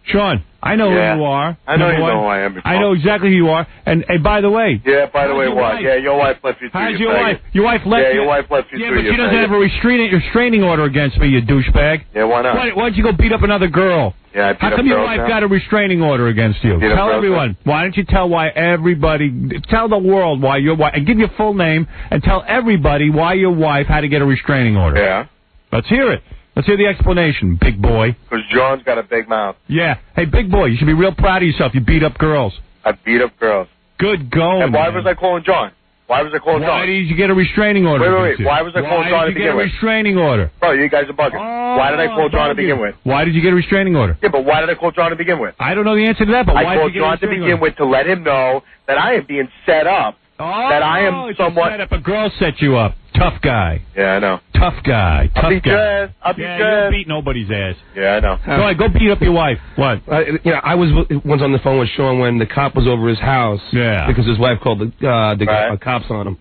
Sean, I know who you are. I know you know who I am. I know exactly who you are. And by the way. Yeah, by the way, what? Yeah, your wife left you through. How's your wife? Your wife left you. Yeah, your wife left you through. Yeah, but she doesn't have a restraining order against me, you douchebag. Yeah, why not? Why don't you go beat up another girl? Yeah, how come your wife got a restraining order against you? Tell everyone. Why don't you tell tell the world why your wife, and give your full name, and tell everybody why your wife had to get a restraining order. Yeah. Let's hear it. Let's hear the explanation, big boy. Because John's got a big mouth. Yeah. Hey, big boy, you should be real proud of yourself. You beat up girls. I beat up girls. Good going. And why was I calling John? Why was I calling John? Why did you get a restraining order? Wait. Why was I calling John to begin with? Why did you get a restraining order? Bro, you guys are bugging. Why did I call John to begin with? Why did you get a restraining order? Yeah, but why did I call John to begin with? I don't know the answer to that, but why did you get a restraining order? I called John to begin with to let him know that I am being set up. That I am somewhat... set up. A girl set you up. Tough guy. Yeah, I know. Tough guy. I'll beat your ass. You don't beat nobody's ass. Yeah, I know. Go ahead, go beat up your wife. What? I was once on the phone with Sean when the cop was over his house. Yeah. Because his wife called the cops on him.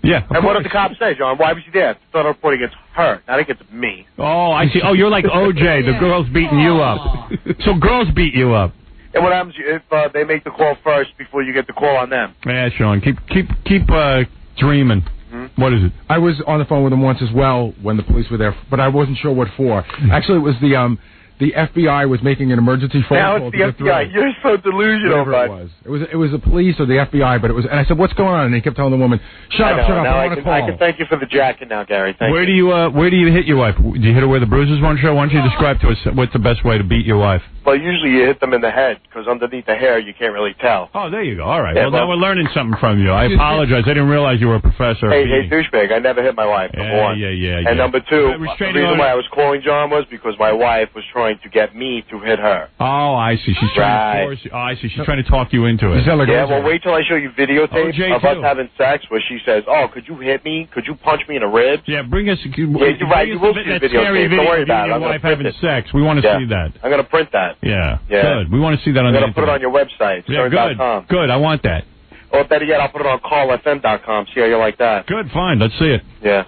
Yeah. And what did the cops say, John? Why was she there? Thought I was reporting against her, not against me. Oh, I see. Oh, you're like OJ. The girl's beating you up. So girls beat you up. And what happens if they make the call first before you get the call on them? Yeah, Sean, keep dreaming. Mm-hmm. What is it? I was on the phone with him once as well when the police were there, but I wasn't sure what for. Actually, it was the FBI was making an emergency phone call. Now it's the FBI. You're so delusional, bud. It was the police or the FBI, but it was. And I said, "What's going on?" And he kept telling the woman, "Shut up, shut up. I want to call." I can thank you for the jacket now, Gary. Thank you. Where do you hit your wife? Do you hit her where the bruises won't show? Why don't you describe to us what's the best way to beat your wife? Well, usually you hit them in the head, because underneath the hair you can't really tell. Oh, there you go. All right. Yeah, well, now we're learning something from you. I apologize. I didn't realize you were a professor. Hey, douchebag, I never hit my wife, number one. Yeah. And number two, the reason why I was calling John was because my wife was trying to get me to hit her. Oh, I see. She's trying to force you. Oh, I see. She's trying to talk you into it. Yeah, well, wait till I show you videotape of us having sex where she says, "Oh, could you hit me? Could you punch me in the ribs?" Yeah, bring us... Yeah, you're right. You will see the videotape. Don't worry about it. Your wife having sex. We want to see that. I'm going to print that. Yeah. Good. We want to see that on the internet. I'm going to put it on your website. Yeah, good. Good. I want that. Or better yet, I'll put it on callfm.com. See how you like that. Good. Fine. Let's see it. Yeah.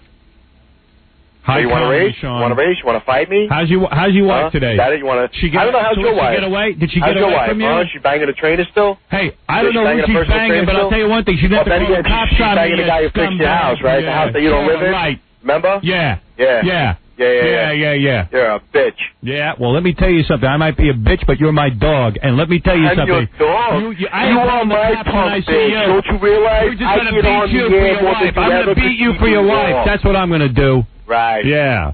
Hi, you want to race? Sean. You want to race? You want to fight me? How's your wife today? Daddy, you want to? I don't know. How's your wife? Did she get away? Did she get away from you? Is she banging a trainer still? Hey, I don't know who she's banging, but I'll tell you one thing. She's not the cops she's banging the guy who fixed your house, right? The house that you don't live in. Right. Remember? Yeah. Yeah. You're a bitch. Yeah, well, let me tell you something. I might be a bitch, but you're my dog. And let me tell you something. Your dog? You are my punk, bitch. Don't you realize? We're just going to beat you for your wife. I'm going to beat you for your wife. That's what I'm going to do. Right. Yeah.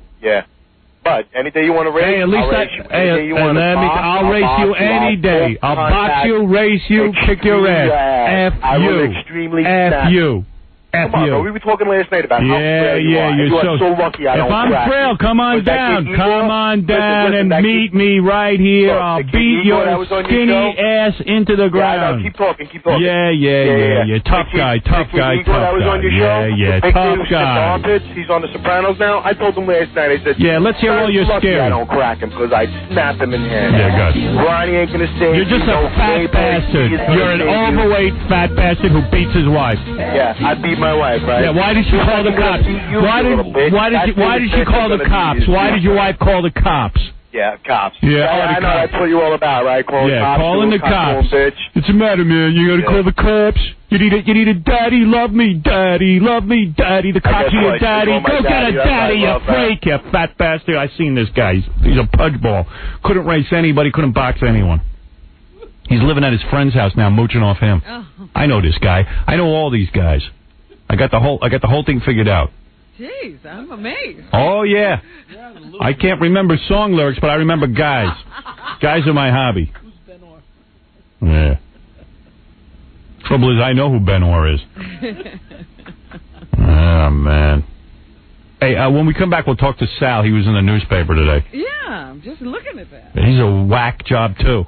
But any day you want to race, hey, at least I'll race you any day. I'll box you, race you, kick your ass. F you. Come on, bro. We were talking last night about how frail you are. You're so lucky I don't crack. If I'm frail, come on down. Come on down and meet me right here. I'll beat your skinny ass into the ground. Keep talking. Yeah. Tough guy. That was on your show? Yeah, tough guy. He's on The Sopranos now. I told him last night, I said, yeah, let's hear all your scary. I don't crack him because I snap him in half. Yeah, good. Ronnie ain't going to say you're just a fat bastard. You're an overweight fat bastard who beats his wife. Yeah, I beat my wife, right? Yeah, why did she call the cops? Why did she call the cops? Why did your wife call the cops? Yeah, cops. Yeah, I know that's what you're all about, right? Calling the cops. What's the matter, man? You gotta call the cops. You need a daddy. Love me, daddy. The cops are your daddy. Go get a daddy, you freak, you fat bastard. I seen this guy. He's a pudgeball. Couldn't race anybody. Couldn't box anyone. He's living at his friend's house now, mooching off him. Oh. I know this guy. I know all these guys. I got the whole thing figured out. Jeez, I'm amazed. Oh yeah. I can't remember song lyrics, but I remember guys. Guys are my hobby. Who's Ben Orr? Yeah. Trouble is, I know who Ben Orr is. Oh man. Hey, when we come back, we'll talk to Sal. He was in the newspaper today. Yeah, I'm just looking at that. He's a whack job too.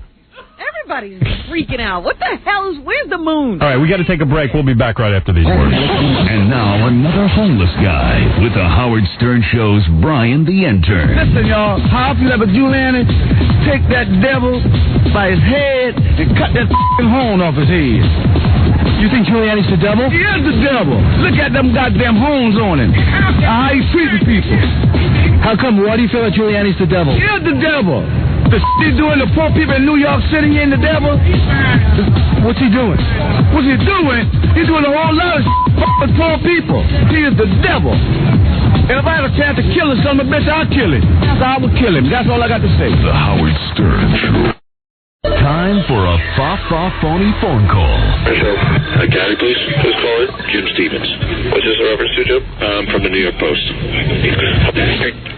Everybody's freaking out. What the hell is... Where's the moon? All right, we got to take a break. We'll be back right after these words. And now, another homeless guy with the Howard Stern Show's Brian the Intern. Listen, y'all. How you ever Giuliani take that devil by his head and cut that horn off his head? You think Giuliani's the devil? He is the devil. Look at them goddamn horns on him. How he treating people. How come? Why do you feel that Giuliani's the devil? He is the devil. The he's doing to poor people in New York City and the devil. What's he doing? What's he doing? He's doing a whole lot of with poor people. He is the devil. And if I had a chance to kill him, son of a bitch, I'll kill him. I will kill him. That's all I got to say. The Howard Stern Show. Time for a phony phone call. Gary, please. Who's calling? Jim Stevens. What's this a reference to, Jim? From the New York Post.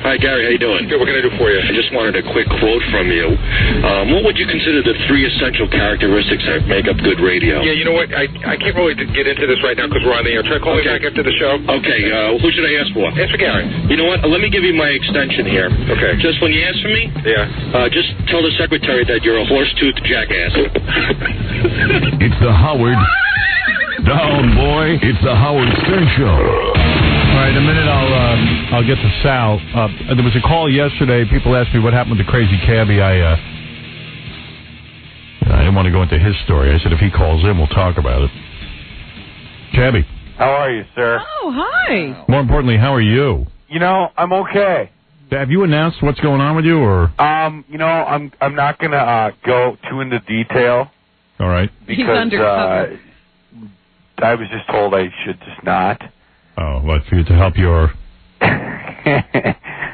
Hi, Gary. How you doing? Good. What can I do for you? I just wanted a quick quote from you. What would you consider the 3 essential characteristics that make up good radio? Yeah, you know what? I can't really get into this right now because we're on the air. Try calling me back after the show. Okay. Who should I ask for? Ask for Gary. You know what? Let me give you my extension here. Okay. Just when you answer me, just tell the secretary that you're a horse-toothed jackass. It's the Howard... Down, boy. It's the Howard Stern Show. All right, in a minute I'll get to Sal. There was a call yesterday. People asked me what happened with the crazy cabbie. I didn't want to go into his story. I said if he calls in, we'll talk about it. Cabbie. How are you, sir? Oh, hi. More importantly, how are you? You know, I'm okay. Have you announced what's going on with you, or? You know, I'm not gonna go too into detail. All right. He's undercover. I was just told I should just not. Oh, what, for you to help your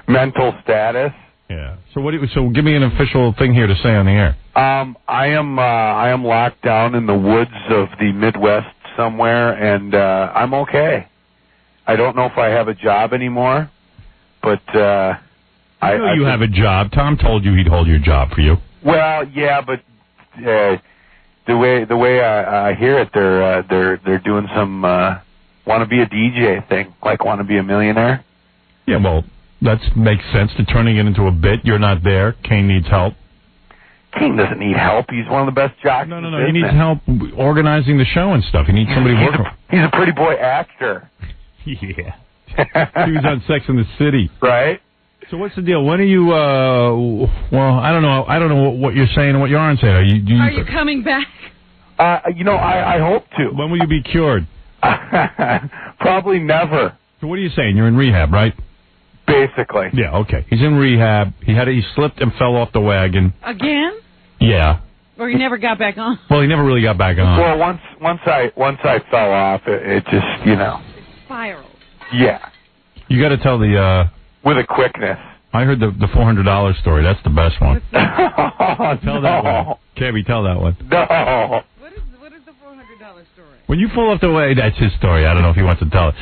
mental status? Yeah. So so give me an official thing here to say on the air. I am locked down in the woods of the Midwest somewhere, and I'm okay. I don't know if I have a job anymore, but I know you have a job. Tom told you he'd hold your job for you. Well, yeah, but the way I hear it, they're doing some want to be a DJ thing, like want to be a millionaire. Yeah, well, that makes sense to turning it into a bit. You're not there. Kane needs help. Kane doesn't need help. He's one of the best jockeys. No. He needs help organizing the show and stuff. He needs somebody working. He's a pretty boy actor. Yeah. He was on Sex and the City. Right. So what's the deal? When are you, well, I don't know what you're saying and what you aren't saying. Are you coming back? You know, I hope to. When will you be cured? Probably never. So what are you saying? You're in rehab, right? Basically. Yeah, okay. He's in rehab. He slipped and fell off the wagon. Again? Yeah. Or he never got back on? Well, he never really got back on. Well, once I fell off, it just, you know. It spiraled. Yeah. You got to tell with a quickness. I heard the $400 story. That's the best one. Tell that one. Cabby, tell that one. No. What is the $400 story? When you fall off the wagon, that's his story. I don't know if he wants to tell it.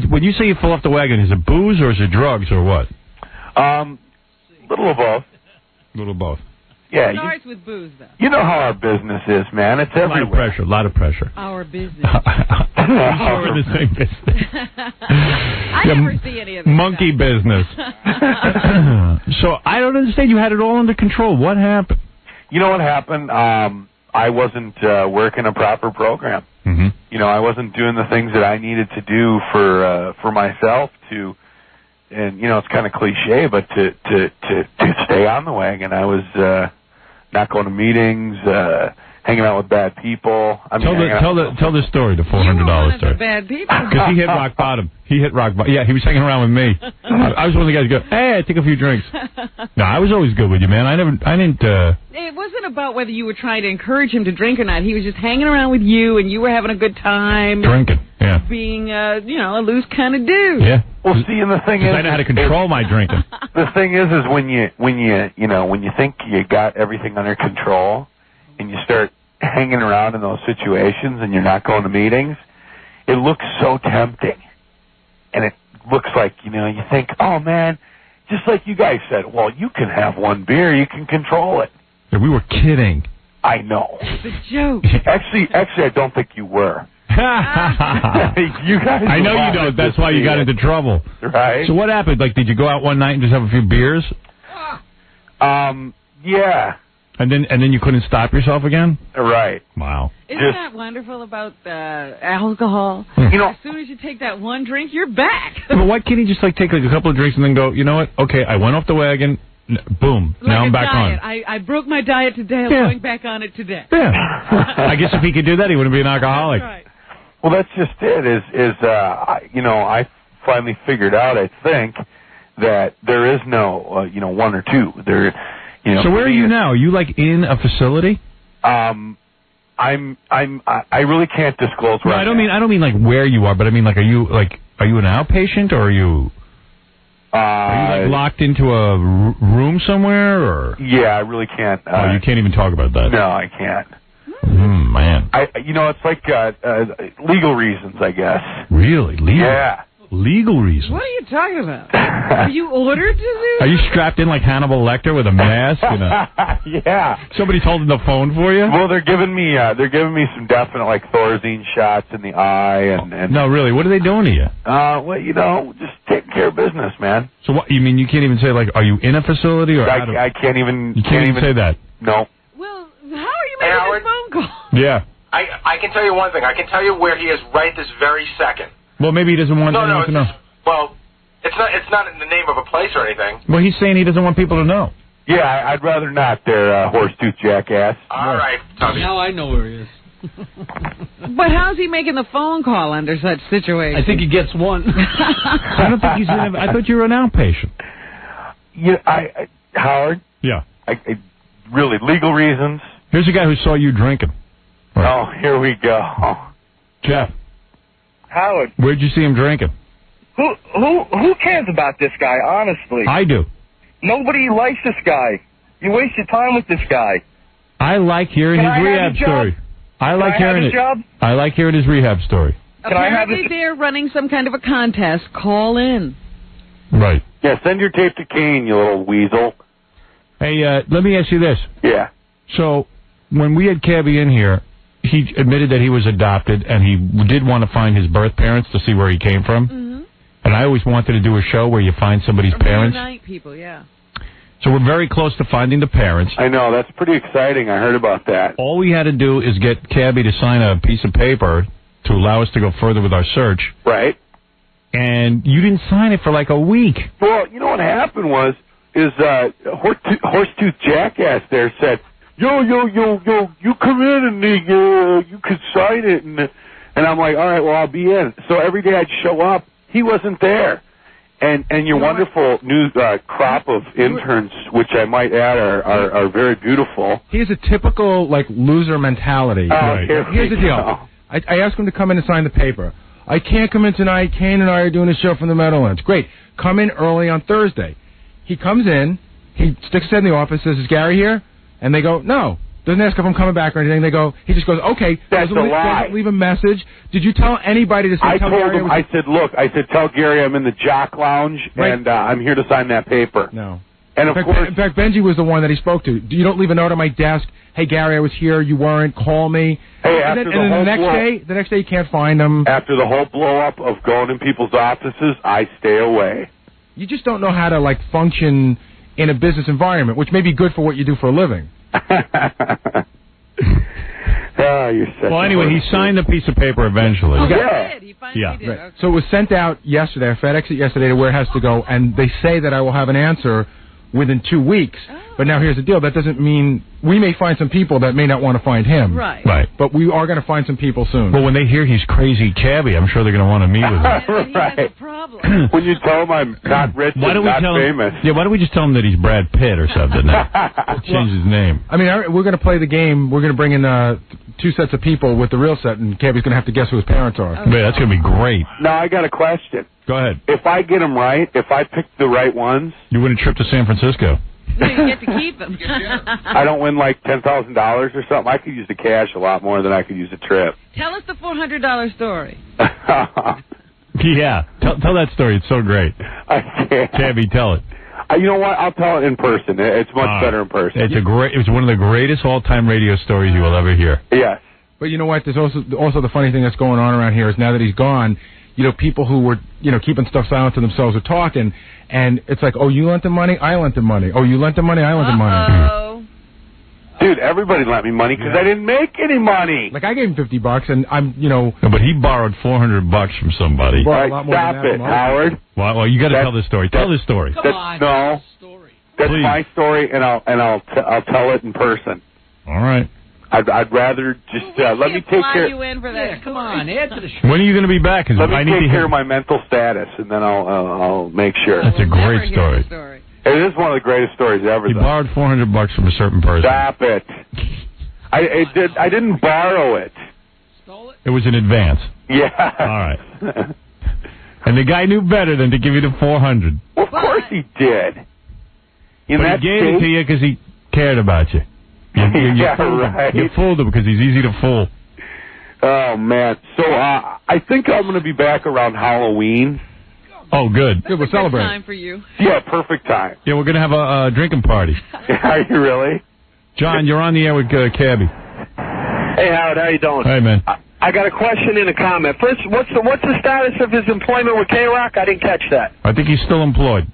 When you say you fall off the wagon, is it booze or is it drugs or what? Little of both. Little of both. Yeah. It starts with booze, though. You know how our business is, man. It's everywhere. A lot of pressure. Our business. We're in the same business. I never see any of this monkey stuff. business. So I don't understand. You had it all under control. What happened? You know what happened? I wasn't working a proper program. Mm-hmm. You know, I wasn't doing the things that I needed to do for myself to, and you know, it's kind of cliche, but to stay on the wagon. I was not going to meetings, hanging out with bad people. Tell the story, the $400 story. Bad people. Because he hit rock bottom. Yeah, he was hanging around with me. I was one of the guys who go, hey, I took a few drinks. No, I was always good with you, man. I didn't. It wasn't about whether you were trying to encourage him to drink or not. He was just hanging around with you, and you were having a good time. Drinking, yeah. Being, a loose kind of dude. Yeah. Well, see, and the thing is, I know how to control my drinking. The thing is when you think you got everything under control, and you start hanging around in those situations, and you're not going to meetings, it looks so tempting, and it looks like you think, oh man, just like you guys said, well, you can have one beer, you can control it. Yeah, we were kidding. I know. It's a joke. Actually, I don't think you were. You guys. I know you don't. That's why you got into trouble. Right. So what happened? Like, did you go out one night and just have a few beers? Yeah. And then you couldn't stop yourself again? Right. Wow. Isn't that wonderful about alcohol? You know, as soon as you take that one drink, you're back. But why can't he just take a couple of drinks and then go, you know what? Okay, I went off the wagon. Boom. Like now I'm back diet. on. I broke my diet today. I'm going back on it today. Yeah. I guess if he could do that, he wouldn't be an alcoholic. That's right. Well, that's just it. I finally figured out, I think, that there is no, one or two. So where are you now? Are you like in a facility? I really can't disclose where. No, I don't mean like where you are, but I mean like are you an outpatient or are you? Are you like locked into a room somewhere or? Yeah, I really can't. You can't even talk about that. No, I can't. Man. It's like legal reasons, I guess. Really? Legal? Yeah. Legal reasons? What are you talking about? Are you ordered to do Are you strapped in like Hannibal Lecter with a mask? Yeah. Somebody's holding the phone for you? Well, they're giving me some definite like Thorazine shots in the eye and. No, really. What are they doing to you? Well, just taking care of business, man. So what? You mean you can't even say like, are you in a facility or? I can't even. You can't even say that. No. Well, how are you making this phone call? Yeah. I can tell you one thing. I can tell you where he is right this very second. Well, maybe he doesn't want anyone to know. Well, it's not in the name of a place or anything. Well, he's saying he doesn't want people to know. Yeah, I'd rather not. They're horse-tooth jackass. All right, Tommy. Now I know where he is. But how's he making the phone call under such situation? I think he gets one. I don't think he's in I thought you were an outpatient. Yeah, Howard? Yeah. Really, legal reasons. Here's a guy who saw you drinking. Right. Oh, here we go. Jeff. Howard. Where'd you see him drinking? Who cares about this guy, honestly? I do. Nobody likes this guy. You waste your time with this guy. I like hearing his rehab story. I like hearing it. I like hearing his rehab story. Apparently they're running some kind of a contest. Call in. Right. Yeah, send your tape to Kane, you little weasel. Hey, let me ask you this. Yeah. So, when we had Cabby in here, he admitted that he was adopted, and he did want to find his birth parents to see where he came from. Mm-hmm. And I always wanted to do a show where you find somebody's parents. Reunite people, yeah. So we're very close to finding the parents. I know, that's pretty exciting. I heard about that. All we had to do is get Cabby to sign a piece of paper to allow us to go further with our search. Right. And you didn't sign it for like a week. Well, you know what happened Horse-Tooth Jackass there said, yo, you come in and you could sign it. And I'm like, all right, well, I'll be in. So every day I'd show up. He wasn't there. And your wonderful new crop of interns, which I might add are very beautiful. He has a typical, like, loser mentality. Right. Here's the deal. I asked him to come in and sign the paper. I can't come in tonight. Kane and I are doing a show from the Meadowlands. Great. Come in early on Thursday. He comes in. He sticks his head in the office, says, is Gary here? And they go, no. Doesn't ask if I'm coming back or anything. He just goes, okay. That's a lie. Doesn't leave a message. Did you tell anybody to say? I told him. I said, tell Gary I'm in the Jock Lounge and I'm here to sign that paper. No. And of course, in fact, Benji was the one that he spoke to. You don't leave a note on my desk. Hey, Gary, I was here. You weren't. Call me. Hey, the next day you can't find him. After the whole blow up of going in people's offices, I stay away. You just don't know how to like function in a business environment, which may be good for what you do for a living. Well, anyway, he signed a piece of paper eventually. Oh, yeah. He finally did. Right. Okay. So it was sent out yesterday. I FedExed it yesterday to where it has to go, and they say that I will have an answer within 2 weeks. Oh. But now here's the deal. That doesn't mean we may find some people that may not want to find him. Right. But we are going to find some people soon. Well, when they hear he's crazy Cabby, I'm sure they're going to want to meet with him. Yeah, he has a problem. When you tell him I'm not rich and not famous. Yeah, why don't we just tell him that he's Brad Pitt or something? Change his name. I mean, we're going to play the game. We're going to bring in 2 sets of people with the real set, and Cabby's going to have to guess who his parents are. Okay. That's going to be great. Now, I got a question. Go ahead. If I get them right, if I pick the right ones... You win a trip to San Francisco. No, you get to keep them. I don't win like $10,000 or something. I could use the cash a lot more than I could use a trip. Tell us the $400 story. Yeah, tell that story. It's so great. I can't. Cabby, tell it. You know what? I'll tell it in person. It's much better in person. It's one of the greatest all-time radio stories you will ever hear. Yes. But you know what? There's also the funny thing that's going on around here is now that he's gone, people who were, keeping stuff silent to themselves are talking, and it's like, oh, you lent him money? I lent him money. Oh, you lent him money? I lent him money. Dude, everybody lent me money because I didn't make any money. Like, I gave him $50, and I'm, No, but he borrowed $400 from somebody. Right, stop it, Howard. Well, you got to tell this story. Tell this story. Come on. No. That's my story, and I'll tell it in person. All right. I'd rather just let me take care. You in for that. Yeah, come on, add to the show. When are you going to be back? Let me take care of my mental status, and then I'll make sure. That's a great story. It is one of the greatest stories ever. You borrowed $400 from a certain person. Stop it. I didn't borrow it. Stole it? It was in advance. Yeah. All right. And the guy knew better than to give you the $400. Well, of course he did. But he gave it to you because he cared about you. Yeah, right. You fooled him because he's easy to fool. Oh, man. So I think I'm going to be back around Halloween. Oh, good. Good, we'll celebrate. Time for you. Yeah, perfect time. Yeah, we're going to have a drinking party. Are you really? John, you're on the air with Cabby. Hey, Howard, how you doing? Hey, man. I got a question and a comment. First, what's the status of his employment with K-Rock? I didn't catch that. I think he's still employed.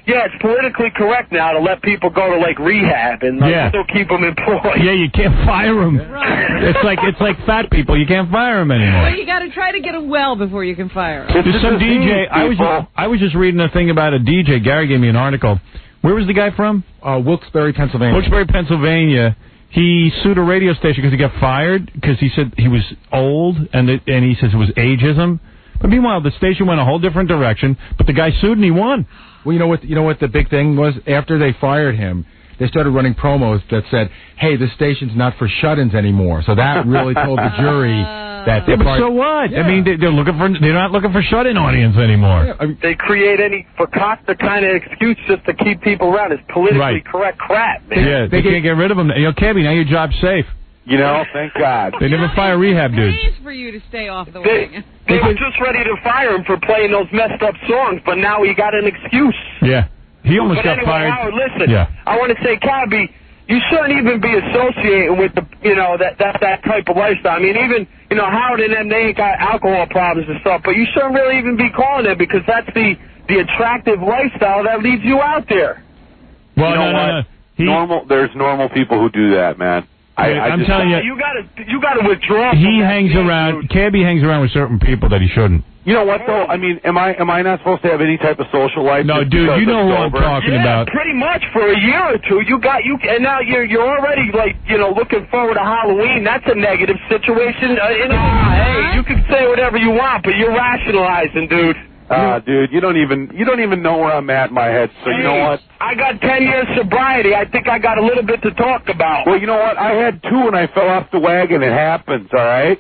Yeah, it's politically correct now to let people go to, like, rehab and still keep them employed. Yeah, you can't fire them. Right. It's like fat people. You can't fire them anymore. Well, you got to try to get them well before you can fire them. There's some DJ. I was just reading a thing about a DJ. Gary gave me an article. Where was the guy from? Wilkes-Barre, Pennsylvania. Wilkes-Barre, Pennsylvania. He sued a radio station because he got fired because he said he was old and he says it was ageism. But meanwhile, the station went a whole different direction. But the guy sued and he won. Well, you know what the big thing was? After they fired him, they started running promos that said, "Hey, this station's not for shut-ins anymore." So that really told the jury that. Yeah, but so what? Yeah. I mean, they're not looking for shut-in audience anymore. Yeah, I mean, they create any fakakta kind of excuse just to keep people around. It's politically correct crap, man. Yeah, they can't get rid of them. Cabby, now your job's safe. You know, thank God. They never fire rehab dudes. It pays for you to stay off the wagon. They were just ready to fire him for playing those messed up songs, but now he got an excuse. Yeah. He almost got fired. Howard, listen, I want to say, Cabby, you shouldn't even be associating with that type of lifestyle. I mean, even, Howard and them, they ain't got alcohol problems and stuff, but you shouldn't really even be calling it because that's the attractive lifestyle that leads you out there. Well, no. There's normal people who do that, man. I'm telling you, you gotta withdraw. He hangs around. Cabby hangs around with certain people that he shouldn't. You know what though? I mean, am I not supposed to have any type of social life? No, dude. You know who I'm talking about. Pretty much for a year or two. And now you're already looking forward to Halloween. That's a negative situation. Hey, you can say whatever you want, but you're rationalizing, dude. Dude, you don't even know where I'm at in my head. So you know what? I got 10 years sobriety. I think I got a little bit to talk about. Well, you know what? I had 2 and I fell off the wagon. It happens, all right?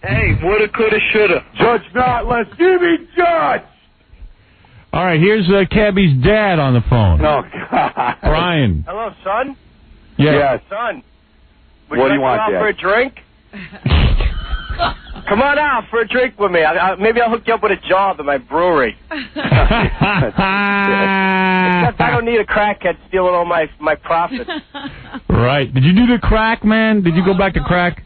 Hey, woulda, coulda, shoulda. Judge not, let's give me judge. All right, here's Cabby's dad on the phone. Oh, God. Brian. Hello, son. Yeah. Son. What do you want, Dad? For a drink? Come on out for a drink with me. Maybe I'll hook you up with a job at my brewery. Except I don't need a crackhead stealing all my profits. Right. Did you do the crack, man? Did you go back to crack?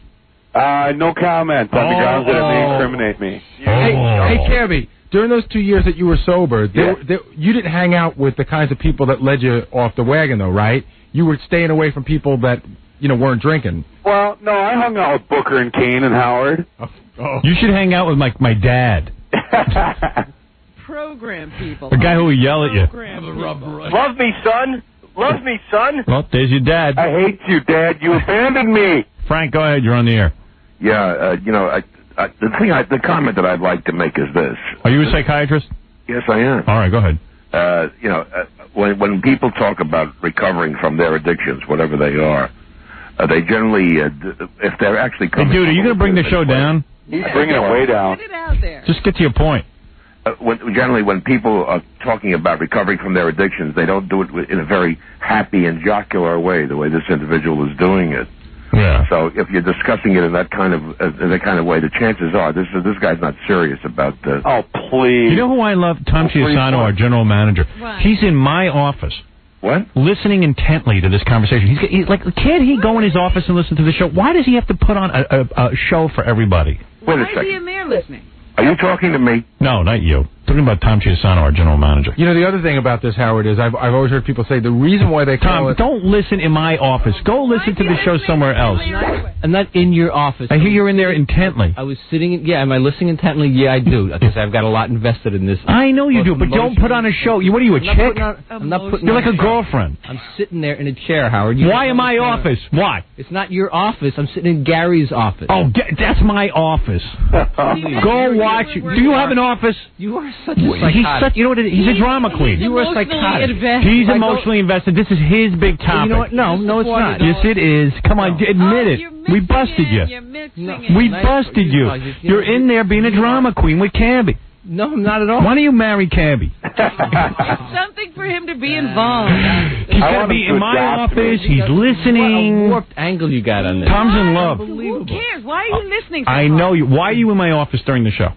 No comment on the grounds that it may incriminate me. Hey, Cabby, during those 2 years that you were sober, you didn't hang out with the kinds of people that led you off the wagon, though, right? You were staying away from people that, weren't drinking. Well, no, I hung out with Booker and Kane and Howard. Oh. You should hang out with my dad. Program people. The guy who will yell at you. Love me, son. Love me, son. Well, there's your dad. I hate you, Dad. You abandoned me. Frank, go ahead. You're on the air. Yeah, the comment that I'd like to make is this. Are you a psychiatrist? Yes, I am. All right, go ahead. When people talk about recovering from their addictions, whatever they are, they generally, if they're actually coming... Hey, dude, are you going to bring the show down? He's bringing it way down. Get it out there. Just get to your point. When people are talking about recovering from their addictions, they don't do it in a very happy and jocular way, the way this individual is doing it. Yeah. So if you're discussing it in that kind of way, the chances are this guy's not serious about the... Oh, please. You know who I love? Tom Chiasano, our general manager. Right. He's in my office. What? Listening intently to this conversation. He's like, can't he go in his office and listen to the show? Why does he have to put on a show for everybody? Wait a second. Why is he in there listening? Are you talking to me? No, not you. Talking about Tom Chiasano, our general manager. You know, the other thing about this, Howard, is I've always heard people say the reason why they call it... Tom, don't listen in my office. Go listen to the show somewhere else. I'm not in your office. I hear you're in there intently. I was sitting... Yeah, am I listening intently? Yeah, I do. Because I've got a lot invested in this. I know you do, but don't put on a show. What are you, a chick? I'm not putting You're on like a girlfriend. I'm sitting there in a chair, Howard. Why in my office? Why? It's not your office. I'm sitting in Gary's office. Oh, that's my office. Go watch. Do you have an office? You are such a psychotic. You know what? He's a drama queen. You are psychotic. He's emotionally invested. This is his big topic. You know what? No, it's not. Yes, it is. Come on, admit it. We busted you. We busted you. You're in there being a drama queen with Cabby. No, I'm not at all. Why don't you marry Cabby? Something for him to be involved. He's got to be in my office. He's listening. What a warped angle you got on this. Tom's in love. Who cares? Why are you listening? I know you. Why are you in my office during the show?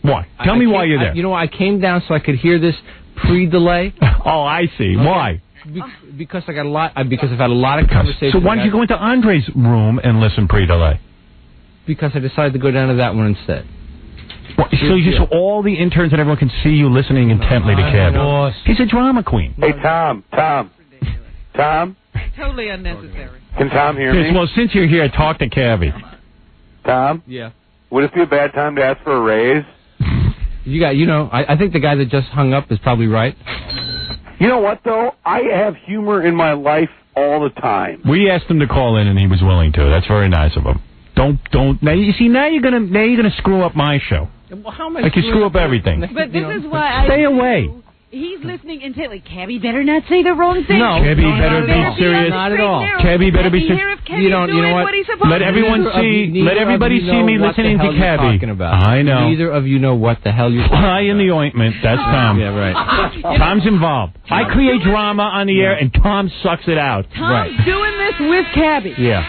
Why? Tell me why you're there. You know, I came down so I could hear this pre-delay. Oh, I see. Okay. Why? Because I got a lot. Because I've had a lot of conversations. So why don't you go into Andre's room and listen pre-delay? Because I decided to go down to that one instead. Well, so all the interns and everyone can see you listening intently to Cabby. He's a drama queen. Hey, Tom. Totally unnecessary. Can Tom hear me? Well, since you're here, talk to Cabby. Tom? Yeah. Would it be a bad time to ask for a raise? I think the guy that just hung up is probably right. You know what, though? I have humor in my life all the time. We asked him to call in, and he was willing to. That's very nice of him. Don't. Now you see. Now you're gonna screw up my show. Well, how am I like you screw up everything. But this is why stay away. He's listening intently. Cabby better not say the wrong thing. No, Cabby better be serious. Not at all. Cabby better be serious. You know what? Let everyone see. Let everybody see me listening to Cabby. I know. Neither of you know what the hell you're talking about. Fly in the ointment. That's Tom. Yeah, right. Tom's involved. I create drama on the air, and Tom sucks it out. Tom's doing this with Cabby. Yeah.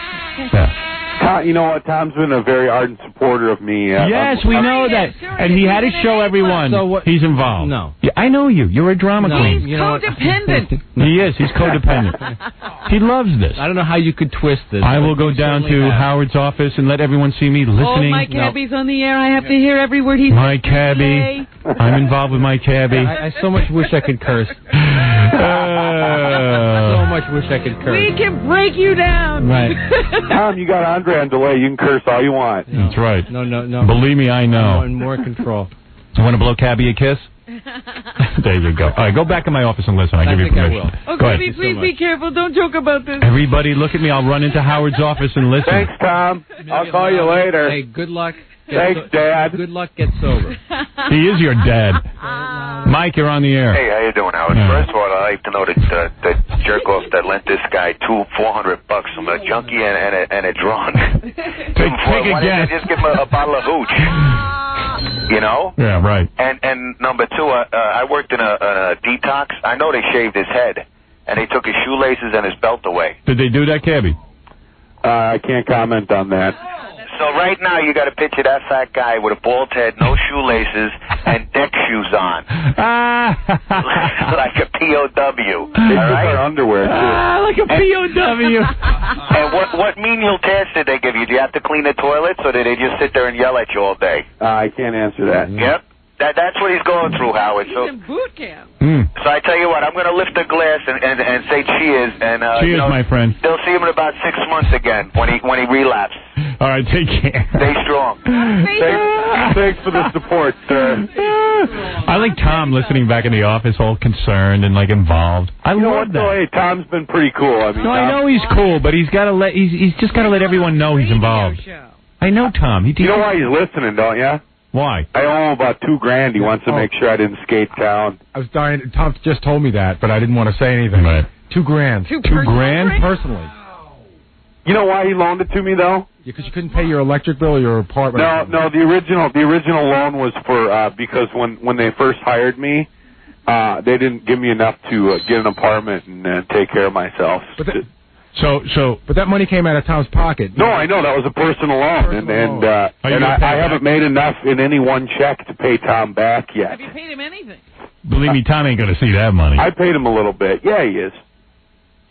You know what? Tom's been a very ardent supporter of me. Yes, we know that. And he had to show everyone he's involved. No. Yeah, I know you. You're a drama queen. He's codependent. He is. He's codependent. He loves this. I don't know how you could twist this. I will go down to Howard's office and let everyone see me listening. Oh, my Cabby's on the air. I have to hear every word he says. My Cabby. I'm involved with my Cabby. I so much wish I could curse. So much wish I could curse. We can break you down. Right. Tom, you got Andre on delay. You can curse all you want. No. That's right. No. Believe me, I know. I'm in more control. You want to blow Cabby a kiss? There you go. All right, go back in my office and listen. I give you permission. Oh, Cabby, please be careful. Don't joke about this. Everybody, look at me. I'll run into Howard's office and listen. Thanks, Tom. I'll call you later. Hey, good luck. Thanks, Dad. Good luck. Get sober. He is your dad. Mike, you're on the air. Hey, how you doing, Howard? Yeah. First of all, I'd like to know that the jerk-off that lent this guy $400 from a junkie and a drunk. Take a guess. Just give him a bottle of hooch. You know? Yeah, right. And number two, I worked in a detox. I know they shaved his head, and they took his shoelaces and his belt away. Did they do that, Cabby? I can't comment on that. So right now you got to picture that fat guy with a bald head, no shoelaces, and deck shoes on. Like a POW. They took our underwear, too. Like a POW. And what menial task did they give you? Do you have to clean the toilets, or did they just sit there and yell at you all day? I can't answer that. Yep. That's what he's going through, Howard. He's in boot camp. So I tell you what, I'm going to lift a glass and say cheers. And, cheers, my friend. They'll see him in about 6 months again when he relapses. All right, take care. Stay strong. Thanks for the support, sir. I like Tom listening back in the office, all concerned and like involved. I love that. Hey, Tom's been pretty cool. I mean, I know he's cool, but he's got to he's just got to let everyone know he's involved. I know Tom. You know why he's listening, don't you? Why? I owe him about $2,000. He wants to make sure I didn't skate town. I was dying. Tom just told me that, but I didn't want to say anything. Right. $2,000. $2,000? Personally. You know why he loaned it to me, though? Because you couldn't pay your electric bill or your apartment. No. The original loan was for because when they first hired me, they didn't give me enough to get an apartment and take care of myself. But that money came out of Tom's pocket. No, I know that was a personal loan, and I haven't made enough in any one check to pay Tom back yet. Have you paid him anything? Believe me, Tom ain't going to see that money. I paid him a little bit. Yeah, he is.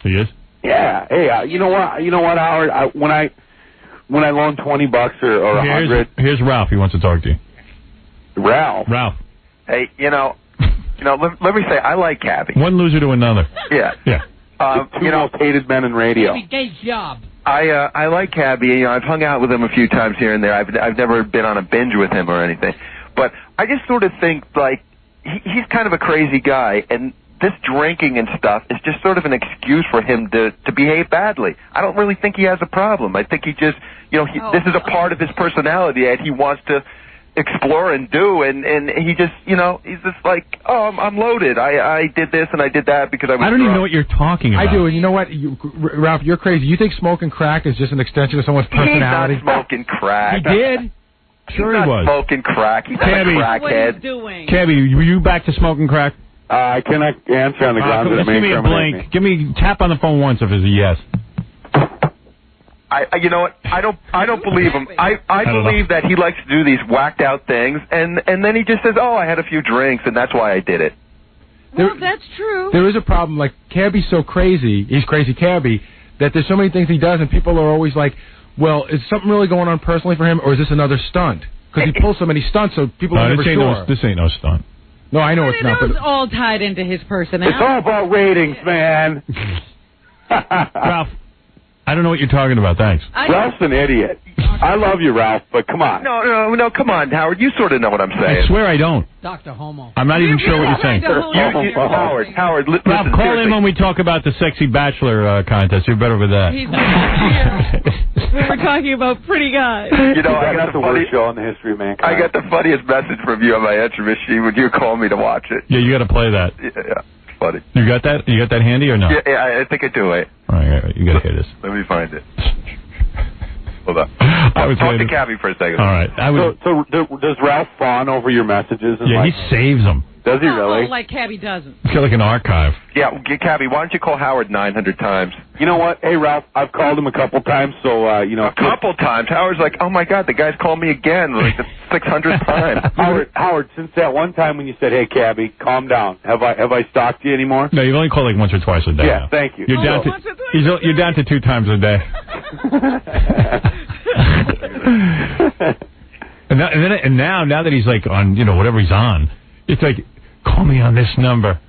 He is? Yeah. Hey, you know what, Howard? When I loan $20 or $100. Here's Ralph. He wants to talk to you. Ralph. Hey, let me say, I like Cabby. One loser to another. Yeah. Yeah. Two most hated men in radio. Great job. I like Cabby. I've hung out with him a few times here and there. I've never been on a binge with him or anything. But I just sort of think, like, he's kind of a crazy guy, and this drinking and stuff is just sort of an excuse for him to behave badly. I don't really think he has a problem. I think he just, this is a part of his personality that he wants to explore and do, and he just, he's just like, oh, I'm loaded. I did this and I did that because I was I don't even know what you're talking about. I do, and you know what, Ralph, you're crazy. You think smoking crack is just an extension of someone's personality? He's not smoking crack. He did. Sure he was. Smoking crack. He's not a crackhead. What he's doing. Cabby, were you back to smoking crack? I cannot answer on the grounds that it may terminate me. Give me tap on the phone once if it's a yes. You know what? I don't believe him. I believe that he likes to do these whacked out things, and then he just says, "Oh, I had a few drinks, and that's why I did it." Well, that's true. There is a problem. Like, Cabby's so crazy, he's crazy Cabby, that there's so many things he does, and people are always like, well, is something really going on personally for him, or is this another stunt? Because he pulls so many stunts, so people are never sure. This ain't no stunt. No, I know it's not. But all tied into his personality. It's all about ratings, man. Ralph, I don't know what you're talking about. Thanks. Ralph's an idiot. I love you, Ralph, but come on. No, come on, Howard. You sort of know what I'm saying. I swear I don't. Dr. Homo. I'm not even sure what you're saying. Howard, listen. Ralph, call in when we talk about the Sexy Bachelor contest. You're better with that. He's we were talking about pretty guys. I got the worst show in the history of mankind. I got the funniest message from you on my answer machine when you called me to watch it. Yeah, you got to play that. Yeah. Funny. You got that? You got that handy or not? Yeah, I think I do. Wait. All right, you got to hear this. Let me find it. Hold on. Talk to Cabby for a second. All right. So does Ralph fawn over your messages? Yeah, he saves them. Does he really? Like Cabby doesn't. He's got like an archive. Yeah, Cabby, why don't you call Howard 900 times? You know what? Hey, Ralph, I've called him a couple times, so, A couple times? Howard's like, oh, my God, the guy's called me again, like the 600th time. Howard, since that one time when you said, hey, Cabby, calm down, have I stalked you anymore? No, you've only called like once or twice a day. Yeah, thank you. You're down to 2 times a day. And now that he's like on, whatever he's on, it's like, call me on this number.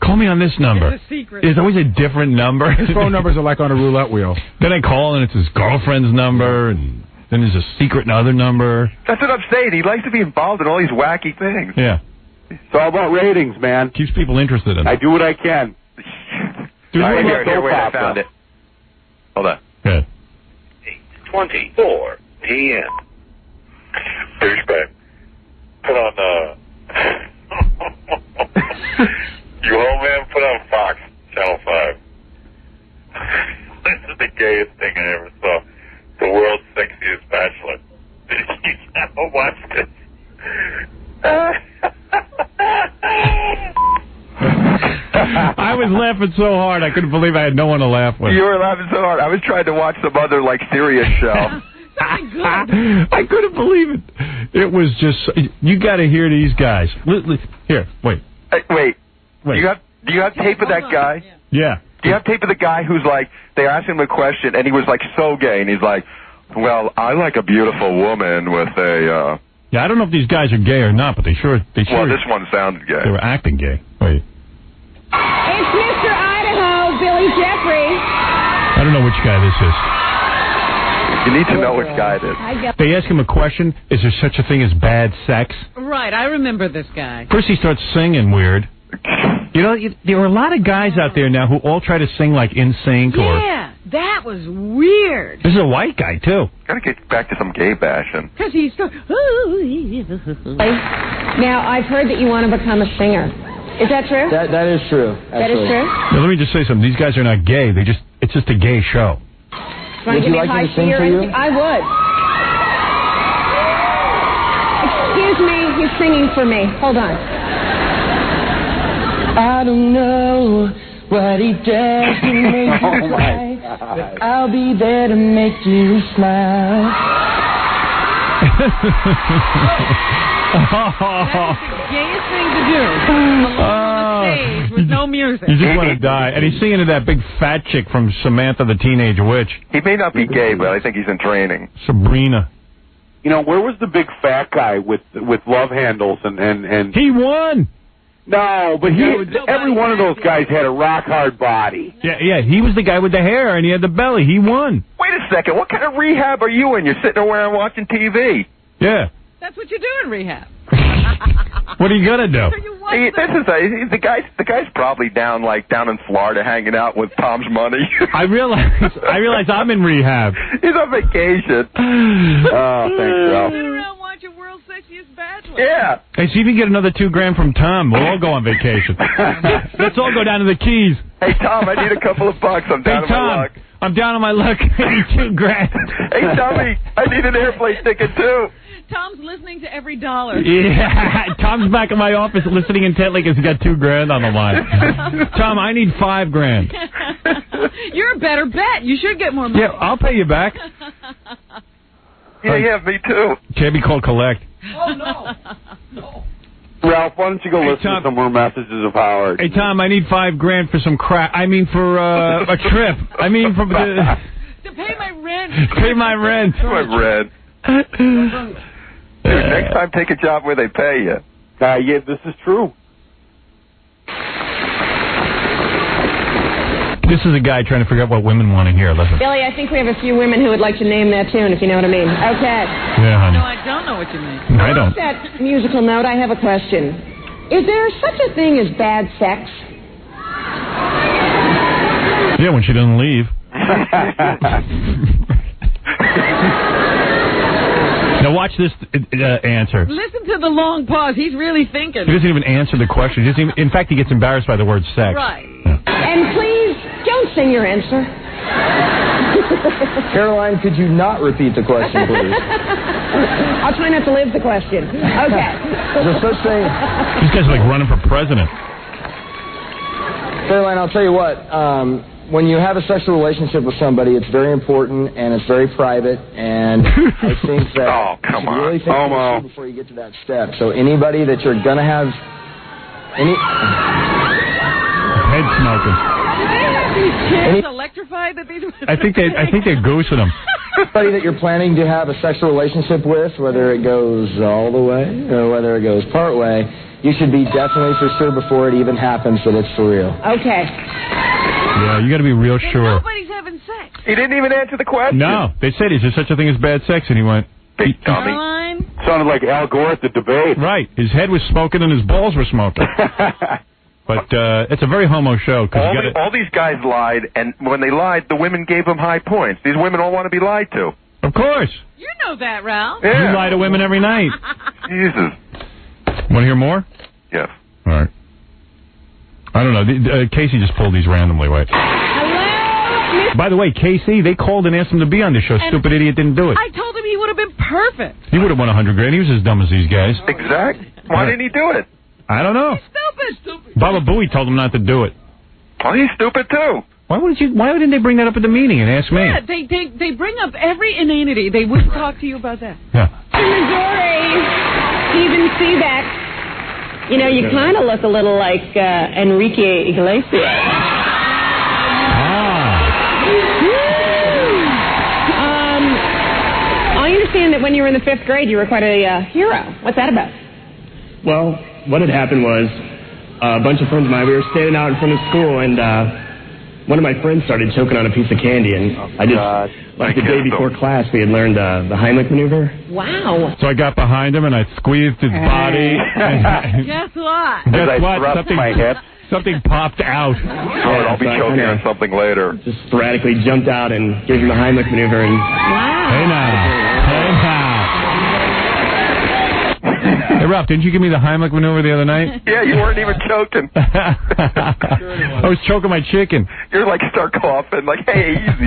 Call me on this number. It's a secret. There's always a different number. His phone numbers are like on a roulette wheel. Then I call and it's his girlfriend's number, and then there's a secret other number. That's what I'm saying. He likes to be involved in all these wacky things. Yeah. It's all about ratings, man. Keeps people interested in it. I do what I can. Here, wait, I found it. Hold on. Good. 8:24 p.m. Douchebag. Put on, you home, man? Put on Fox, Channel 5. This is the gayest thing I ever saw. The world's sexiest bachelor. You never watched it. I was laughing so hard I couldn't believe I had no one to laugh with. You were laughing so hard. I was trying to watch some other, serious show. I couldn't believe it. It was just, you got to hear these guys. Here, wait. Wait. Do you have tape of that guy? Yeah. Do you have tape of the guy who's they asked him a question and he was so gay and he's like, well, I like a beautiful woman with a, Yeah, I don't know if these guys are gay or not, but they sure. Well, this one sounded gay. They were acting gay. Wait. It's Mr. Idaho, Billy Jeffrey. I don't know which guy this is. You need to know which guy it is. They ask him a question, is there such a thing as bad sex? Right, I remember this guy. First he starts singing weird. There are a lot of guys out there now who all try to sing like In Sync or... Yeah, that was weird. This is a white guy, too. Gotta get back to some gay bashing. Because he's so... Now, I've heard that you want to become a singer. Is that true? That is true. That is true? Now, let me just say something. These guys are not gay. It's just a gay show. Would you like me to sing for you? I would. Excuse me, he's singing for me. Hold on. I don't know what he does to make you cry, but I'll be there to make you smile. That's the gayest thing to do. Alone on the stage with no music. You just want to die. And he's singing to that big fat chick from Samantha the Teenage Witch. He may not be gay, but I think he's in training. Sabrina. where was the big fat guy with love handles and He won. No, but every one of those guys had a rock hard body. Yeah, he was the guy with the hair and he had the belly. He won. Wait a second. What kind of rehab are you in? You're sitting there watching TV. Yeah. That's what you do in rehab. What are you gonna do? The guy's probably down in Florida hanging out with Tom's money. I realize I'm in rehab. He's on vacation. Oh, thanks, Ralph. Sit around watching World's Sexiest Bachelor. Yeah. Hey, see if you can get another $2,000 from Tom. We'll all go on vacation. Let's all go down to the Keys. Hey, Tom, I need a couple of bucks. I'm down on my luck. I'm down on my luck. I need $2,000. Hey, Tommy, I need an airplane ticket, too. Tom's listening to every dollar. Yeah, Tom's back in my office listening intently because he got $2,000 on the line. Tom, I need $5,000. You're a better bet. You should get more money. Yeah, I'll pay you back. Yeah, me too. Can't be called collect. Oh, no. Ralph, why don't you go listen to some more messages of Howard? Hey, Tom, I need $5,000 for some crap. I mean, for a trip. I mean, for to pay my rent. Pay my rent. My rent. Dude, next time, take a job where they pay you. Yeah, this is true. This is a guy trying to figure out what women want to hear. Listen. Billy, I think we have a few women who would like to name that tune, if you know what I mean. Okay. Yeah, honey. No, I don't know what you mean. I don't. On that musical note, I have a question. Is there such a thing as bad sex? Yeah, when she doesn't leave. Now watch this answer. Listen to the long pause. He's really thinking. He doesn't even answer the question. In fact, he gets embarrassed by the word sex. Right. Yeah. And please, don't sing your answer. Caroline, could you not repeat the question, please? I'll try not to live the question. Okay. There's such thing. These guys are like running for president. Caroline, I'll tell you what. When you have a sexual relationship with somebody, it's very important and it's very private. And I think that you should really think through before you get to that step. So anybody that you're gonna have head smoking. Kids electrified that these. I think they're goosing them. Anybody that you're planning to have a sexual relationship with, whether it goes all the way or whether it goes part way, you should be definitely for sure before it even happens that it's for real. Okay. Yeah, you got to be real sure. Nobody's having sex. He didn't even answer the question. No, they said, is there such a thing as bad sex? And he went, Caroline? Sounded like Al Gore at the debate. Right. His head was smoking and his balls were smoking. But it's a very homo show. All these guys lied, and when they lied, the women gave them high points. These women all want to be lied to. Of course. You know that, Ralph. Yeah. You lie to women every night. Jesus. Want to hear more? Yes. All right. I don't know. Casey just pulled these randomly. Wait. Hello? By the way, Casey, they called and asked him to be on the show. Stupid idiot didn't do it. I told him he would have been perfect. He would have won $100,000. He was as dumb as these guys. Exactly. Why didn't he do it? I don't know. He's stupid. Baba Booey told him not to do it. Well, he's stupid too. Why didn't they bring that up at the meeting and ask me? Yeah, they bring up every inanity. They wouldn't talk to you about that. Yeah. Missouri, Steven Seaback. You know, you kind of look a little like Enrique Iglesias. I understand that when you were in the 5th grade, you were quite a hero. What's that about? Well, what had happened was a bunch of friends of mine, we were standing out in front of school, and one of my friends started choking on a piece of candy, and the day before class, we had learned the Heimlich maneuver. Wow. So I got behind him, and I squeezed his body. Guess what? Guess what? Something popped out. I'll be choking on something later. Just sporadically jumped out and gave him the Heimlich maneuver. And Hey now. Hey, Ralph, didn't you give me the Heimlich maneuver the other night? Yeah, you weren't even choking. I was choking my chicken. You're like start coughing, like, hey, easy.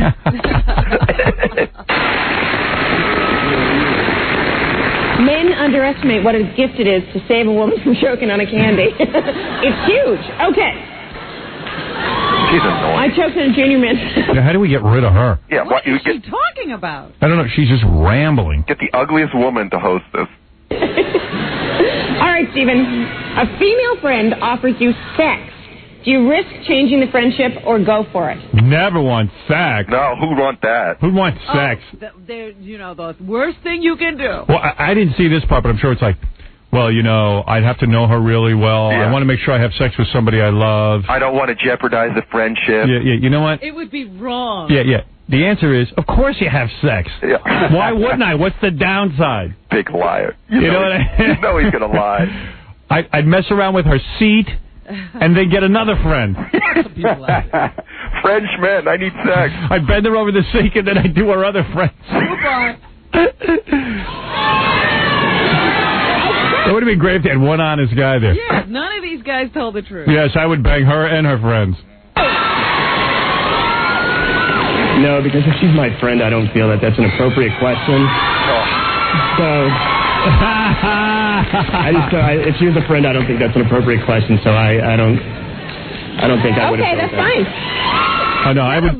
Men underestimate what a gift it is to save a woman from choking on a candy. It's huge. Okay. She's annoying. I choked on a junior mint. Yeah, how do we get rid of her? Yeah, What is she talking about? I don't know. She's just rambling. Get the ugliest woman to host this. All right, Stephen. A female friend offers you sex Do you risk changing the friendship or go for it? Never want sex. No, who'd want that? Who'd want sex? The worst thing you can do. Well, I didn't see this part, but I'm sure it's like, well, I'd have to know her really well. Yeah. I want to make sure I have sex with somebody I love. I don't want to jeopardize the friendship. Yeah, you know what? It would be wrong. Yeah. The answer is, of course you have sex. Yeah. Why wouldn't I? What's the downside? Big liar. You know what I mean? You know he's going to lie. I'd mess around with her seat and then get another friend. French men, I need sex. I'd bend her over the sink and then I'd do her other friends. Goodbye. It would have been great if they had one honest guy there. Yeah, none of these guys told the truth. Yes, I would bang her and her friends. No, because if she's my friend, I don't feel that that's an appropriate question. So, if she was a friend, I don't think that's an appropriate question. So I don't think I would have. Okay, that's fine. Oh no, I would.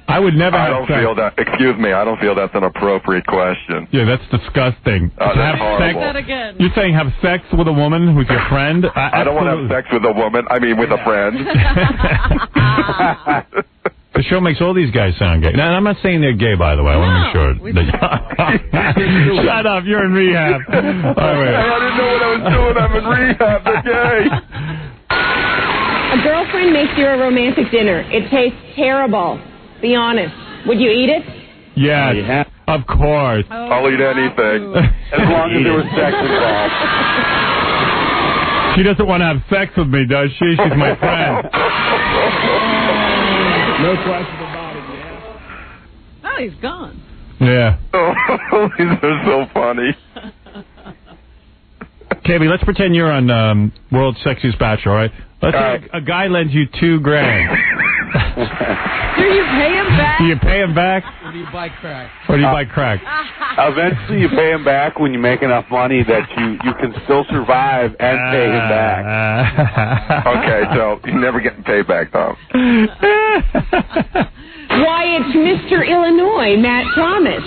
I would never. I don't feel that. Excuse me, I don't feel that's an appropriate question. Yeah, that's disgusting. That's have horrible. sex. You're saying have sex with a woman who's your friend? I don't want to have sex with a woman. I mean, with a friend. The show makes all these guys sound gay. Now, I'm not saying they're gay, by the way. I want to make sure. Shut up. You're in rehab. I didn't know what I was doing. I'm in rehab. They're gay. A girlfriend makes you a romantic dinner. It tastes terrible. Be honest. Would you eat it? Yes, of course. I'll eat anything. As long as there was sex involved. She doesn't want to have sex with me, does she? She's my friend. No question about it, yeah. Oh, he's gone. Yeah. Oh, these are so funny. KB, let's pretend you're on World's Sexiest Bachelor, all right? Let's say a guy lends you $2,000. Do you pay him back? Do you pay him back? Or do you buy crack? Eventually you pay him back when you make enough money that you can still survive and pay him back. Okay, so you're never getting paid back, Tom. Why, it's Mr. Illinois, Matt Thomas.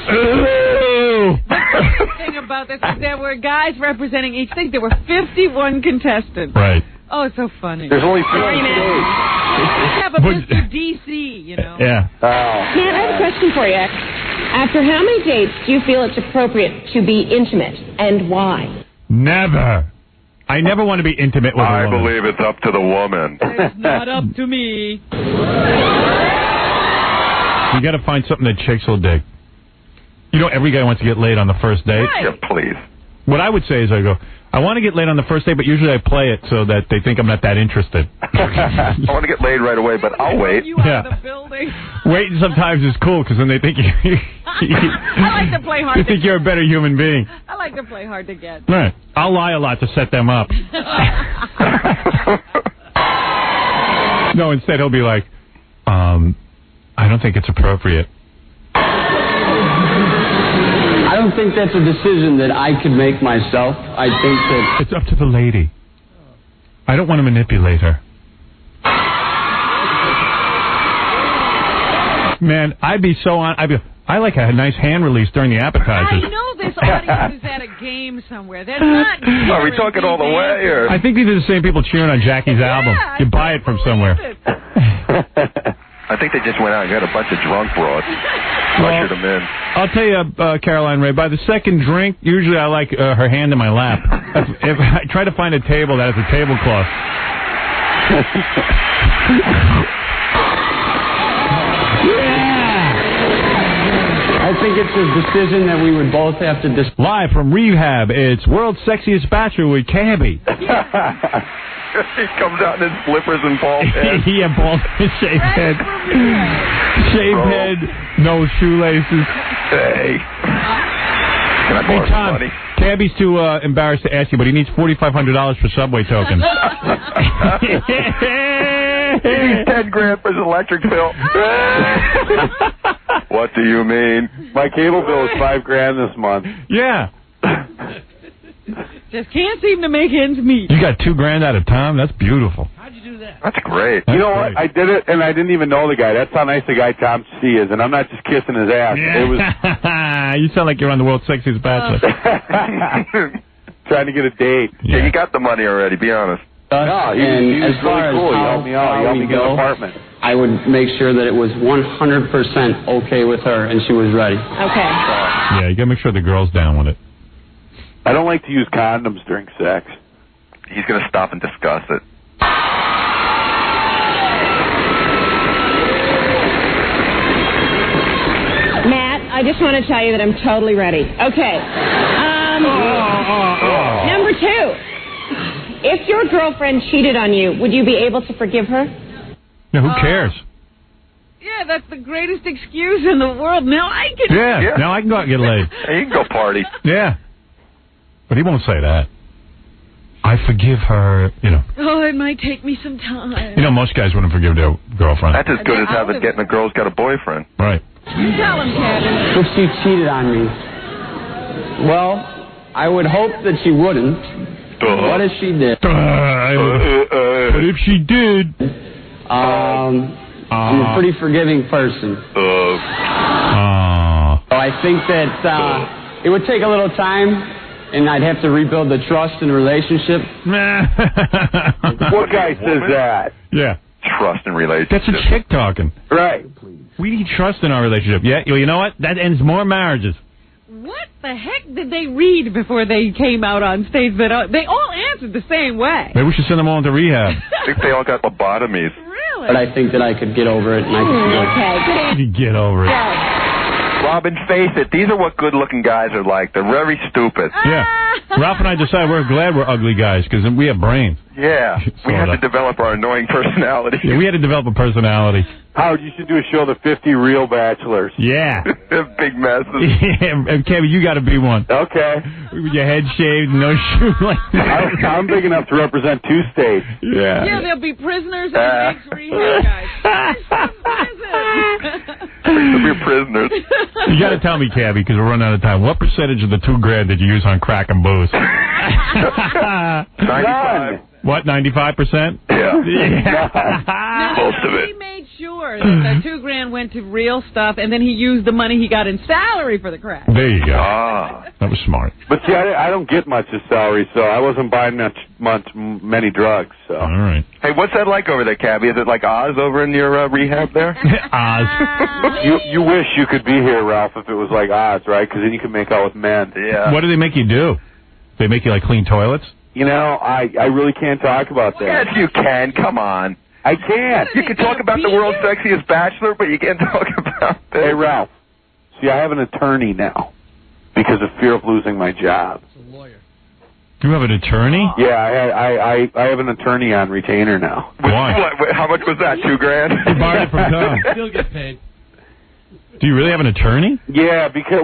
The thing about this is there were guys representing each thing. There were 51 contestants. Right. Oh, it's so funny. There's only 50 days. Have a Mr. DC, Yeah. Ken, I have a question for you. After how many dates do you feel it's appropriate to be intimate, and why? Never. I never want to be intimate with a woman. I believe it's up to the woman. It's not up to me. You got to find something that chicks will dig. Every guy wants to get laid on the first date. Right. Yeah, please. What I would say is I want to get laid on the first date, but usually I play it so that they think I'm not that interested. I want to get laid right away, but I'll wait. Waiting sometimes is cool because then they think I like to play hard they think you're a better human being. I like to play hard to get. Right. I'll lie a lot to set them up. No, instead he'll be like, I don't think it's appropriate. I don't think that's a decision that I could make myself. I think that it's up to the lady. I don't want to manipulate her. Man, I'd be so on. I like a nice hand release during the appetizers. I know this audience is at a game somewhere. They're not. Are we talking all the way? Or? I think these are the same people cheering on Jackie's album. You buy it from somewhere. I think they just went out and got a bunch of drunk broads. Ushered them in. I'll tell you, Caroline Ray, by the second drink, usually I like her hand in my lap. If I try to find a table that has a tablecloth. I think it's a decision that we would both have to decide. Live from rehab, it's World's Sexiest Bachelor with Cabby. He comes out in his slippers and bald head. Yeah, bald head, shaved head. Shaved head, no shoelaces. Hey. Can I borrow some money? Cabby's too embarrassed to ask you, but he needs $4,500 for subway tokens. He needs $10,000 for his electric bill. What do you mean? My cable bill is $5,000 this month. Yeah. Just can't seem to make ends meet. You got $2,000 out of Tom? That's beautiful. How'd you do that? That's great. You know what? I did it, and I didn't even know the guy. That's how nice the guy Tom C is, and I'm not just kissing his ass. Yeah. It was. You sound like you're on the World's Sexiest Bachelor. Trying to get a date. Yeah, you got the money already, be honest. No, and as far really cool. as You how helped me out. You helped me get an apartment. I would make sure that it was 100% okay with her and she was ready. Okay. Yeah, you gotta make sure the girl's down with it. I don't like to use condoms during sex. He's going to stop and discuss it. Matt, I just want to tell you that I'm totally ready. Okay. Number 2. If your girlfriend cheated on you, would you be able to forgive her? Yeah, who cares? Yeah, that's the greatest excuse in the world. Now I can... Yeah, now I can go out and get laid. Hey, you can go party. Yeah. But he won't say that. I forgive her, you know. Oh, it might take me some time. You know, most guys wouldn't forgive their girlfriend. That's as good as getting a girl's got a boyfriend. Right. You tell him, Kevin. If she cheated on me, well, I would hope that she wouldn't. What if she did? But if she did... I'm a pretty forgiving person. So I think that it would take a little time, and I'd have to rebuild the trust in the relationship. What guy says that? Yeah. Trust in relationship. That's a chick talking. Right. We need trust in our relationship. Yeah, you know what? That ends more marriages. What the heck did they read before they came out on stage? That they all answered the same way. Maybe we should send them all into rehab. I think they all got lobotomies. Really? But I think that I could get over it, and I could get over it. Robin, face it. These are what good-looking guys are like. They're very stupid. Yeah. Ralph and I decided we're glad we're ugly guys because we have brains. Yeah. We had to develop our annoying personality. Yeah, we had to develop a personality. Howard, you should do a show, The 50 Real Bachelors. Yeah. Big messes. Yeah, and Kevin, you got to be one. Okay. With your head shaved, no shoe like that. I'm big enough to represent 2 states. Yeah. Yeah, there'll be prisoners and ex-rehab guys. We're prisoners. You got to tell me, Cabby, because we're running out of time. What percentage of the $2,000 did you use on crack and booze? 95. What, 95%? Yeah. Most of it. He made sure that the $2,000 went to real stuff, and then he used the money he got in salary for the crack. There you go. That was smart. But see, I don't get much of salary, so I wasn't buying many drugs. So. All right. Hey, what's that like over there, Cabby? Is it like Oz over in your rehab there? Oz. You wish you could be here, Ralph, if it was like Oz, right? Because then you could make out with men. Yeah. What do they make you do? They make you, like, clean toilets? You know, I really can't talk about that. Yes, you can. Come on. I can't. You can talk about the world's sexiest bachelor, but you can't talk about this. Hey, Ralph. See, I have an attorney now because of fear of losing my job. You have an attorney? Yeah, I have an attorney on retainer now. Why? What, how much was that? $2,000? You borrowed it from Tom. Still get paid. Do you really have an attorney? Yeah, because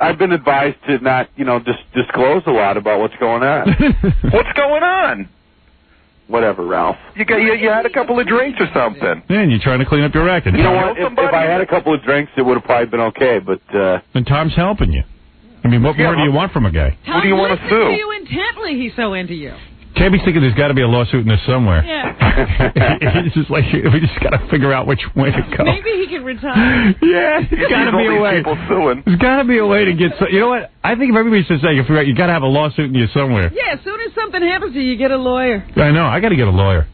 I've been advised to not, disclose a lot about what's going on. What's going on? Whatever, Ralph. You had a couple of drinks or something. Yeah, and you're trying to clean up your racket. You know what? If I had a couple of drinks, it would have probably been okay. But and Tom's helping you. I mean, what more do you want from a guy? Tom, who do you want to sue? To you intently. He's so into you. Cabby's thinking there's got to be a lawsuit in this somewhere. Yeah. It's just like we just got to figure out which way to go. Maybe he can retire. Yeah, there's got to be a way. People suing. There's got to be a way to get. You know what? I think if everybody should say, you got to have a lawsuit in you somewhere. Yeah, as soon as something happens to you, you get a lawyer. I know. I got to get a lawyer.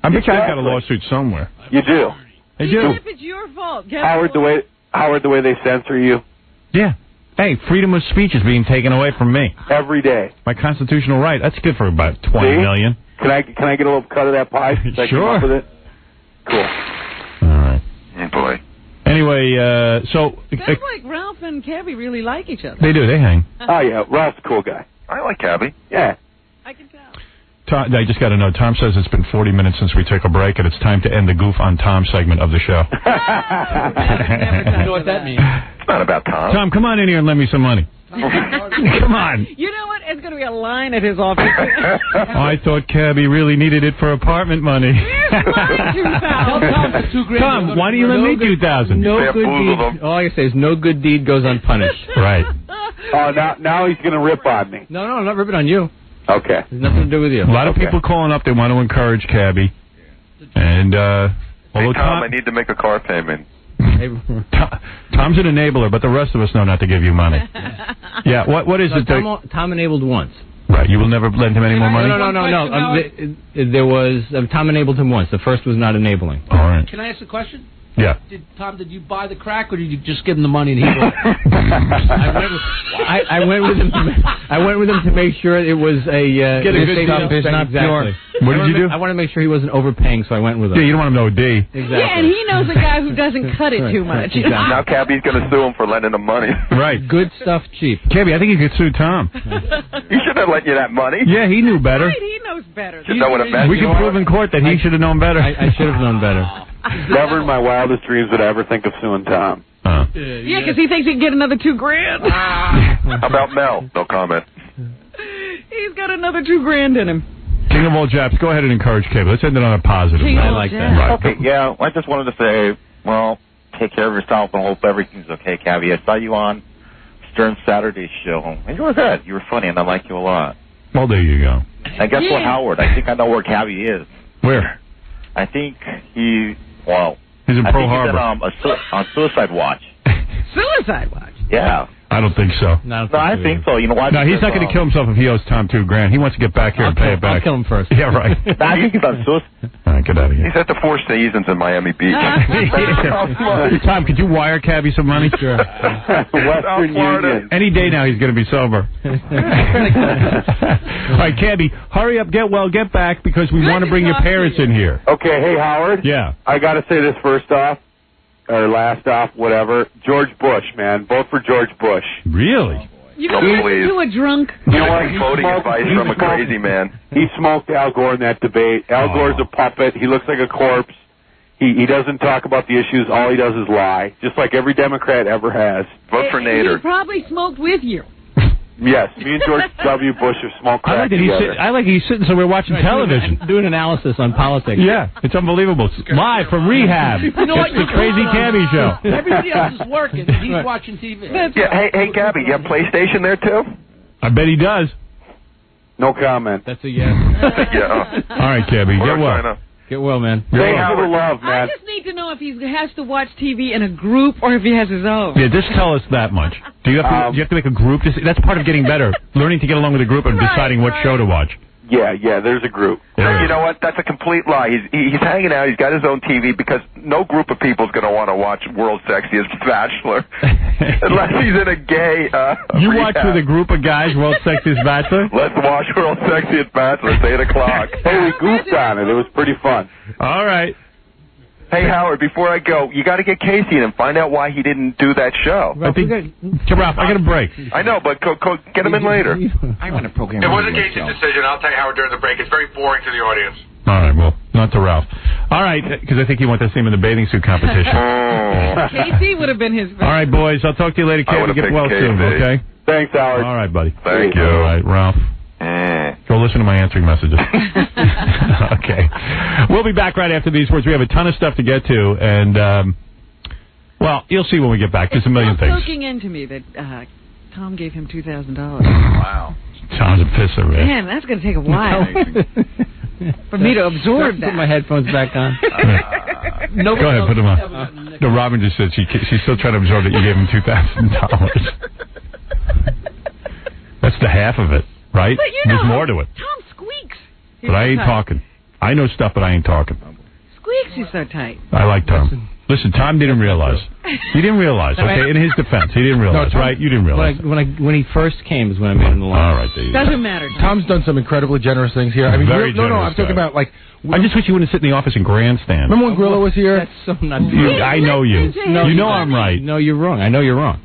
I bet I've got a lawsuit somewhere. You do. I do. Even if it's your fault. Howard, the way they censor you. Yeah. Hey, freedom of speech is being taken away from me every day. My constitutional right. That's good for about 20 million. Can I get a little cut of that pie? Sure. With it? Cool. All right. Oh, boy. Anyway, so sounds like Ralph and Cabby really like each other. They do. They hang. Oh yeah, Ralph's a cool guy. I like Cabby. Yeah. I can tell. Tom, I just got to know. Tom says it's been 40 minutes since we took a break, and it's time to end the Goof on Tom segment of the show. You know what that means? It's not about Tom. Tom, come on in here and lend me some money. Come on. You know what? It's going to be a line at his office. I thought Cabby really needed it for apartment money. Tom, why do you lend me $2,000? No good deed. All I can say is no good deed goes unpunished. Right. Oh, now he's going to rip on me. No, I'm not ripping on you. Okay. There's nothing to do with you. A lot of people calling up. They want to encourage Cabby. And hey, Tom, I need to make a car payment. Tom's an enabler, but the rest of us know not to give you money. Yeah, what is it? Tom enabled once. Right. You will never lend him any more money? No. There was Tom enabled him once. The first was not enabling. All right. Can I ask a question? Yeah. Tom, did you buy the crack, or did you just give him the money and he bought it? I went with him. I went with him to make sure it was a get a good stuff. It's not pure. What did you do? I want to make sure he wasn't overpaying, so I went with him. Yeah, you don't want him to OD. Exactly. Yeah, and he knows a guy who doesn't cut it too much. Exactly. Now Cabby's going to sue him for lending him money. Right. Good stuff, cheap. Cabby, I think you could sue Tom. He should have lent you that money. Yeah, he knew better. Right, he knows better. Should know what it meant. We can prove in court that he should have known better. I should have known better. Never in my wildest dreams would I ever think of suing Tom. Yeah, because he thinks he can get another $2,000. How about Mel? No comment. He's got another $2,000 in him. King of all Japs, go ahead and encourage Cabby. Let's end it on a positive. King I of like all that. Japs. Right. Okay, yeah, I just wanted to say, well, take care of yourself and hope everything's okay, Cabby. I saw you on Stern Saturday's show, and you were good. You were funny, and I like you a lot. Well, there you go. And guess what, Howard? I think I know where Cabby is. Where? I think he's in Pearl Harbor. He's on Suicide Watch. Suicide Watch? Yeah. I don't think so. No, I think so. You know why? No, he's not going to kill himself if he owes Tom $2,000. He wants to get back here and pay it back. I'll kill him first. Yeah, right. I think he's on Suicide. All right, get out of here. He's at the Four Seasons in Miami Beach. Tom, could you wire Cabby some money? Sure. Western Union. Any day now he's going to be sober. All right, Cabby, hurry up, get well, get back, because we want to bring your parents in here. Okay, hey, Howard. Yeah. I got to say this first off, or last off, whatever. George Bush, man. Vote for George Bush. Really? You don't listen to a drunk. You know what? Voting advice from a crazy man. He smoked Al Gore in that debate. Al Gore's a puppet. He looks like a corpse. He doesn't talk about the issues. All he does is lie, just like every Democrat ever has. Vote for Nader. He probably smoked with you. Yes, me and George W. Bush have smoked crack together. I like he's sitting somewhere watching television. Doing analysis on politics. Yeah, it's unbelievable. Live from rehab. You know what? It's the Crazy Cabby Show. Everybody else is working, and he's watching TV. Yeah, hey, Cabby, you have PlayStation there, too? I bet he does. No comment. That's a yes. Yeah. All right, Cabby, get well. Get well, man. Thanks for the love, man. I just need to know if he has to watch TV in a group or if he has his own. Yeah, just tell us that much. Do you have to make a group? That's part of getting better. Learning to get along with a group and deciding what show to watch. Yeah, there's a group. You know what? That's a complete lie. He's hanging out. He's got his own TV because no group of people is going to want to watch World's Sexiest Bachelor unless he's in a gay You rehab. watch with a group of guys World's Sexiest Bachelor? Let's watch World's Sexiest Bachelor. It's 8 o'clock. Hey, we goofed on it. It was pretty fun. All right. Hey, Howard, before I go, you got to get Casey in and find out why he didn't do that show. Ralph, I got a break. I know, but get him in later. I want a program. It wasn't Casey's decision. I'll tell you, Howard, during the break. It's very boring to the audience. All right, well, not to Ralph. All right, because I think he wants to see him in the bathing suit competition. Casey would have been his favorite. All right, boys, I'll talk to you later. Cabby, get well soon, okay? Thanks, Howard. All right, buddy. Thank you. All right, Ralph. Go listen to my answering messages. Okay. We'll be back right after these words. We have a ton of stuff to get to, and, well, you'll see when we get back. There's a million things. It's looking into me that Tom gave him $2,000. Wow. Tom's a pisser, man. Man, that's going to take a while for me to absorb that. Put my headphones back on. Go ahead, put them on. No, Robin just said she's still trying to absorb that you gave him $2,000. That's the half of it, right? But you know, there's more to it. Tom squeaks. But I ain't talking. I know stuff, but I ain't talking. Squeaks is so tight. I like Tom. Listen, Tom didn't realize. He didn't realize. Okay, in his defense, he didn't realize. No, Tom, right? You didn't realize. When he first came is when I made him the line. All right, there you go. Doesn't matter. Tom's done some incredibly generous things here. I mean, Very no, I'm generous talking guy. about like. I just wish you wouldn't sit in the office and grandstand. Remember when Grillo was here? That's so not. I know you. No, you know I'm right. No, you're wrong. I know you're wrong.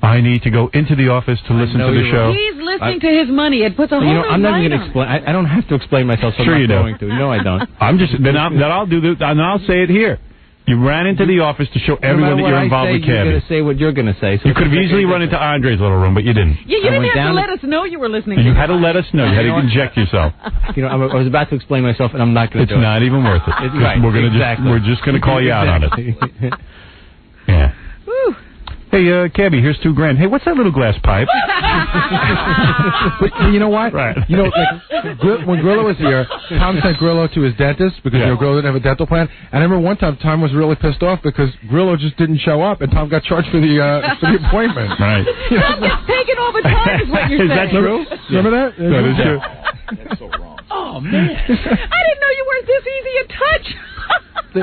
I need to go into the office to listen to the show. He's listening to his money. It puts a whole new I'm not even light going to explain. I don't have to explain myself. So Sure I'm you not do. going to. No, I don't. I'm just I'll do this, and I'll say it here. You ran into the office to show everyone that you're involved with You're Cabby. going to say what you're going to say. So You could have easily run into Andre's little room, but you didn't. Yeah, you didn't have to let us know you were listening. You had to let us know. You had to inject yourself. You know, I was about to explain myself, and I'm not going to It's do it. not even worth it. Right, We're just going to call you out on it. Yeah. Whew. Hey, Cabby, here's $2,000. Hey, what's that little glass pipe? But you know what? Right. You know, like, when Grillo was here, Tom sent Grillo to his dentist because Grillo didn't have a dental plan. And I remember one time Tom was really pissed off because Grillo just didn't show up, and Tom got charged for the appointment. Right. Tom gets taken all the time, is what you're Is saying. that true? Remember that? That is true. That's so wrong. Oh, man. I didn't know you weren't this easy a touch.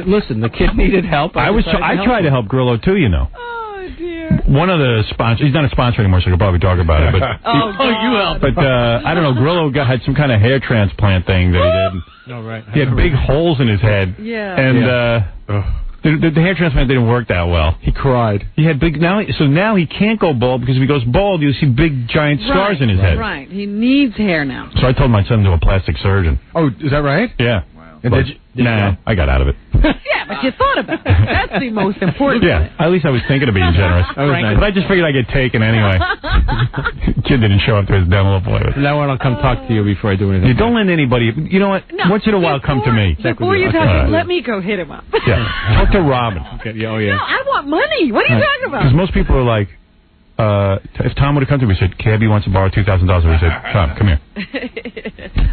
Listen, the kid needed help. I tried to help Grillo too, you know. Oh, dear. One of the sponsors, he's not a sponsor anymore, so I could probably talk about it. But you helped. But I don't know, Grillo had some kind of hair transplant thing that he did. No, right. He had big holes in his head. Yeah. And the hair transplant didn't work that well. He cried. He had big now he can't go bald because if he goes bald, you'll see big giant scars in his head. Right. He needs hair now. So I told my son to a plastic surgeon. Oh, is that right? Yeah. Wow. And did you I got out of it. Yeah, but you thought about it. That's the most important. Yeah, at least I was thinking of being generous. But I just figured I'd get taken anyway. Kid didn't show up to his dental appointment. Now I don't come talk to you before I do anything. You don't let anybody. You know what? No, once in a while, come to me. Before you talk, let me go hit him up. Yeah, talk to Robin. Okay. Oh yeah. No, I want money. What are you talking about? Because most people are like, if Tom would have come to me and said, Cabby wants to borrow $2,000, we said, Tom, come here.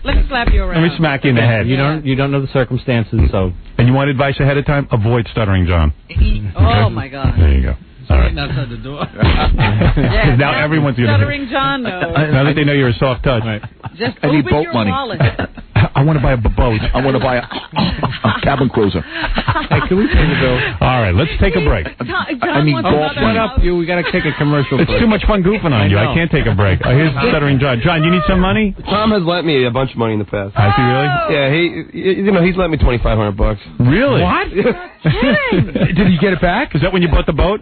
Let me slap you around. Let me smack you in the head. You don't know the circumstances, so. And you want advice ahead of time? Avoid stuttering John. Oh my God. There you go. All right. Outside the door. Yeah, now everyone's going to. Stuttering John knows. Now that they know you're a soft touch. Right. Just I need open boat your money. wallet. I want to buy a boat. I want to buy a cabin cruiser. Hey, can we pay the bill? All right, let's take a break. John wants golf another Shut up, house. you. We got to take a commercial break. It's too much fun goofing on you. I can't take a break. Here's stuttering John. John, you need some money? Tom has lent me a bunch of money in the past. Has he really? Yeah, he's lent me $2,500. Really? What? Did he get it back? Is that when you bought the boat?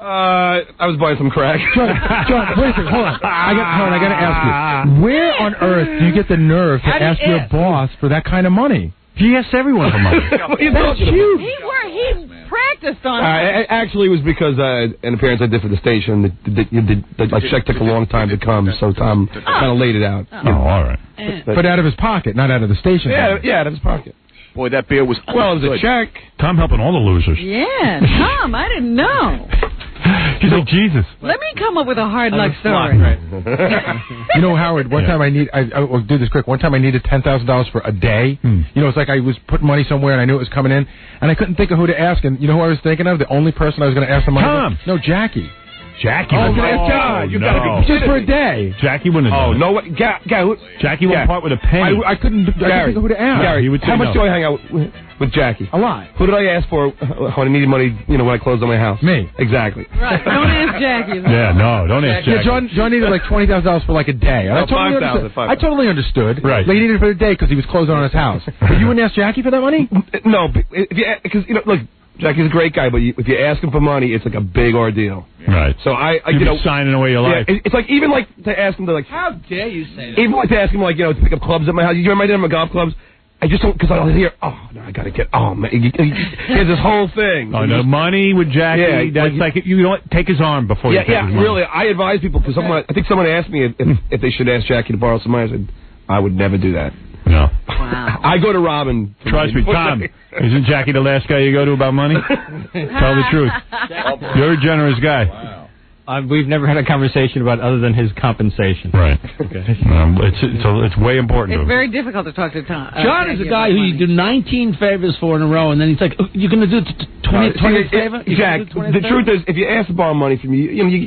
I was buying some crack. John, wait a second. Hold on. I got to ask you. Where on earth do you get the nerve to ask your boss for that kind of money? He asks everyone for money. That's huge. He practiced on it. Actually, it was because an appearance I did for the station. The check took a long time to come, so Tom kind of laid it out. Oh, all right. But out of his pocket, not out of the station. Yeah, out of his pocket. Boy, that beer was it was a check. Tom helping all the losers. Yeah, Tom, I didn't know. He's like Jesus. Let me come up with a hard luck story. You know, Howard, one time I will do this quick. One time I needed $10,000 for a day. You know, it's like I was putting money somewhere and I knew it was coming in, and I couldn't think of who to ask. And you know who I was thinking of? The only person I was going to ask the money. Tom. No, Jackie. Jackie. Oh, God, you got to be just for a day. Jackie wouldn't have done it. No way. Jackie wouldn't part with a penny. I couldn't think of who to ask. Gary, he would say how much no. do I hang out with Jackie? A lot. Who did I ask for when I needed money, when I closed on my house? Me. Exactly. Right. Don't ask Jackie. Yeah, no, don't ask Jackie. Yeah, John needed like $20,000 for like a day. No, $5,000. I totally understood. Right. Like he needed it for the day because he was closing on his house. But you wouldn't ask Jackie for that money? No, because look, Jackie's a great guy, but if you ask him for money, it's like a big ordeal. Right. So You'd be signing away your life. It's like even like to ask him to How dare you say that? even like to ask him to pick up clubs at my house. You remember I did my golf clubs? I just don't, because I'll hear, I gotta get, man, he has this whole thing. Oh, no, money with Jackie, that's like, you know what, take his arm before you take his money. Really, I advise people, because I think someone asked me if they should ask Jackie to borrow some money. I said, I would never do that. No. Wow. I go to Robin. Trust me, Tom, isn't Jackie the last guy you go to about money? Tell the truth. You're a generous guy. Wow. We've never had a conversation about other than his compensation. Right. Okay. It's way important to It's him. very difficult to talk to Tom. John is a guy who you do 19 favors for in a row, and then he's like, you're going to do 20th favor? Jack, the truth is, if you ask to borrow money from me, you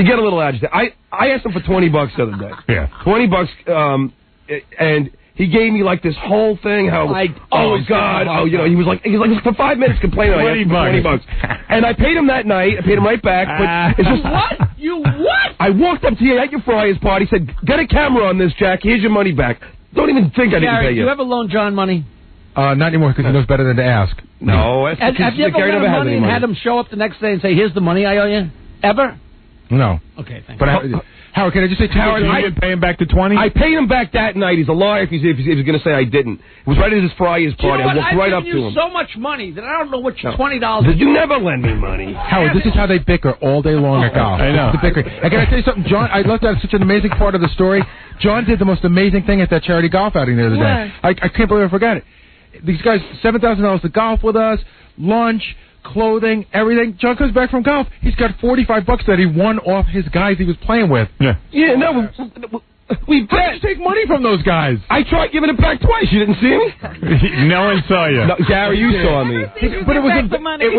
get a little agitated. I asked him for $20 the other day. Yeah. $20, and he gave me like this whole thing. He was like for 5 minutes complaining. I asked him for $20, and I paid him that night. I paid him right back. But it's just what? You what? I walked up to you at your Friars party, said, "Get a camera on this, Jack. Here's your money back." Don't even think I didn't Gary, pay you. you ever loan John money? Not anymore because he knows better than to ask. No. Have you ever lent him money and had him show up the next day and say, "Here's the money I owe you"? Ever? No. Okay, thanks. But Howard, can I just say, Howard, you didn't pay him back to 20? I paid him back that night. He's a liar if he's going to say I didn't. It was right at his Friars party. I walked right up to him. I've given you so much money that I don't know what your $20 Did you never lend me money? Howard, this is how they bicker all day long at golf. I know. The bickering. And can I tell you something? John, I looked at such an amazing part of the story. John did the most amazing thing at that charity golf outing the other day. I can't believe I forgot it. These guys, $7,000 to golf with us, lunch, clothing, everything. John comes back from golf. He's got $45 that he won off his guys he was playing with. Yeah, no, we bet. How did you take money from those guys? I tried giving it back twice. You didn't see me? No one saw you. No, Gary, you saw me. But it was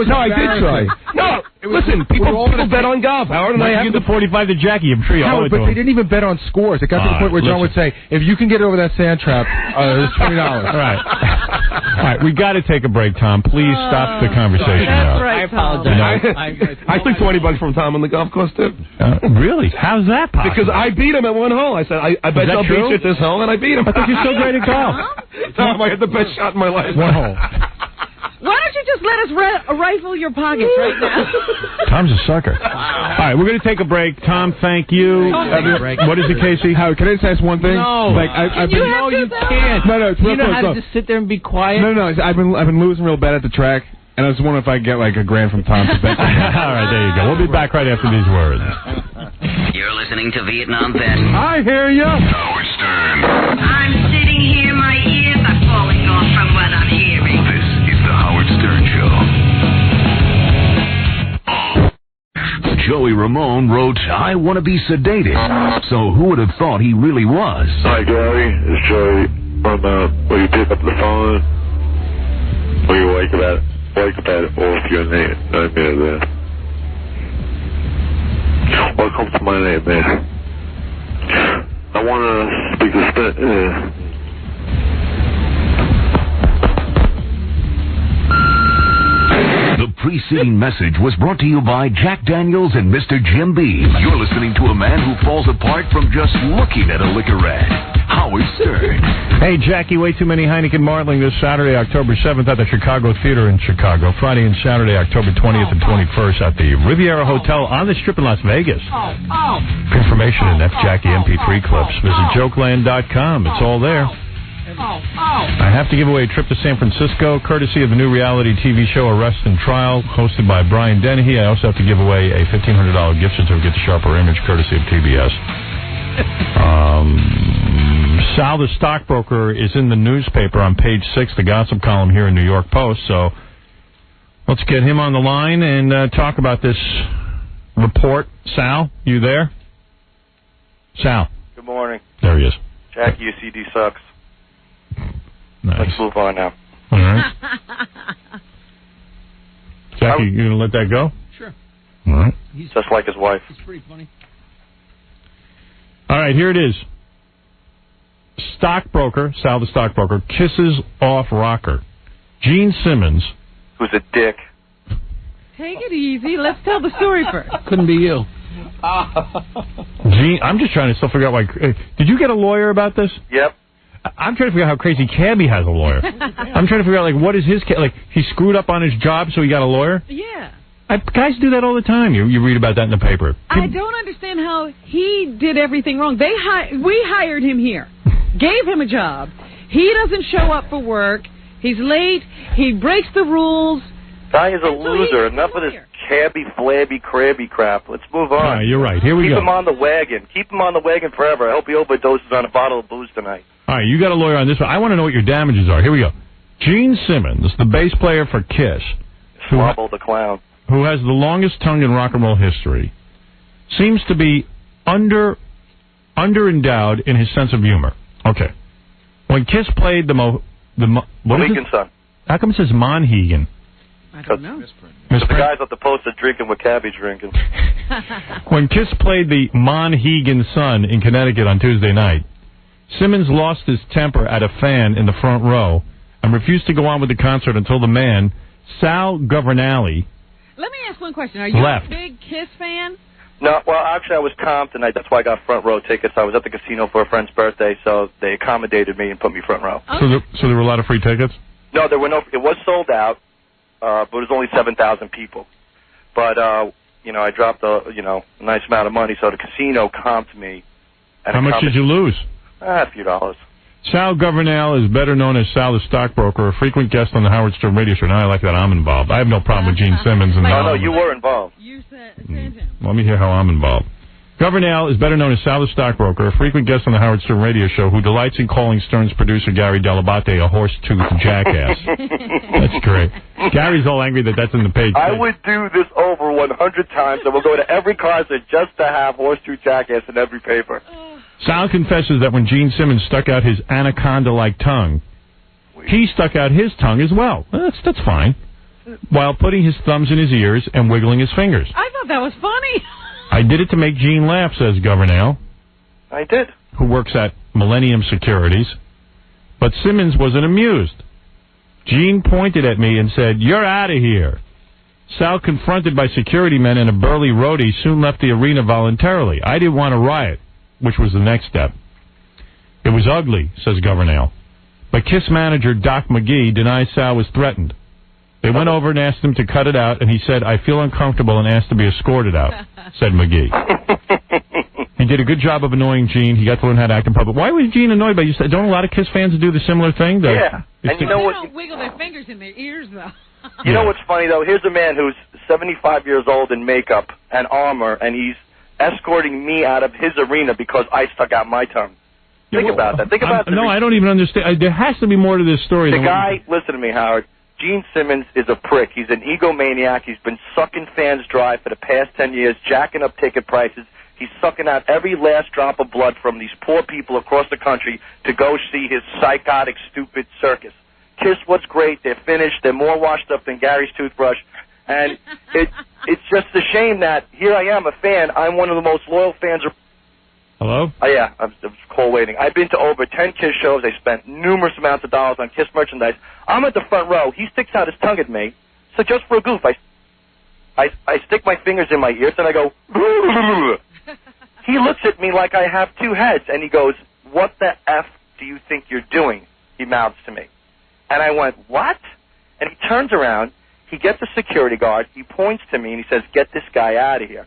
no, I did try. No, listen, people bet on golf. Howard and I give the 45 to Jackie. I'm sure you owe it to but him. they didn't even bet on scores. It got to the point where John would say, if you can get over that sand trap, it's $20. All right, we got to take a break, Tom. Please stop the conversation now. That's right, I apologize. I took $20 from Tom on the golf course, too. Really? How's that possible? Because I beat him at one hole. I said, I bet I'll beat you at this hole, and I beat him. I think you're so great at golf. Tom, I had the best shot in my life. One hole. Why don't you just let us rifle your pockets right now? Tom's a sucker. All right, we're going to take a break. Tom, thank you. What is it, Casey? Howard, can I just ask one thing? No. You can't. No, it's real You know how close. to just sit there and be quiet? No, I've been losing real bad at the track, and I was wondering if I could get like $1,000 from Tom to bet. All right, there you go. We'll be back right after these words. You're listening to Vietnam Vet. I hear you. Howard Stern. I'm sitting here, my ears are falling off from what I'm hearing. This is the Howard Stern Show. Joey Ramone wrote, I want to be sedated. So who would have thought he really was? Hi, Gary. It's Joey. Will you pick up the phone? Will you wake up at it off your name? I mean that. Welcome to my name, man. I want to speak to The preceding message was brought to you by Jack Daniels and Mr. Jim Beam. You're listening to a man who falls apart from just looking at a liquor ad. Howard Stern. Hey, Jackie, way too many Heineken Martling this Saturday, October 7th at the Chicago Theater in Chicago. Friday and Saturday, October 20th and 21st at the Riviera Hotel on the Strip in Las Vegas. For information and F-Jackie MP3 clips, visit jokeland.com. It's all there. I have to give away a trip to San Francisco, courtesy of the new reality TV show Arrest and Trial, hosted by Brian Dennehy. I also have to give away a $1,500 gift certificate to Sharper Image, courtesy of TBS. Sal the stockbroker is in the newspaper on page 6, the gossip column here in New York Post. So let's get him on the line and talk about this report. Sal, you there? Sal. Good morning. There he is. Jackie, your CD sucks. Nice. Let's move on now. All right. Jackie, you going to let that go? Sure. All right. He's just like his wife. It's pretty funny. All right, here it is. Stockbroker, Sal the stockbroker, kisses off rocker. Gene Simmons. Who's a dick. Take it easy. Let's tell the story first. Couldn't be you. Gene, I'm just trying to still figure out, did you get a lawyer about this? Yep. I'm trying to figure out how crazy Cabby has a lawyer. I'm trying to figure out, what is his... he screwed up on his job, so he got a lawyer? Yeah. Guys do that all the time. You read about that in the paper. I don't understand how he did everything wrong. We hired him here, gave him a job. He doesn't show up for work. He's late. He breaks the rules. Guy is a loser. Enough of this cabby, flabby, crabby crap. Let's move on. You're right. Here we go. Keep him on the wagon. Keep him on the wagon forever. I hope he overdoses on a bottle of booze tonight. All right, you got a lawyer on this one. I want to know what your damages are. Here we go. Gene Simmons, the bass player for Kiss. Swabble the clown. Who has the longest tongue in rock and roll history, seems to be under-endowed in his sense of humor. Okay. When Kiss played Mohegan Sun. How come it says Monhegan? I don't know. The guys at the post are drinking what Cabby's drinking. When Kiss played the Monhegan Sun in Connecticut on Tuesday night, Simmons lost his temper at a fan in the front row and refused to go on with the concert until the man, Sal Governale... Let me ask one question. Are you a big Kiss fan? No, well, actually, I was comped tonight. That's why I got front row tickets. I was at the casino for a friend's birthday, so they accommodated me and put me front row. Okay. So there were a lot of free tickets? No, there were no. It was sold out, but it was only 7,000 people. But I dropped a nice amount of money, so the casino comped me. And how much did you lose? A few dollars. Sal Governale is better known as Sal the stockbroker, a frequent guest on the Howard Stern radio show. Now I like that I'm involved. I have no problem with Gene Simmons. No, you were involved. You said Let me hear how I'm involved. Governale is better known as Sal the Stockbroker, a frequent guest on the Howard Stern radio show who delights in calling Stern's producer Gary Dell'Abate a horse-toothed jackass. That's great. Gary's all angry that that's in the page. I would do this over 100 times. I will go to every concert just to have horse-toothed jackass in every paper. Sal confesses that when Gene Simmons stuck out his anaconda-like tongue, he stuck out his tongue as well. That's fine. While putting his thumbs in his ears and wiggling his fingers. I thought that was funny. I did it to make Gene laugh, says Governale. I did. Who works at Millennium Securities. But Simmons wasn't amused. Gene pointed at me and said, "You're out of here." Sal, confronted by security men and a burly roadie, soon left the arena voluntarily. I didn't want to riot, which was the next step. It was ugly, says Governale. But KISS manager Doc McGee denies Sal was threatened. They went over and asked him to cut it out, and he said, "I feel uncomfortable," and asked to be escorted out, said McGee. He did a good job of annoying Gene. He got to learn how to act in public. Why was Gene annoyed by you? Don't a lot of KISS fans do the similar thing? Yeah. And you know what? They don't wiggle their fingers in their ears, though. You know what's funny, though? Here's a man who's 75 years old in makeup and armor, and he's escorting me out of his arena because I stuck out my tongue. Think about that. Think about No, I don't even understand. There has to be more to this story. The guy, listen to me, Howard. Gene Simmons is a prick. He's an egomaniac. He's been sucking fans dry for the past 10 years, jacking up ticket prices. He's sucking out every last drop of blood from these poor people across the country to go see his psychotic, stupid circus. KISS, what's great? They're finished. They're more washed up than Gary's toothbrush. And it's just a shame that here I am, a fan. I'm one of the most loyal fans. Hello? Oh, yeah, I'm call waiting. I've been to over 10 KISS shows. I spent numerous amounts of dollars on KISS merchandise. I'm at the front row. He sticks out his tongue at me. So just for a goof, I stick my fingers in my ears and I go, He looks at me like I have two heads, and he goes, "What the F do you think you're doing?" He mouths to me. And I went, "What?" And he turns around. He gets a security guard. He points to me, and he says, "Get this guy out of here."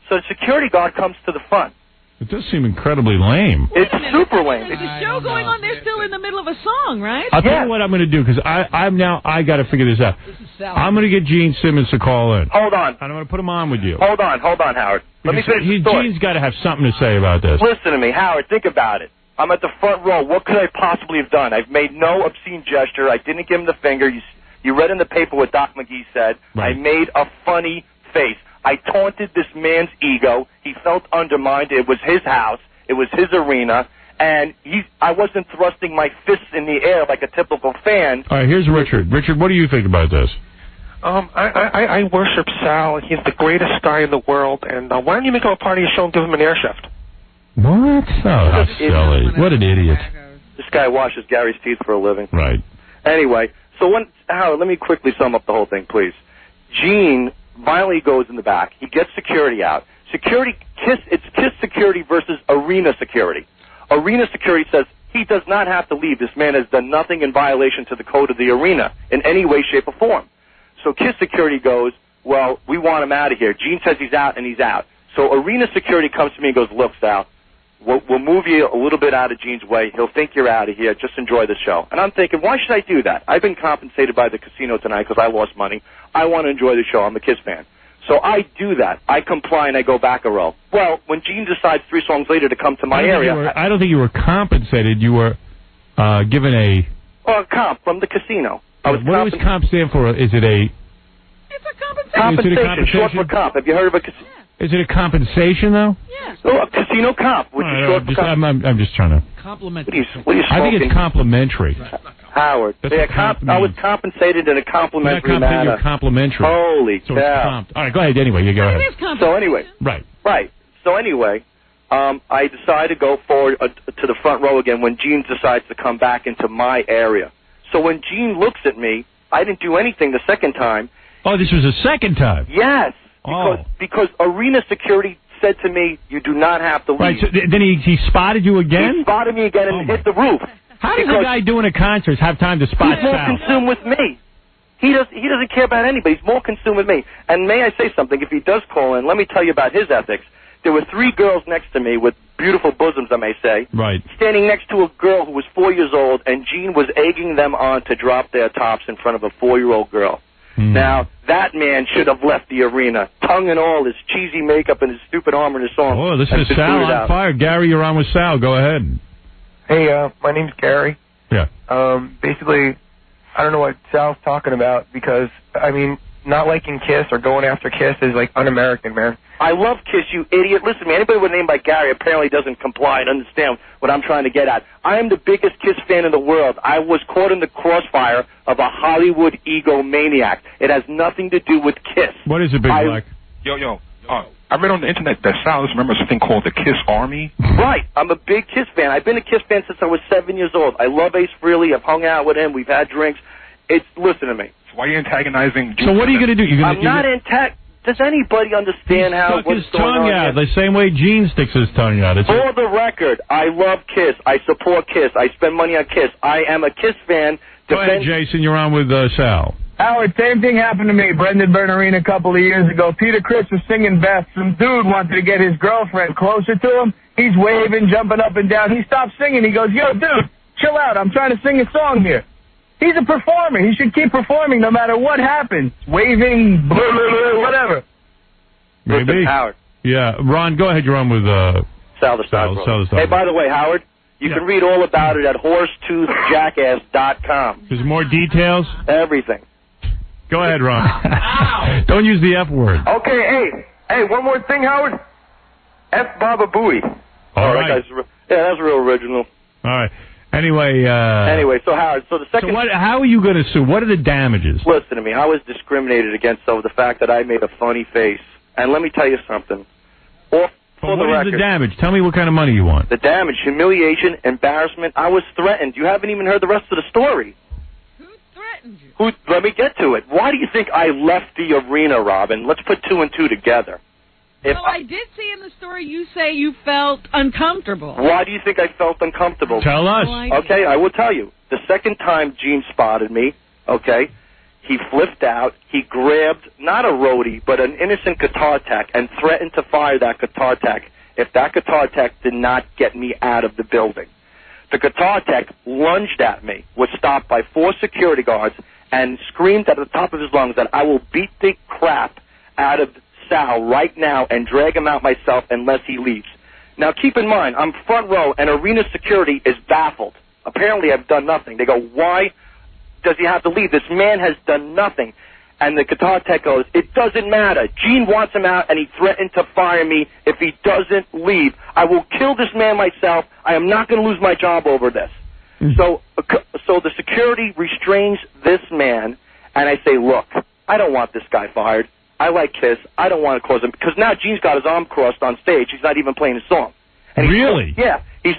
So the security guard comes to the front. It does seem incredibly lame. It's super lame. There's a show going on. They're still in the middle of a song, right? I'll tell you what I'm going to do, because I got to figure this out. I'm going to get Gene Simmons to call in. Hold on. And I'm going to put him on with you. Hold on, Howard. Let me finish the story. Gene's got to have something to say about this. Listen to me, Howard. Think about it. I'm at the front row. What could I possibly have done? I've made no obscene gesture. I didn't give him the finger. You read in the paper what Doc McGee said. Right. I made a funny face. I taunted this man's ego. He felt undermined. It was his house. It was his arena. And I wasn't thrusting my fists in the air like a typical fan. All right, here's Richard. Richard, what do you think about this? I worship Sal. He's the greatest guy in the world. And why don't you make him a part of your show and give him an air shift? What? Oh, how silly. What an idiot. This guy washes Gary's teeth for a living. Right. Anyway, so Howard, let me quickly sum up the whole thing, please. Gene violently goes in the back. He gets security out. It's KISS security versus arena security. Arena security says he does not have to leave. This man has done nothing in violation to the code of the arena in any way, shape, or form. So KISS security goes, well, we want him out of here. Gene says he's out, and he's out. So arena security comes to me and goes, look, Sal, we'll move you a little bit out of Gene's way. He'll think you're out of here. Just enjoy the show. And I'm thinking, why should I do that? I've been compensated by the casino tonight because I lost money. I want to enjoy the show. I'm a KISS fan. So I do that. I comply, and I go back a row. Well, when Gene decides 3 songs later to come to my area... I don't think you were compensated. You were given a... Oh, a comp from the casino. What does comp stand for? Is it a... It's a compensation. Compensation, short for comp. Have you heard of a casino? Is it a compensation, though? Yes. Oh, a casino comp, which is short for comp. I'm just trying to... Complimentary. What are you I think it's complimentary. Howard. I was compensated in a complimentary manner. You're complimentary. Holy cow. All right, go ahead anyway. You go ahead. So anyway. Right. So anyway, I decide to go forward to the front row again when Gene decides to come back into my area. So when Gene looks at me, I didn't do anything the second time. Oh, this was the second time? Yes. Because arena security said to me, you do not have to leave. Right, so then he spotted you again? He spotted me again and hit the roof. How does a guy doing a concert have time to spot He's more consumed with me. He doesn't care about anybody. He's more consumed with me. And may I say something? If he does call in, let me tell you about his ethics. There were 3 girls next to me with beautiful bosoms, I may say. Right. Standing next to a girl who was 4 years old, and Gene was egging them on to drop their tops in front of a 4-year-old girl. Now, that man should have left the arena. Tongue and all, his cheesy makeup and his stupid arm and his song. Oh, this is Sal on fire. Gary, you're on with Sal. Go ahead. Hey, my name's Gary. Yeah. Basically, I don't know what Sal's talking about because, I mean, not liking Kiss or going after Kiss is, like, un-American, man. I love Kiss, you idiot. Listen, man, anybody with a name like Gary apparently doesn't comply and understand what I'm trying to get at. I am the biggest Kiss fan in the world. I was caught in the crossfire of a Hollywood egomaniac. It has nothing to do with Kiss. What is it, Big Black? Yo, I read on the internet that Sal remembers something called the Kiss Army. Right. I'm a big Kiss fan. I've been a Kiss fan since I was 7 years old. I love Ace Frehley. I've hung out with him. We've had drinks. Listen to me. So why are you antagonizing? So what are you going to do? I'm not Does anybody understand how what's going on? His tongue out the same way Gene sticks his tongue out. For the record, I love Kiss. I support Kiss. I spend money on Kiss. I am a Kiss fan. Go ahead, Jason. You're on with Sal. Howard, same thing happened to me. Brendan Bernardine a couple of years ago. Peter Criss was singing Beth. Some dude wanted to get his girlfriend closer to him. He's waving, jumping up and down. He stopped singing. He goes, yo, dude, chill out. I'm trying to sing a song here. He's a performer. He should keep performing no matter what happens. Waving, blah, blah, blah, whatever. Maybe. Listen, Howard. Yeah. Ron, go ahead. You're on with Sal the Star. Hey, by the way, Howard, you can read all about it at horsetoothjackass.com. There's more details? Everything. Go ahead, Ron. Don't use the F word. Okay, hey, one more thing, Howard. F Baba Booey. All right. That's real original. All right. Anyway, so Howard, so the second... So how are you going to sue? What are the damages? Listen to me. I was discriminated against over the fact that I made a funny face. And let me tell you something. What is the damage? Tell me what kind of money you want. The damage, humiliation, embarrassment. I was threatened. You haven't even heard the rest of the story. Who threatened you? Let me get to it. Why do you think I left the arena, Robin? Let's put two and two together. I did see in the story you say you felt uncomfortable. Why do you think I felt uncomfortable? Tell us. Okay, I will tell you. The second time Gene spotted me, okay, he flipped out. He grabbed, not a roadie, but an innocent guitar tech and threatened to fire that guitar tech if that guitar tech did not get me out of the building. The guitar tech lunged at me, was stopped by 4 security guards, and screamed at the top of his lungs that I will beat the crap out of Sal right now and drag him out myself unless he leaves. Now, keep in mind, I'm front row, and arena security is baffled. Apparently, I've done nothing. They go, why does he have to leave? This man has done nothing. And the guitar tech goes, it doesn't matter. Gene wants him out, and he threatened to fire me if he doesn't leave. I will kill this man myself. I am not going to lose my job over this. So the security restrains this man, and I say, look, I don't want this guy fired. I like Kiss. I don't want to cause him, because now Gene's got his arm crossed on stage. He's not even playing his song. And really? Yeah. In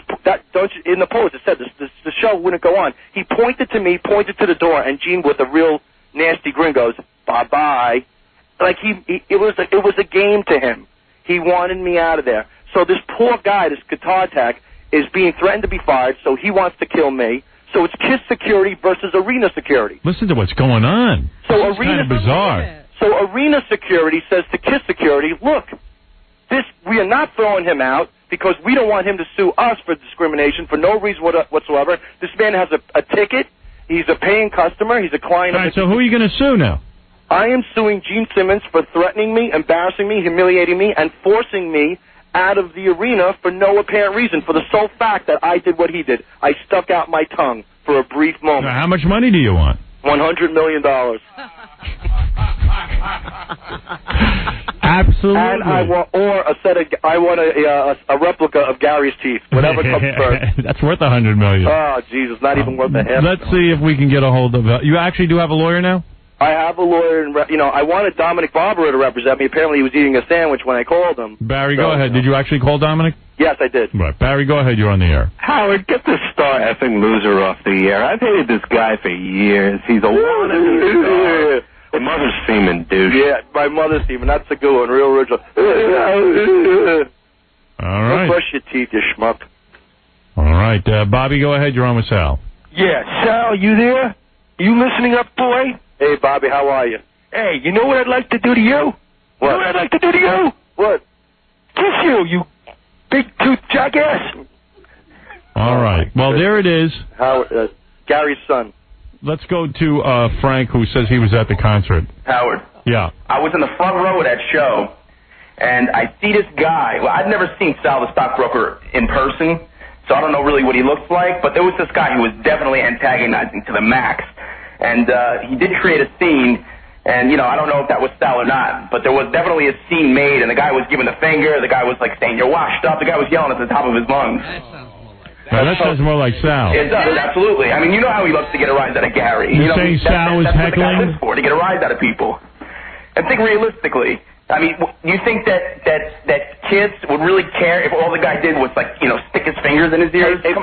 the post it said the show wouldn't go on. He pointed to me, pointed to the door, and Gene with a real nasty grin goes, bye-bye. Like it was a game to him. He wanted me out of there. So this poor guy, this guitar tech, is being threatened to be fired, so he wants to kill me. So it's Kiss security versus arena security. Listen to what's going on. So this is kind of bizarre. So arena security says to Kiss security, look, we are not throwing him out because we don't want him to sue us for discrimination for no reason whatsoever. This man has a ticket. He's a paying customer. He's a client. All right, so who are you going to sue now? I am suing Gene Simmons for threatening me, embarrassing me, humiliating me, and forcing me out of the arena for no apparent reason, for the sole fact that I did what he did. I stuck out my tongue for a brief moment. Now, how much money do you want? $100 million. Absolutely. And I want a replica of Gary's teeth, whatever comes first. That's worth $100 million. Oh, Jesus, not even worth a half. Let's see if we can get a hold of you. Actually do have a lawyer now? I have a lawyer, and I wanted Dominic Barbara to represent me. Apparently, he was eating a sandwich when I called him. Barry, go ahead. Did you actually call Dominic? Yes, I did. Right. Barry, go ahead. You're on the air. Howard, get this star effing loser off the air. I've hated this guy for years. He's a wannabe star. Mother's semen douche. Yeah, my mother's semen. That's a good one. Real original. All right. Don't brush your teeth, you schmuck. All right. Bobby, go ahead. You're on with Sal. Yeah, Sal, you there? You listening up, boy? Hey, Bobby, how are you? Hey, you know what I'd like to do to you? What? You know what I'd like to do to you? What? Kiss you big tooth jackass. All right. Well, there it is. Gary's son. Let's go to Frank, who says he was at the concert. Howard. Yeah. I was in the front row of that show, and I see this guy. Well, I'd never seen Sal the Stockbroker in person, so I don't know really what he looks like, but there was this guy who was definitely antagonizing to the max. And he did create a scene, and, you know, I don't know if that was Sal or not, but there was definitely a scene made, and the guy was giving the finger, the guy was, like, saying, "You're washed up," the guy was yelling at the top of his lungs. That sounds more like Sal. It does, absolutely. I mean, you know how he loves to get a rise out of Gary. You're saying Sal was heckling? That's what the guy lives for, to get a rise out of people. And think realistically. I mean, you think that kids would really care if all the guy did was, like, you know, stick his fingers in his ears? Hey,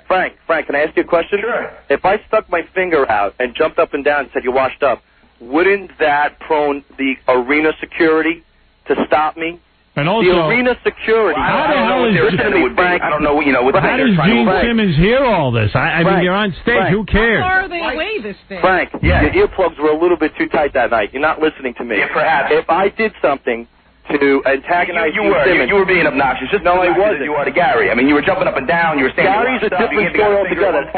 Frank, can I ask you a question? Sure. If I stuck my finger out and jumped up and down and said, "You're washed up," wouldn't that prone the arena security to stop me? And also, the arena security. How the hell is Frank? I don't know, you know, what how does Gene Simmons hear all this? I mean, you're on stage. Who cares? How far are they away this day? Frank, your earplugs were a little bit too tight that night. You're not listening to me. Yeah, perhaps. If I did something to antagonize you Simmons, were being obnoxious. Just no, I wasn't. You are to Gary. I mean, you were jumping up and down. You were saying Gary's a different story altogether.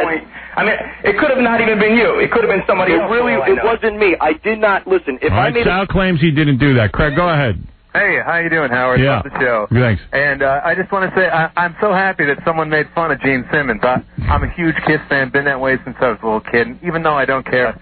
I mean, it could have not even been you. It could have been somebody else. It wasn't me. I did not listen. If all right, Sal claims he didn't do that. Craig, go ahead. Hey, how you doing, Howard? Yeah. Love the show. Thanks. And I just want to say I'm so happy that someone made fun of Gene Simmons. I'm a huge Kiss fan, been that way since I was a little kid, even though I don't care.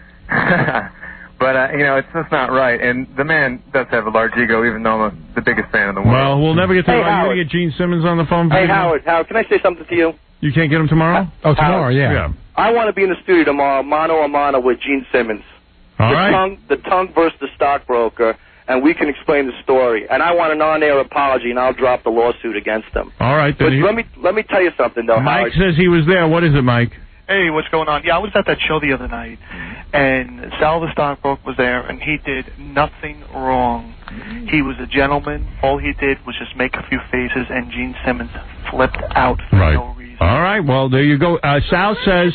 But, you know, it's just not right. And the man does have a large ego, even though I'm the biggest fan in the world. Well, we'll never get to Hey, Are you Howard. going to get Gene Simmons on the phone? Hey, Howard, can I say something to you? You can't get him tomorrow? Oh, tomorrow, yeah. I want to be in the studio tomorrow, mano a mano with Gene Simmons. All right. The tongue versus the stockbroker, and we can explain the story. And I want an on-air apology, and I'll drop the lawsuit against him. All right. But Then let me tell you something, though, Mike Howard. says he was there. What is it, Mike? Hey, what's going on? Yeah, I was at that show the other night, and Sal the Stockbroker was there, and he did nothing wrong. He was a gentleman. All he did was just make a few faces, and Gene Simmons flipped out for no reason. All right, well, there you go. Sal says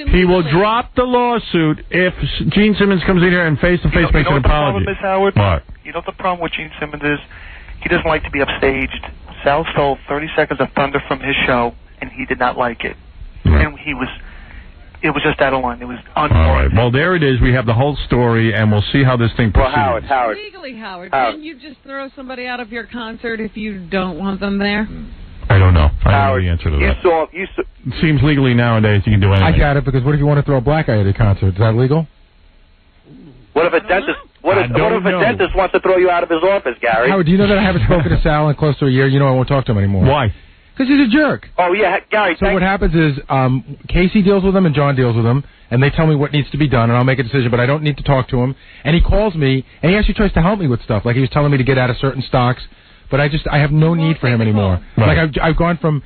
he will drop the lawsuit if Gene Simmons comes in here and face-to-face makes an apology. You know what the problem is, Howard? What? You know what the problem with Gene Simmons is? He doesn't like to be upstaged. Sal stole 30 seconds of thunder from his show, and he did not like it. Right. And it was just out of line. It was unwarranted. All right, well, there it is. We have the whole story, and we'll see how this thing proceeds. Howard. Legally, Howard, can you just throw somebody out of your concert if you don't want them there? I don't know. I don't know the answer to that. It seems legally nowadays you can do anything. I got it, because what if you want to throw a black guy at a concert? Is that legal? What if a dentist? What if a dentist wants to throw you out of his office, Gary? Howard, do you know that I haven't spoken to Sal in close to a year? You know I won't talk to him anymore. Why? Because he's a jerk. Oh, yeah, Gary. So what happens is Casey deals with him and John deals with him, and they tell me what needs to be done, and I'll make a decision, but I don't need to talk to him. And he calls me, and he actually tries to help me with stuff. Like he was telling me to get out of certain stocks, but I have no need for him anymore. Right. Like I've gone from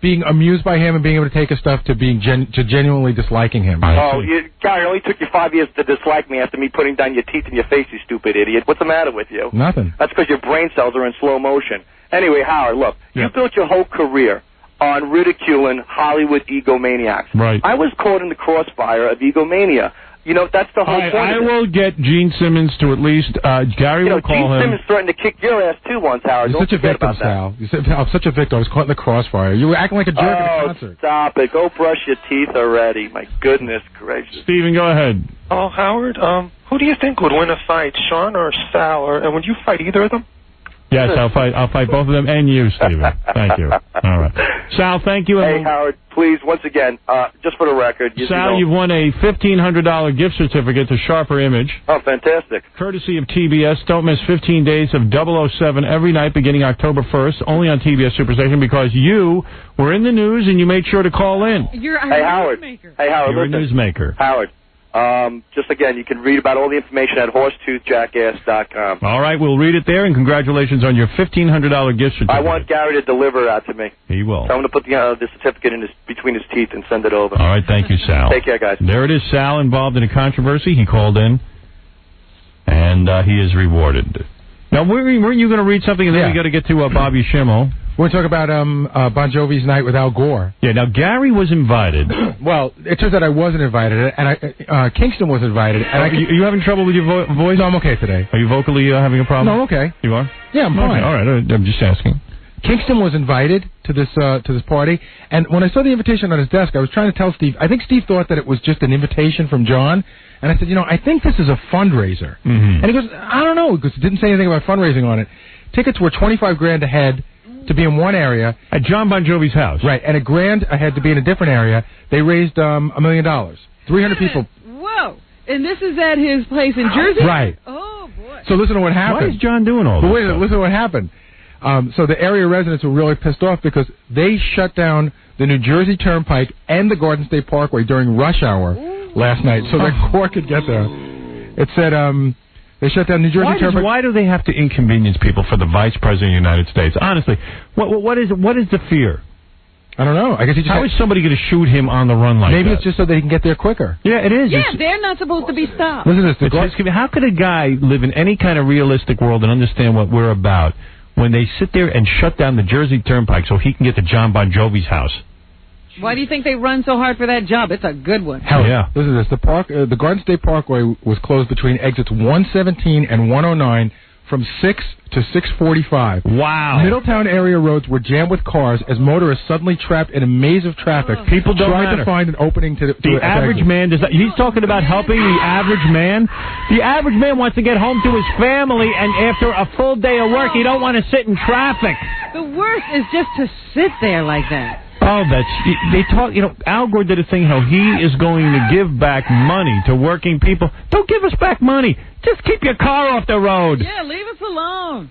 being amused by him and being able to take his stuff to being genuinely disliking him. Gary, it only took you 5 years to dislike me after me putting down your teeth in your face, you stupid idiot. What's the matter with you? Nothing. That's because your brain cells are in slow motion. Anyway, Howard, look, you built your whole career on ridiculing Hollywood egomaniacs. Right. I was caught in the crossfire of egomania. You know, that's the whole point I of it. will get Gene Simmons to at least, Gary will call Gene him. Simmons threatened to kick your ass, too, once, Howard. You're Don't such a forget victim, about that. Sal. I'm such a victim. I was caught in the crossfire. You were acting like a jerk at a concert. Stop it. Go brush your teeth already. My goodness gracious. Stephen, go ahead. Oh, Howard, who do you think would win a fight, Sean or Sal? And would you fight either of them? Yes, I'll fight both of them and you, Stephen. Thank you. All right. Sal, thank you. Hey, Howard, please, once again, just for the record. Sal, you've won a $1,500 gift certificate to Sharper Image. Oh, fantastic. Courtesy of TBS. Don't miss 15 days of 007 every night beginning October 1st, only on TBS Superstation, because you were in the news and you made sure to call in. You're a Howard. newsmaker. Hey, Howard, You're listen. a newsmaker. Howard, just again, you can read about all the information at horsetoothjackass.com. All right, we'll read it there, and congratulations on your $1,500 gift certificate. I want Gary to deliver it out to me. He will. Tell him to put the certificate between his teeth and send it over. All right, thank you, Sal. Take care, guys. There it is, Sal involved in a controversy. He called in, and he is rewarded. Now, weren't you going to read something, and then we got to get to Bobby Schimmel? We're going to talk about Bon Jovi's night with Al Gore. Yeah, now Gary was invited. Well, it turns out I wasn't invited, and Kingston was invited. And are you having trouble with your voice? No, I'm okay today. Are you vocally having a problem? No, I'm okay. You are? Yeah, I'm fine. Okay, all right, I'm just asking. Kingston was invited to this party, and when I saw the invitation on his desk, I was trying to tell Steve. I think Steve thought that it was just an invitation from John, and I said, I think this is a fundraiser. And he goes, I don't know, because it didn't say anything about fundraising on it. Tickets were $25,000 a head to be in one area at John Bon Jovi's house, right? And $1,000 a head to be in a different area. They raised $1 million. 300 people. Whoa! And this is at his place in Jersey, right? Oh boy! So listen to what happened. Why is John doing all this? But wait, listen to what happened. So the area residents were really pissed off because they shut down the New Jersey Turnpike and the Garden State Parkway during rush hour last night, so that Core could get there. It said they shut down New Jersey Turnpike. Why do they have to inconvenience people for the Vice President of the United States? Honestly, what is the fear? I don't know. I guess how is somebody going to shoot him on the run like that? Maybe it's just so they can get there quicker. Yeah, it is. Yeah, they're not supposed to be stopped. Listen to this. How could a guy live in any kind of realistic world and understand what we're about when they sit there and shut down the Jersey Turnpike so he can get to John Bon Jovi's house? Why do you think they run so hard for that job? It's a good one. Hell yeah. Listen to this. The Garden State Parkway was closed between exits 117 and 109 from 6 to 6:45. Wow. Middletown area roads were jammed with cars as motorists suddenly trapped in a maze of traffic. People don't trying matter. to find an opening to the average man does not. He's talking about helping the average man. The average man wants to get home to his family, and after a full day of work, he don't want to sit in traffic. The worst is just to sit there like that. Oh, they talk. Al Gore did a thing how he is going to give back money to working people. Don't give us back money. Just keep your car off the road. Yeah, leave us alone.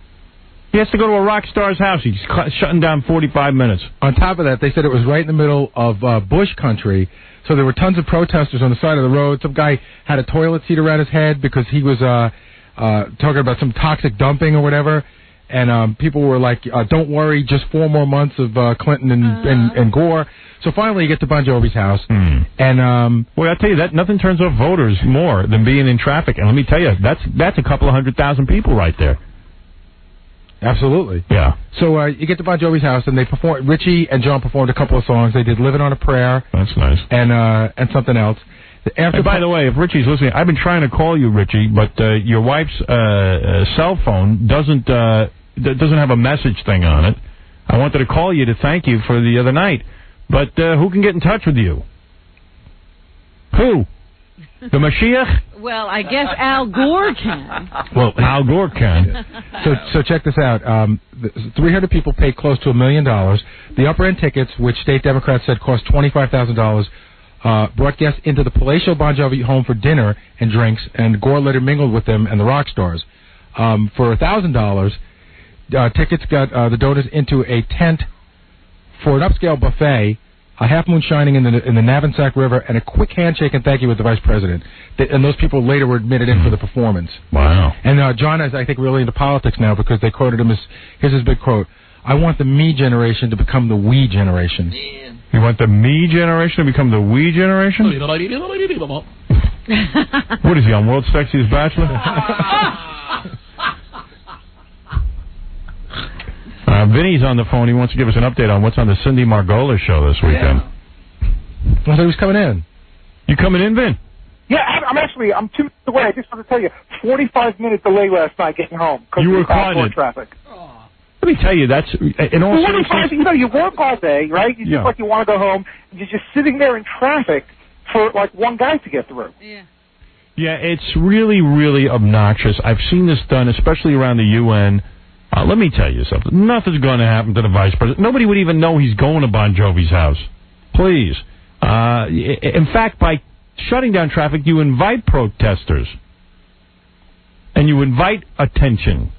He has to go to a rock star's house. He's shutting down 45 minutes. On top of that, they said it was right in the middle of bush country, so there were tons of protesters on the side of the road. Some guy had a toilet seat around his head because he was talking about some toxic dumping or whatever. And people were like, don't worry, just 4 more months of Clinton and Gore. So finally you get to Bon Jovi's house. And well, I'll tell you, that nothing turns off voters more than being in traffic. And let me tell you, that's a couple of 100,000 people right there. Absolutely. Yeah. So you get to Bon Jovi's house, and they perform. Richie and John performed a couple of songs. They did "Living on a Prayer." That's nice. And something else. And by the way, if Richie's listening, I've been trying to call you, Richie, but your wife's cell phone doesn't have a message thing on it. I wanted to call you to thank you for the other night, but who can get in touch with you? Who? The Mashiach? Well, I guess Al Gore can. Well, Al Gore can. So check this out. 300 people paid close to $1 million. The upper end tickets, which state Democrats said cost $25,000, brought guests into the palatial Bon Jovi home for dinner and drinks, and Gore later mingled with them and the rock stars. For $1,000, tickets got the donors into a tent for an upscale buffet, a half moon shining in the Navonsack River, and a quick handshake and thank you with the vice president. And those people later were admitted in for the performance. Wow. And John is, I think, really into politics now because they quoted him as, here's his big quote, "I want the me generation to become the we generation." Yeah. You want the me generation to become the we generation? What is he, on World's Sexiest Bachelor? Vinny's on the phone. He wants to give us an update on what's on the Cindy Margolis show this weekend. I thought he was coming in. You coming in, Vin? Yeah, I'm 2 minutes away. I just want to tell you, 45-minute delay last night getting home because of the traffic. Let me tell you, that's in all seriousness. You work all day, right? You just like you want to go home, and you're just sitting there in traffic for like one guy to get through. Yeah, it's really, really obnoxious. I've seen this done, especially around the UN. Let me tell you something. Nothing's going to happen to the vice president. Nobody would even know he's going to Bon Jovi's house. Please. In fact, by shutting down traffic, you invite protesters. And you invite attention.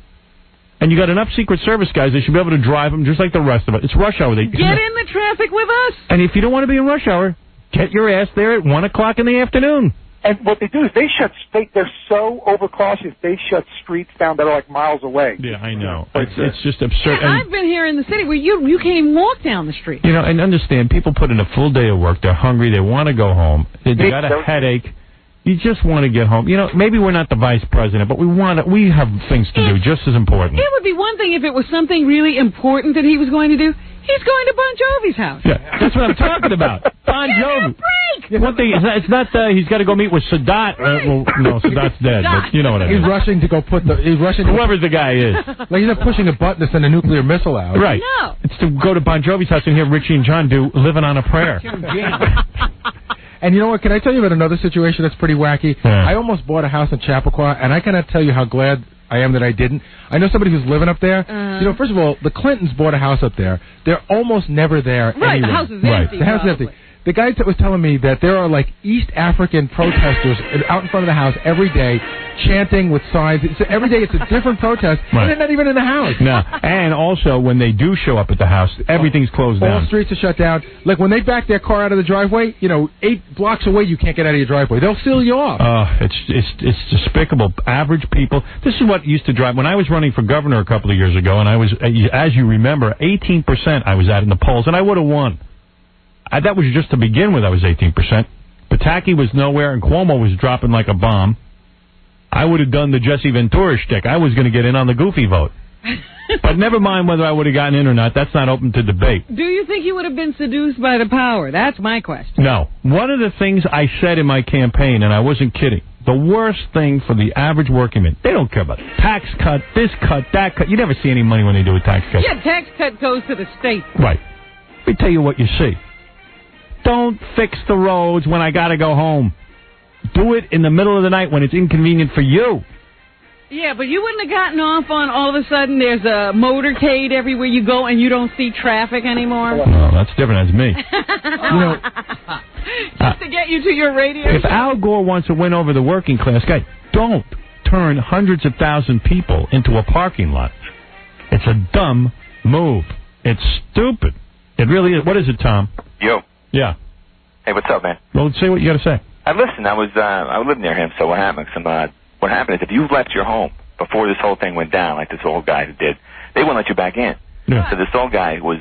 And you got enough Secret Service guys, they should be able to drive them just like the rest of us. It's rush hour. Get in the traffic with us. And if you don't want to be in rush hour, get your ass there at 1 o'clock in the afternoon. And what they do is they're so overcautious, they shut streets down that are like miles away. Yeah, I know. It's just absurd. Yeah, I've been here in the city where you can't even walk down the street. And understand, people put in a full day of work. They're hungry. They want to go home. They got a headache. You just want to get home. Maybe we're not the vice president, but we have things to do just as important. It would be one thing if it was something really important that he was going to do. He's going to Bon Jovi's house. Yeah, that's what I'm talking about. Bon Jovi. week. One thing, it's not he's got to go meet with Sadat. Well, no, Sadat's dead, but you know what I mean. He's rushing to go whoever the guy is. Like he's not pushing a button to send a nuclear missile out. Right. No. It's to go to Bon Jovi's house and hear Richie and John do Living on a Prayer. And you know what? Can I tell you about another situation that's pretty wacky? I almost bought a house in Chappaqua, and I cannot tell you how glad I am that I didn't. I know somebody who's living up there. You know, first of all, the Clintons bought a house up there. They're almost never there anyway. Right, the house is empty. The house is empty. The guy was telling me that there are like East African protesters out in front of the house every day, chanting with signs. Every day it's a different protest, and they're not even in the house. No, and also when they do show up at the house, everything's closed down. All streets are shut down. Like when they back their car out of the driveway, 8 blocks away you can't get out of your driveway. They'll seal you off. It's despicable. Average people. This is what used to drive. When I was running for governor a couple of years ago, and I was, as you remember, 18% I was at in the polls, and I would have won. That was just to begin with. I was 18%. Pataki was nowhere, and Cuomo was dropping like a bomb. I would have done the Jesse Ventura shtick. I was going to get in on the goofy vote. But never mind whether I would have gotten in or not. That's not open to debate. Do you think you would have been seduced by the power? That's my question. No. One of the things I said in my campaign, and I wasn't kidding, the worst thing for the average working man, they don't care about tax cut, this cut, that cut. You never see any money when they do a tax cut. Yeah, tax cut goes to the state. Right. Let me tell you what you see. Don't fix the roads when I got to go home. Do it in the middle of the night when it's inconvenient for you. Yeah, but you wouldn't have gotten off on all of a sudden there's a motorcade everywhere you go and you don't see traffic anymore? No, that's different. That's me. Just to get you to your radio If show. Al Gore wants to win over the working class guy, don't turn hundreds of thousand people into a parking lot. It's a dumb move. It's stupid. It really is. What is it, Tom? Yo. Yeah. Hey, what's up, man? Well, say what you got to say. I lived near him, so what happened? What happened is if you left your home before this whole thing went down, like this old guy did, they wouldn't let you back in. Yeah. So this old guy was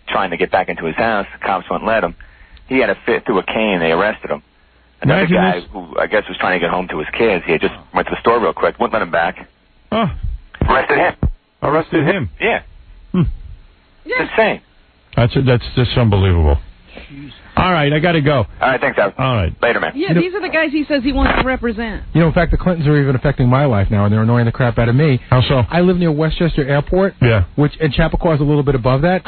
trying to get back into his house. The cops wouldn't let him. He had a fit through a cane. They arrested him. Another guy who I guess was trying to get home to his kids. He had just went to the store real quick. Wouldn't let him back. Oh. Arrested him. Arrested him? Yeah. It's insane. That's just unbelievable. All right, I got to go. All right, thanks, Al. All right. Later, man. Yeah, these are the guys he says he wants to represent. In fact, the Clintons are even affecting my life now, and they're annoying the crap out of me. How so? I live near Westchester Airport, and Chappaqua is a little bit above that.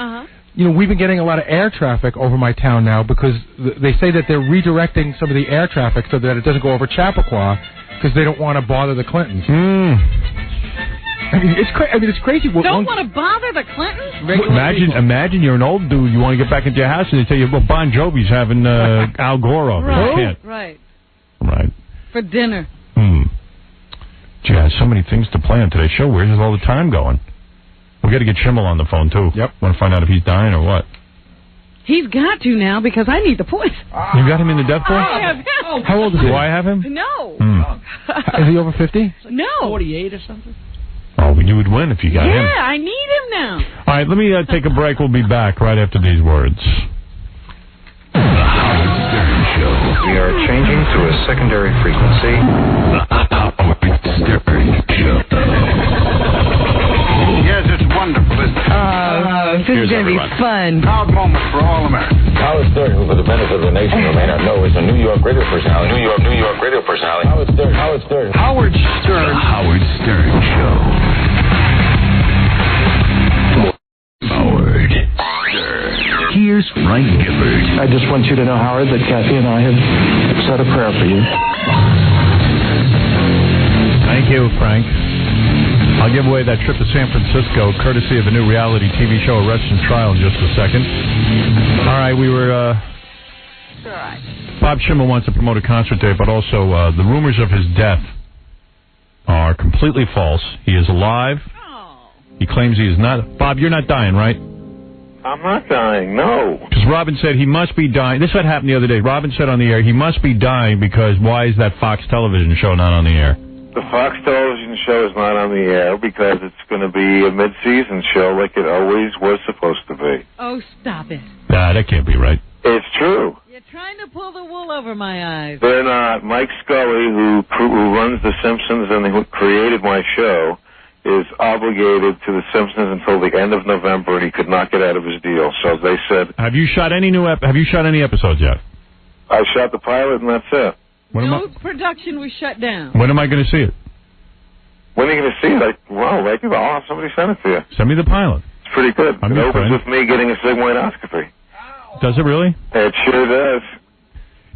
We've been getting a lot of air traffic over my town now because they say that they're redirecting some of the air traffic so that it doesn't go over Chappaqua because they don't want to bother the Clintons. It's crazy. Don't want to bother the Clintons? Imagine you're an old dude. You want to get back into your house, and they tell you, well, Bon Jovi's having Al Gore over. Right. You can't. Right. For dinner. Gee, I have so many things to play on today's show. Where's all the time going? We got to get Schimmel on the phone, too. Yep. Want to find out if he's dying or what? He's got to now because I need the points. You got him in the death pool? I have him. How old is he? Do I have him? No. Is he over 50? No. 48 or something? Oh, you would win if you got him. Yeah, I need him now. All right, let me take a break. We'll be back right after these words. The Howard Stern Show. We are changing to a secondary frequency. The Howard Stern Show. Yes, it's wonderful, isn't it? This is going to be fun. Proud moment for all Americans. Howard Stern, who for the benefit of the nation who may not know, is a New York radio personality. New York radio personality. Howard Stern. Howard Stern. The Howard Stern Show. Howard Stern. Here's Frank Gifford. I just want you to know, Howard, that Kathy and I have said a prayer for you. Thank you, Frank. I'll give away that trip to San Francisco, courtesy of a new reality TV show, Arrest and Trial, in just a second. All right, we were... Bob Schimmel wants to promote a concert day, but also the rumors of his death are completely false. He is alive. He claims he is not... Bob, you're not dying, right? I'm not dying, no. Because Robin said he must be dying. This is what happened the other day. Robin said on the air, he must be dying because why is that Fox television show not on the air? The Fox television show is not on the air because it's going to be a mid-season show like it always was supposed to be. Oh, stop it. Nah, that can't be right. It's true. You're trying to pull the wool over my eyes. They're not. Mike Scully, who runs The Simpsons and who created my show, is obligated to The Simpsons until the end of November, and he could not get out of his deal. So they said, Have you shot any episodes yet? I shot the pilot, and that's it. No production was shut down. When am I going to see it? When are you going to see it? I'll have somebody send it to you. Send me the pilot. It's pretty good. I'm it your opens friend. with me getting a sigmoidoscopy. Does it really? It sure does.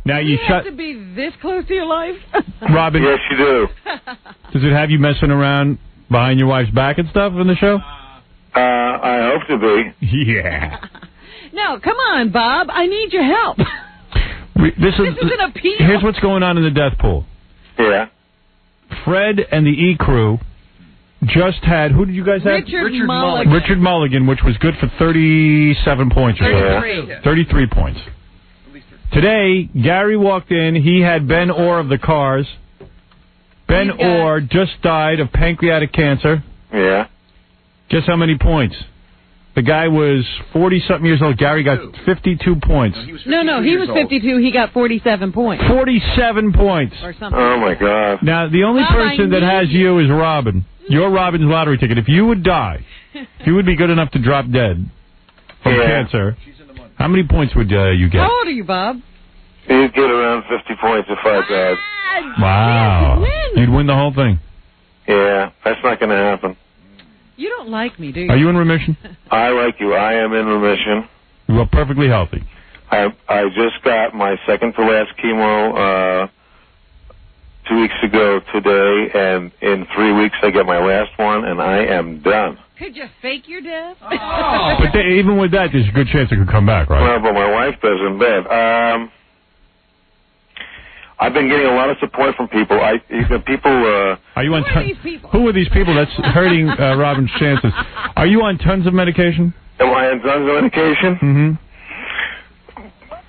Now you have to be this close to your life? Robin. Yes, you do. Does it have you messing around behind your wife's back and stuff in the show? I hope to be. Yeah. No, come on, Bob. I need your help. This is an appeal. Here's what's going on in the death pool. Yeah. Fred and the E crew just had, who did you guys have? Richard Mulligan. Richard Mulligan, which was good for 37 points. 33. Yeah. 33 points. Today, Gary walked in. He had Ben Orr of the Cars. Ben Orr just died of pancreatic cancer. Yeah. Guess how many points? The guy was 40-something years old. Gary got 52 points. No, he was 52. He got 47 points. 47 points. Or something. Oh, my God. Now, the only person that has you is Robin. You're Robin's lottery ticket. If you would die, if you would be good enough to drop dead from cancer, how many points would you get? How old are you, Bob? You'd get around 50 points if I died. Wow. You'd win the whole thing. Yeah, that's not going to happen. You don't like me, do you? Are you in remission? I like you. I am in remission. You are perfectly healthy. I just got my second to last chemo 2 weeks ago today, and in 3 weeks I get my last one, and I am done. Could you fake your death? But even with that, there's a good chance it could come back, right? Well, but my wife does in bed. I've been getting a lot of support from people. Are you on? Who are these people? That's hurting Robin's chances. Are you on tons of medication? Am I on tons of medication? Mm-hmm.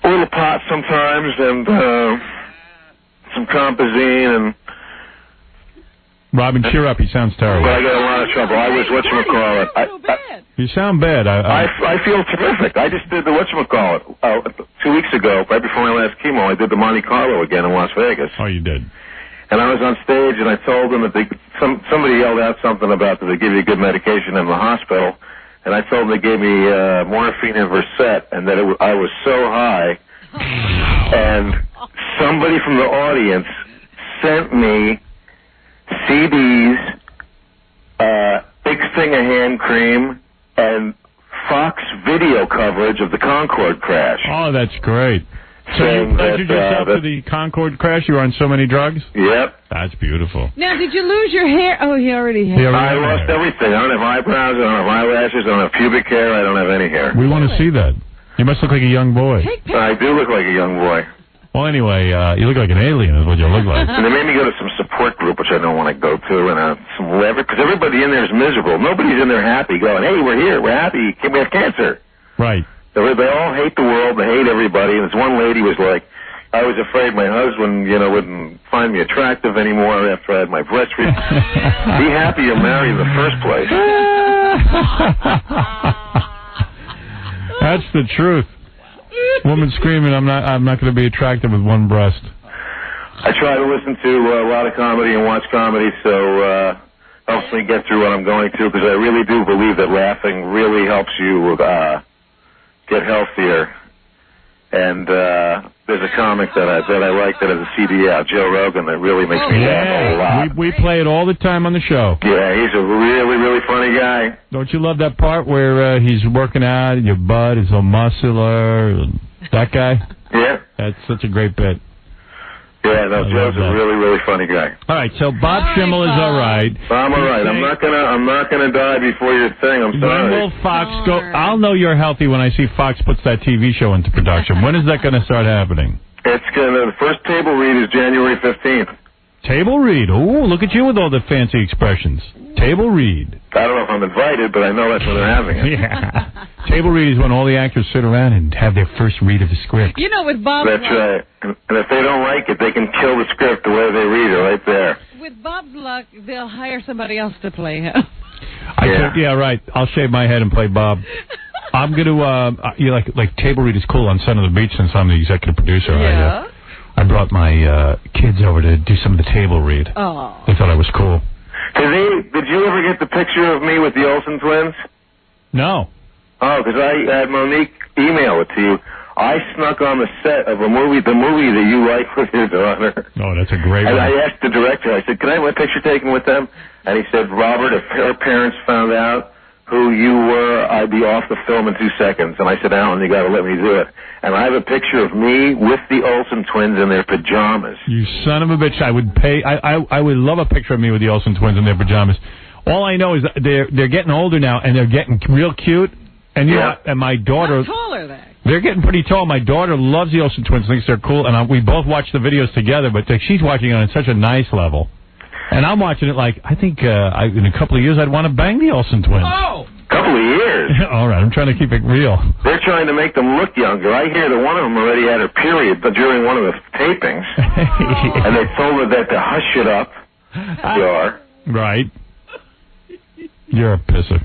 A little pot sometimes, and some Compazine, and. Robin, cheer up. He sounds terrible. But I got a lot of trouble. I was whatchamacallit. You sound bad. I feel terrific. I just did the whatchamacallit 2 weeks ago, right before my last chemo. I did the Monte Carlo again in Las Vegas. Oh, you did. And I was on stage, and I told them that somebody yelled out something about that they give you good medication in the hospital, and I told them they gave me morphine and Versed, and that I was so high, and somebody from the audience sent me CDs, big thing of hand cream, and Fox video coverage of the Concorde crash. Oh, that's great. So you pleasured yourself to the Concorde crash? You were on so many drugs? Yep. That's beautiful. Now, did you lose your hair? Oh, he already had. I lost everything. I don't have eyebrows. I don't have eyelashes. I don't have pubic hair. I don't have any hair. We want to see that. You must look like a young boy. I do look like a young boy. Well, anyway, you look like an alien is what you look like. And they made me go to some support group, which I don't want to go to, and some whatever, because everybody in there is miserable. Nobody's in there happy going, hey, we're here, we're happy, we have cancer. Right. They all hate the world, they hate everybody, and this one lady was like, I was afraid my husband, wouldn't find me attractive anymore after I had my breast removed. Be happy you're married in the first place. That's the truth. Woman screaming, I'm not going to be attractive with one breast. I try to listen to a lot of comedy and watch comedy, so helps me get through what I'm going through, because I really do believe that laughing really helps you get healthier. And there's a comic that I like that has a CD out, Joe Rogan, that really makes me laugh a lot. We play it all the time on the show. Yeah, he's a really, really funny guy. Don't you love that part where he's working out and your butt is all muscular? That guy? Yeah. That's such a great bit. Yeah, no, Joe's a really, really funny guy. All right, so Bob Schimmel is all right. I'm all right. I'm not gonna die before your thing. I'm sorry. When will Fox go? I'll know you're healthy when I see Fox puts that TV show into production. When is that going to start happening? The first table read is January 15th. Table read. Oh, look at you with all the fancy expressions. Table read. I don't know if I'm invited, but I know that's when they're having it. Yeah. Table read is when all the actors sit around and have their first read of the script. With Bob's That's right. And if they don't like it, they can kill the script the way they read it right there. With Bob's luck, they'll hire somebody else to play him. Yeah, right. I'll shave my head and play Bob. I'm going to, like Table Read is cool on Son of the Beach since I'm the executive producer. Yeah. I brought my kids over to do some of the Table Read. Oh. They thought I was cool. Did you ever get the picture of me with the Olsen twins? No. Oh, because I had Monique email it to you. I snuck on the set of the movie that you like with your daughter. Oh, that's a great one. And I asked the director, I said, can I have my picture taken with them? And he said, Robert, if her parents found out who you were, I'd be off the film in 2 seconds. And I said, Alan, you got to let me do it. And I have a picture of me with the Olsen twins in their pajamas. You son of a bitch. I would pay. I would love a picture of me with the Olsen twins in their pajamas. All I know is that they're getting older now, and they're getting real cute. And you know, and my daughter... How tall are they? They're getting pretty tall. My daughter loves the Olsen twins, thinks they're cool, and we both watch the videos together, but she's watching it on such a nice level. And I'm watching it like, I think in a couple of years I'd want to bang the Olsen twins. Oh! Couple of years. All right, I'm trying to keep it real. They're trying to make them look younger. I hear that one of them already had her period, but during one of the tapings, and they told her that to hush it up. Right. You're a pisser.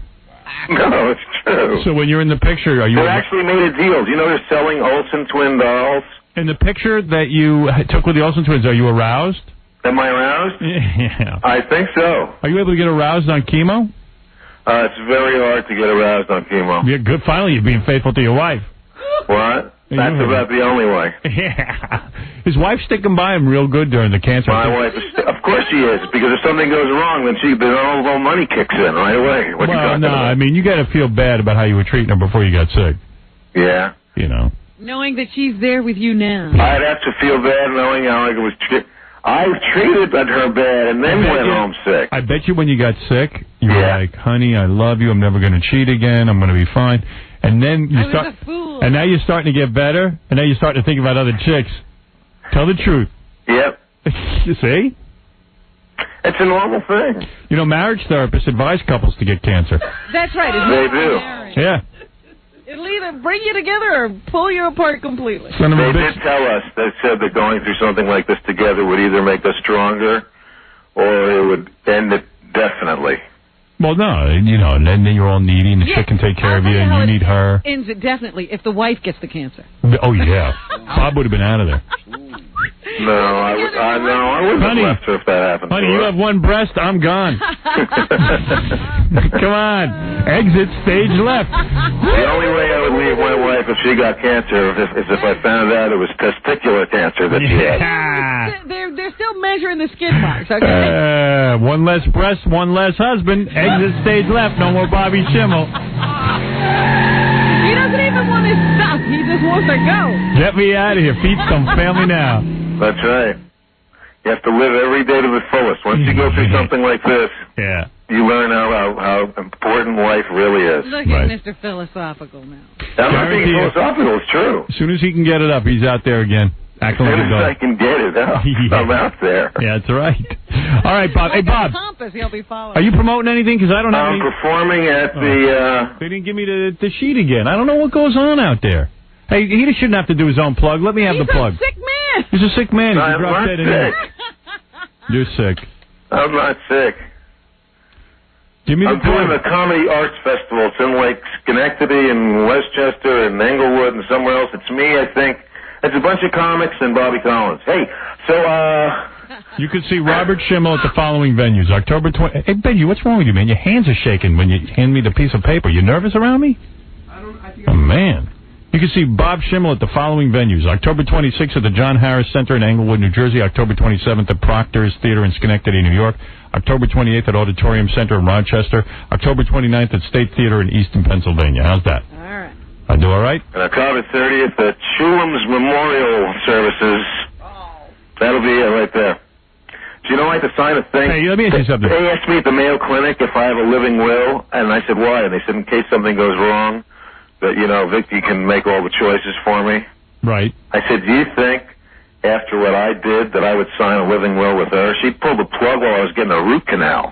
No, it's true. So when you're in the picture, are you... They actually made a deal. Do you know they're selling Olsen twin dolls? In the picture that you took with the Olsen twins, are you aroused? Am I aroused? Yeah. I think so. Are you able to get aroused on chemo? It's very hard to get aroused on chemo. Yeah, good. Finally, you're being faithful to your wife. What? That's about the only way. Yeah. His wife's sticking by him real good during the cancer. My wife is... Of course she is, because if something goes wrong, then all money kicks in right away. What well, no, I mean, you got to feel bad about how you were treating her before you got sick. Yeah. You know. Knowing that she's there with you now. I'd have to feel bad knowing how it was... I treated her bad and then went home sick. I bet you when you got sick, you were like, honey, I love you. I'm never going to cheat again. I'm going to be fine. And then you start... And now you're starting to get better, and now you're starting to think about other chicks. Tell the truth. Yep. You see? It's a normal thing. You know, marriage therapists advise couples to get cancer. That's right. They do. Yeah. It'll either bring you together or pull you apart completely. They did tell us, they said that going through something like this together would either make us stronger or it would end it definitely. Well, no, you know, and then you're all needy and the chick can take care of you and you need her. Ends it definitely if the wife gets the cancer. Oh, yeah. Bob would have been out of there. No, I wouldn't have left her if that happened. Honey, you have one breast, I'm gone. Come on. Exit stage left. The only way I would leave my wife if she got cancer is if I found out it was testicular cancer that she had. They're still measuring the skid marks, okay? One less breast, one less husband. Exit stage left. No more Bobby Schimmel. He doesn't even want to stop. He just wants to go. Get me out of here. Feed some family now. That's right. You have to live every day to the fullest. Once you go through something like this, you learn how important life really is. Look at Mr. Philosophical now. I'm not being philosophical. It's true. As soon as he can get it up, he's out there again. As soon as I can get it up, I'm out there. Yeah, that's right. All right, Bob. Hey, Bob. Compass, he'll be following. Are you promoting anything? Because I don't have any... I'm performing at the... They didn't give me the sheet again. I don't know what goes on out there. Hey, he shouldn't have to do his own plug. Let me have the plug. He's a sick man. He's a sick man. I'm not sick. You're sick. I'm not sick. Give me the I'm doing the Comedy Arts Festival. It's in like Schenectady and Westchester and Englewood and somewhere else. It's me, I think. It's a bunch of comics and Bobby Collins. Hey, so, You can see Robert Schimmel at the following venues. October 20... Hey, Benji, what's wrong with you, man? Your hands are shaking when you hand me the piece of paper. You nervous around me? Oh, man. You can see Bob Schimmel at the following venues. October 26th at the John Harris Center in Englewood, New Jersey. October 27th at Proctor's Theater in Schenectady, New York. October 28th at Auditorium Center in Rochester. October 29th at State Theater in Easton, Pennsylvania. How's that? All right. I do all right? And October 30th at Shulam's Memorial Services. That'll be it right there. Do you know I have to sign a thing? Hey, let me ask you something. They asked me at the Mayo Clinic if I have a living will, and I said, why? And they said, in case something goes wrong, that, you know, Vicky can make all the choices for me. Right. I said, do you think, after what I did, that I would sign a living will with her? She pulled the plug while I was getting a root canal.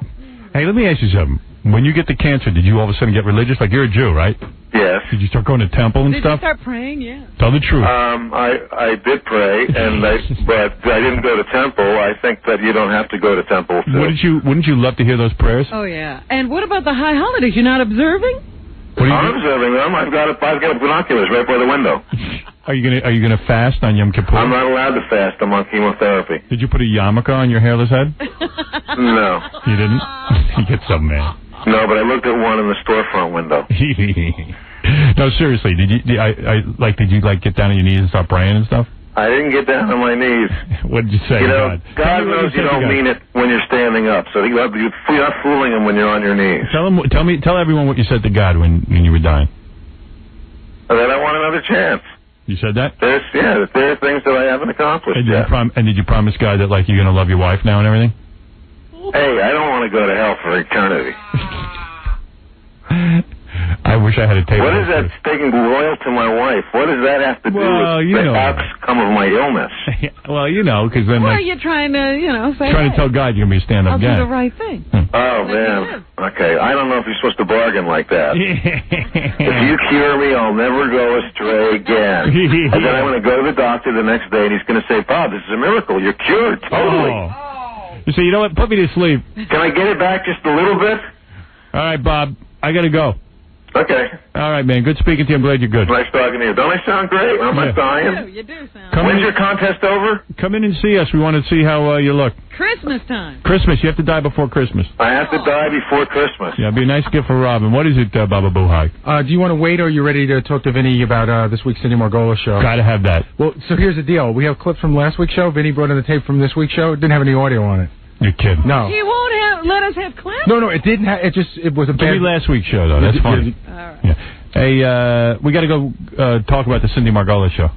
Hey, let me ask you something. When you get the cancer, did you all of a sudden get religious? Like, you're a Jew, right? Yes. Did you start going to temple and stuff? Did you start praying? Yeah. Tell the truth. I did pray, but I didn't go to temple. I think that you don't have to go to temple. Wouldn't you love to hear those prayers? Oh, yeah. And what about the high holidays? You're not observing? I'm observing them. I've got binoculars right by the window. Are you gonna fast on Yom Kippur? I'm not allowed to fast. I'm on chemotherapy. Did you put a yarmulke on your hairless head? No. You didn't? You get so mad. No, but I looked at one in the storefront window. No, seriously. Did you get down on your knees and start praying and stuff? I didn't get down on my knees. What did you say? You know, God knows you don't mean it when you're standing up, so you're not fooling him when you're on your knees. Tell everyone what you said to God when you were dying. That I want another chance. You said that? There are things that I haven't accomplished yet. And did you promise God that you're going to love your wife now and everything? Hey, I don't want to go to hell for eternity. I wish I had a tape. What is that sticking loyal to my wife? What does that have to do with the outcome of my illness? Well, because then you're trying to, say, trying to tell God you're going to be a stand-up guy. I'll do the right thing. Oh, man. Okay, I don't know if you're supposed to bargain like that. If you cure me, I'll never go astray again. And then I'm going to go to the doctor the next day, and he's going to say, Bob, this is a miracle. You're cured. Totally. You say, you know what? Put me to sleep. Can I get it back just a little bit? All right, Bob. I got to go. Okay. All right, man. Good speaking to you. I'm glad you're good. Nice talking to you. Don't I sound great? Am I dying? You do sound. When's your contest over? Come in and see us. We want to see how you look. Christmas time. Christmas. You have to die before Christmas. I have to die before Christmas. Yeah, it'd be a nice gift for Robin. What is it, Baba Boohai? Do you want to wait, or are you ready to talk to Vinny about this week's Cindy Margolis show? Gotta have that. Well, so here's the deal. We have clips from last week's show. Vinny brought in the tape from this week's show. It didn't have any audio on it. You're kidding. No. He won't let us have clips? No, it didn't have... It was a bad... Maybe last week's show, though. That's funny. All right. Yeah. Hey, we got to go talk about the Cindy Margolis show.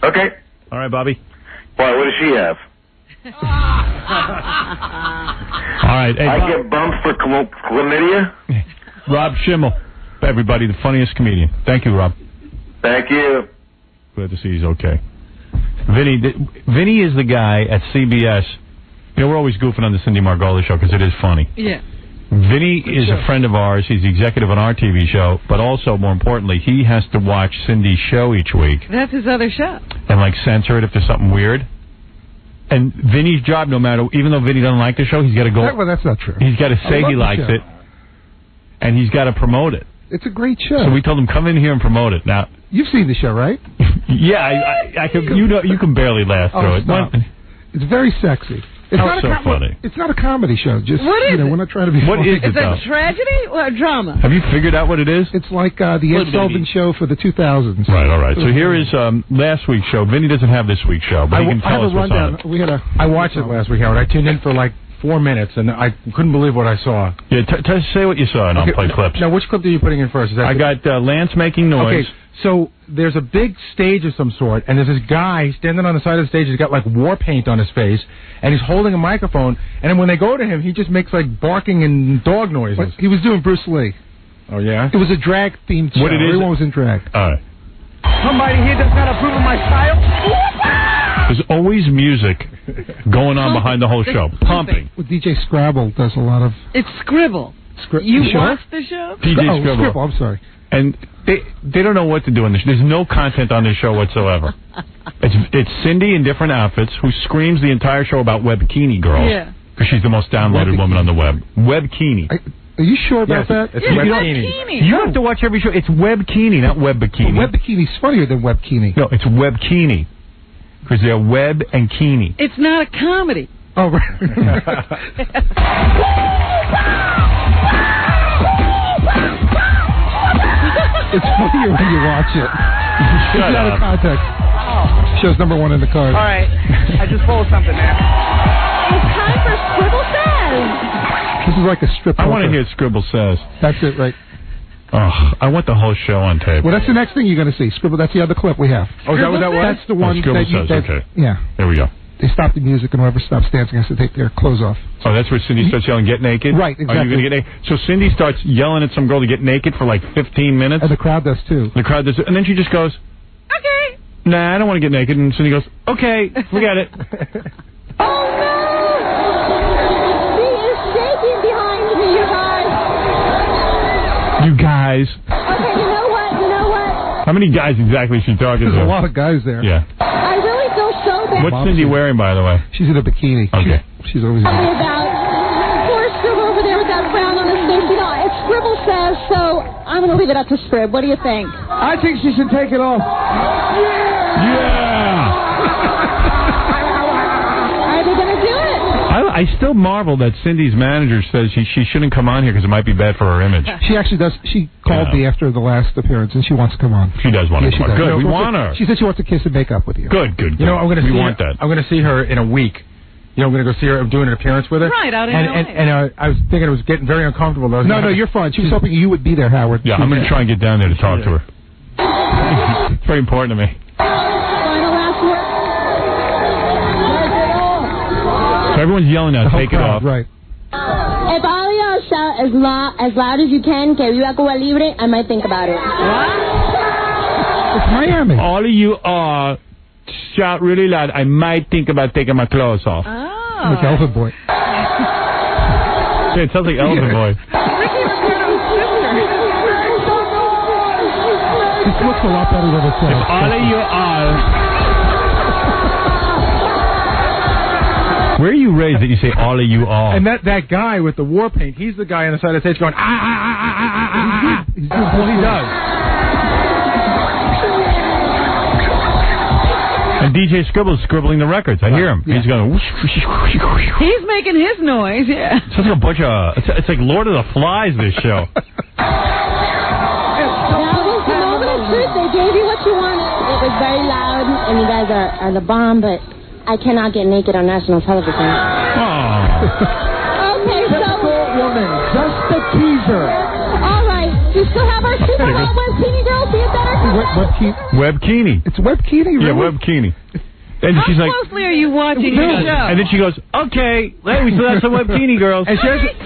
Okay. All right, Bobby. Why, what does she have? All right. Hey, I get bumped for chlamydia? Rob Schimmel. Everybody, the funniest comedian. Thank you, Rob. Thank you. Glad to see he's okay. Vinny is the guy at CBS. We're always goofing on the Cindy Margolis show because it is funny. Yeah. Vinny is a friend of ours. He's the executive on our TV show, but also, more importantly, he has to watch Cindy's show each week. That's his other show. And, censor it if there's something weird. And Vinny's job, even though Vinny doesn't like the show, he's got to go... Well, that's not true. He's got to say he likes it, and he's got to promote it. It's a great show. So we told him, come in here and promote it. Now... You've seen the show, right? Yeah, I can. You can barely laugh through it. Stop. It's very sexy. It's not funny. It's not a comedy show. Just what is it? We're not trying to be. What funny. is it? Is it a tragedy or a drama? Have you figured out what it is? It's like the Ed Sullivan show for the 2000s. Right. All right. So here is last week's show. Vinny doesn't have this week's show, but he can tell us what's on it. I watched it last week, Howard. I tuned in for 4 minutes, and I couldn't believe what I saw. Yeah, say what you saw, and I'll play clips. Now, which clip are you putting in first? I got Lance making noise. Okay, so there's a big stage of some sort, and there's this guy standing on the side of the stage. He's got war paint on his face, and he's holding a microphone. And then when they go to him, he just makes barking and dog noises. What? He was doing Bruce Lee. Oh yeah. It was a drag-themed show. What it is? Everyone was in drag. All right. Somebody here does not approve of my style. There's always music going on behind the whole show. Pumping. Well, DJ Scrabble does a lot of... It's Scribble. You watched the show? DJ Scribble. I'm sorry. And they don't know what to do on this. There's no content on this show whatsoever. It's Cindy in different outfits who screams the entire show about webkini girls. Yeah. Because she's the most downloaded woman on the web. Webkini. Are you sure about that? It's webkini. You have to watch every show. It's webkini, not web bikini. Web bikini's funnier than webkini. No, it's webkini. Because they're web and kini. It's not a comedy. Oh, right. It's funnier when you watch it. It's out of context. Show's #1 in the card. All right. I just pulled something there. It's time for Scribble Says. This is like a strip. I want to hear Scribble Says. That's it, right? Oh, I want the whole show on tape. Well, that's the next thing you're going to see. Scribble, that's the other clip we have. Oh, is that what that was? That's the one Scribble Says, okay. Yeah. There we go. They stop the music, and whoever stops dancing has to take their clothes off. Oh, that's where Cindy starts yelling, get naked? Right, exactly. Are you going to get naked? So Cindy starts yelling at some girl to get naked for 15 minutes? And the crowd does, too. The crowd does, and then she just goes, okay. Nah, I don't want to get naked. And Cindy goes, okay, forget it. Oh, no! He is shaking behind me, you guys. You guys. Okay, you know what? How many guys exactly is she talking to? There's a lot of guys there. Yeah. I really feel so bad. What's Cindy wearing, by the way? She's in a bikini. Okay. She's always in a bikini. About poor Scribble over there with that frown on his face. It's Scribble Says, so I'm going to leave it up to Scrib. What do you think? I think she should take it off. Yeah! Are they going to do it? I still marvel that Cindy's manager says she shouldn't come on here because it might be bad for her image. She actually does. She called me after the last appearance, and she wants to come on. She does want to come on. Good, we want her. She said she wants to kiss and make up with you. Good. You know, I'm going to want that. I'm going to see her in a week. You know, I'm going to go see her. I'm doing an appearance with her. Right, out in LA. And I was thinking it was getting very uncomfortable. No, you're fine. She was hoping you would be there, Howard. Yeah, I'm going to try and get down there to talk to her. It's very important to me. So everyone's yelling now, take it off. Right. If all of y'all shout as loud as you can, que viva Cuba Libre, I might think about it. It's Miami. All of you shout really loud. I might think about taking my clothes off. Like Elephant Boy. Yeah, it sounds like Elephant Boy. This looks a lot better than it says. If all of you Where are you raised that you say all of you all? And that guy with the war paint, he's the guy on the side of the stage going, He's what he does. And DJ Scribble's scribbling the records. I hear him. Yeah. He's going. He's making his noise. Yeah. It's like a bunch of. It's like Lord of the Flies. This show. That was the moment of truth. They gave you what you wanted. It was very loud, and you guys are the bomb. But I cannot get naked on national television. Okay, so. Woman, just a teaser. All right. You still have our super hot Webkini girls? See it better? Webkini. It's Webkini, really? Yeah, Webkini. And How she's like, closely are you watching the show? And then she goes, okay, we still have some Webkini girls. And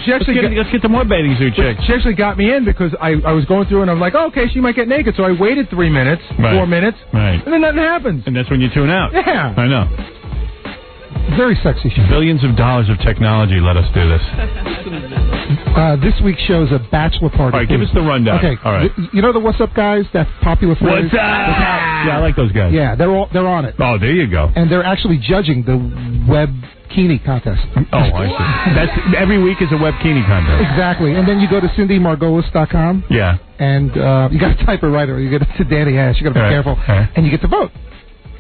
she actually let's get some more bathing suit chicks. She actually got me in because I was going through and I'm like, oh, okay, she might get naked. So I waited 3 minutes, 4 minutes, and then nothing happens. And that's when you tune out. Yeah. I know. Very sexy show. Billions of dollars of technology let us do this. This week's show is a bachelor party. All right, give us the rundown. Okay. All right. You know the What's Up guys? That popular phrase? What's up? Yeah, I like those guys. Yeah, they're on it. Oh, there you go. And they're actually judging the Webkini contest. Oh, I see. That's every week is a Webkini contest. Exactly. And then you go to CindyMargolis.com. Yeah. And you got to type it right, or you get to Danny Ash. You got to be careful. And you get to vote.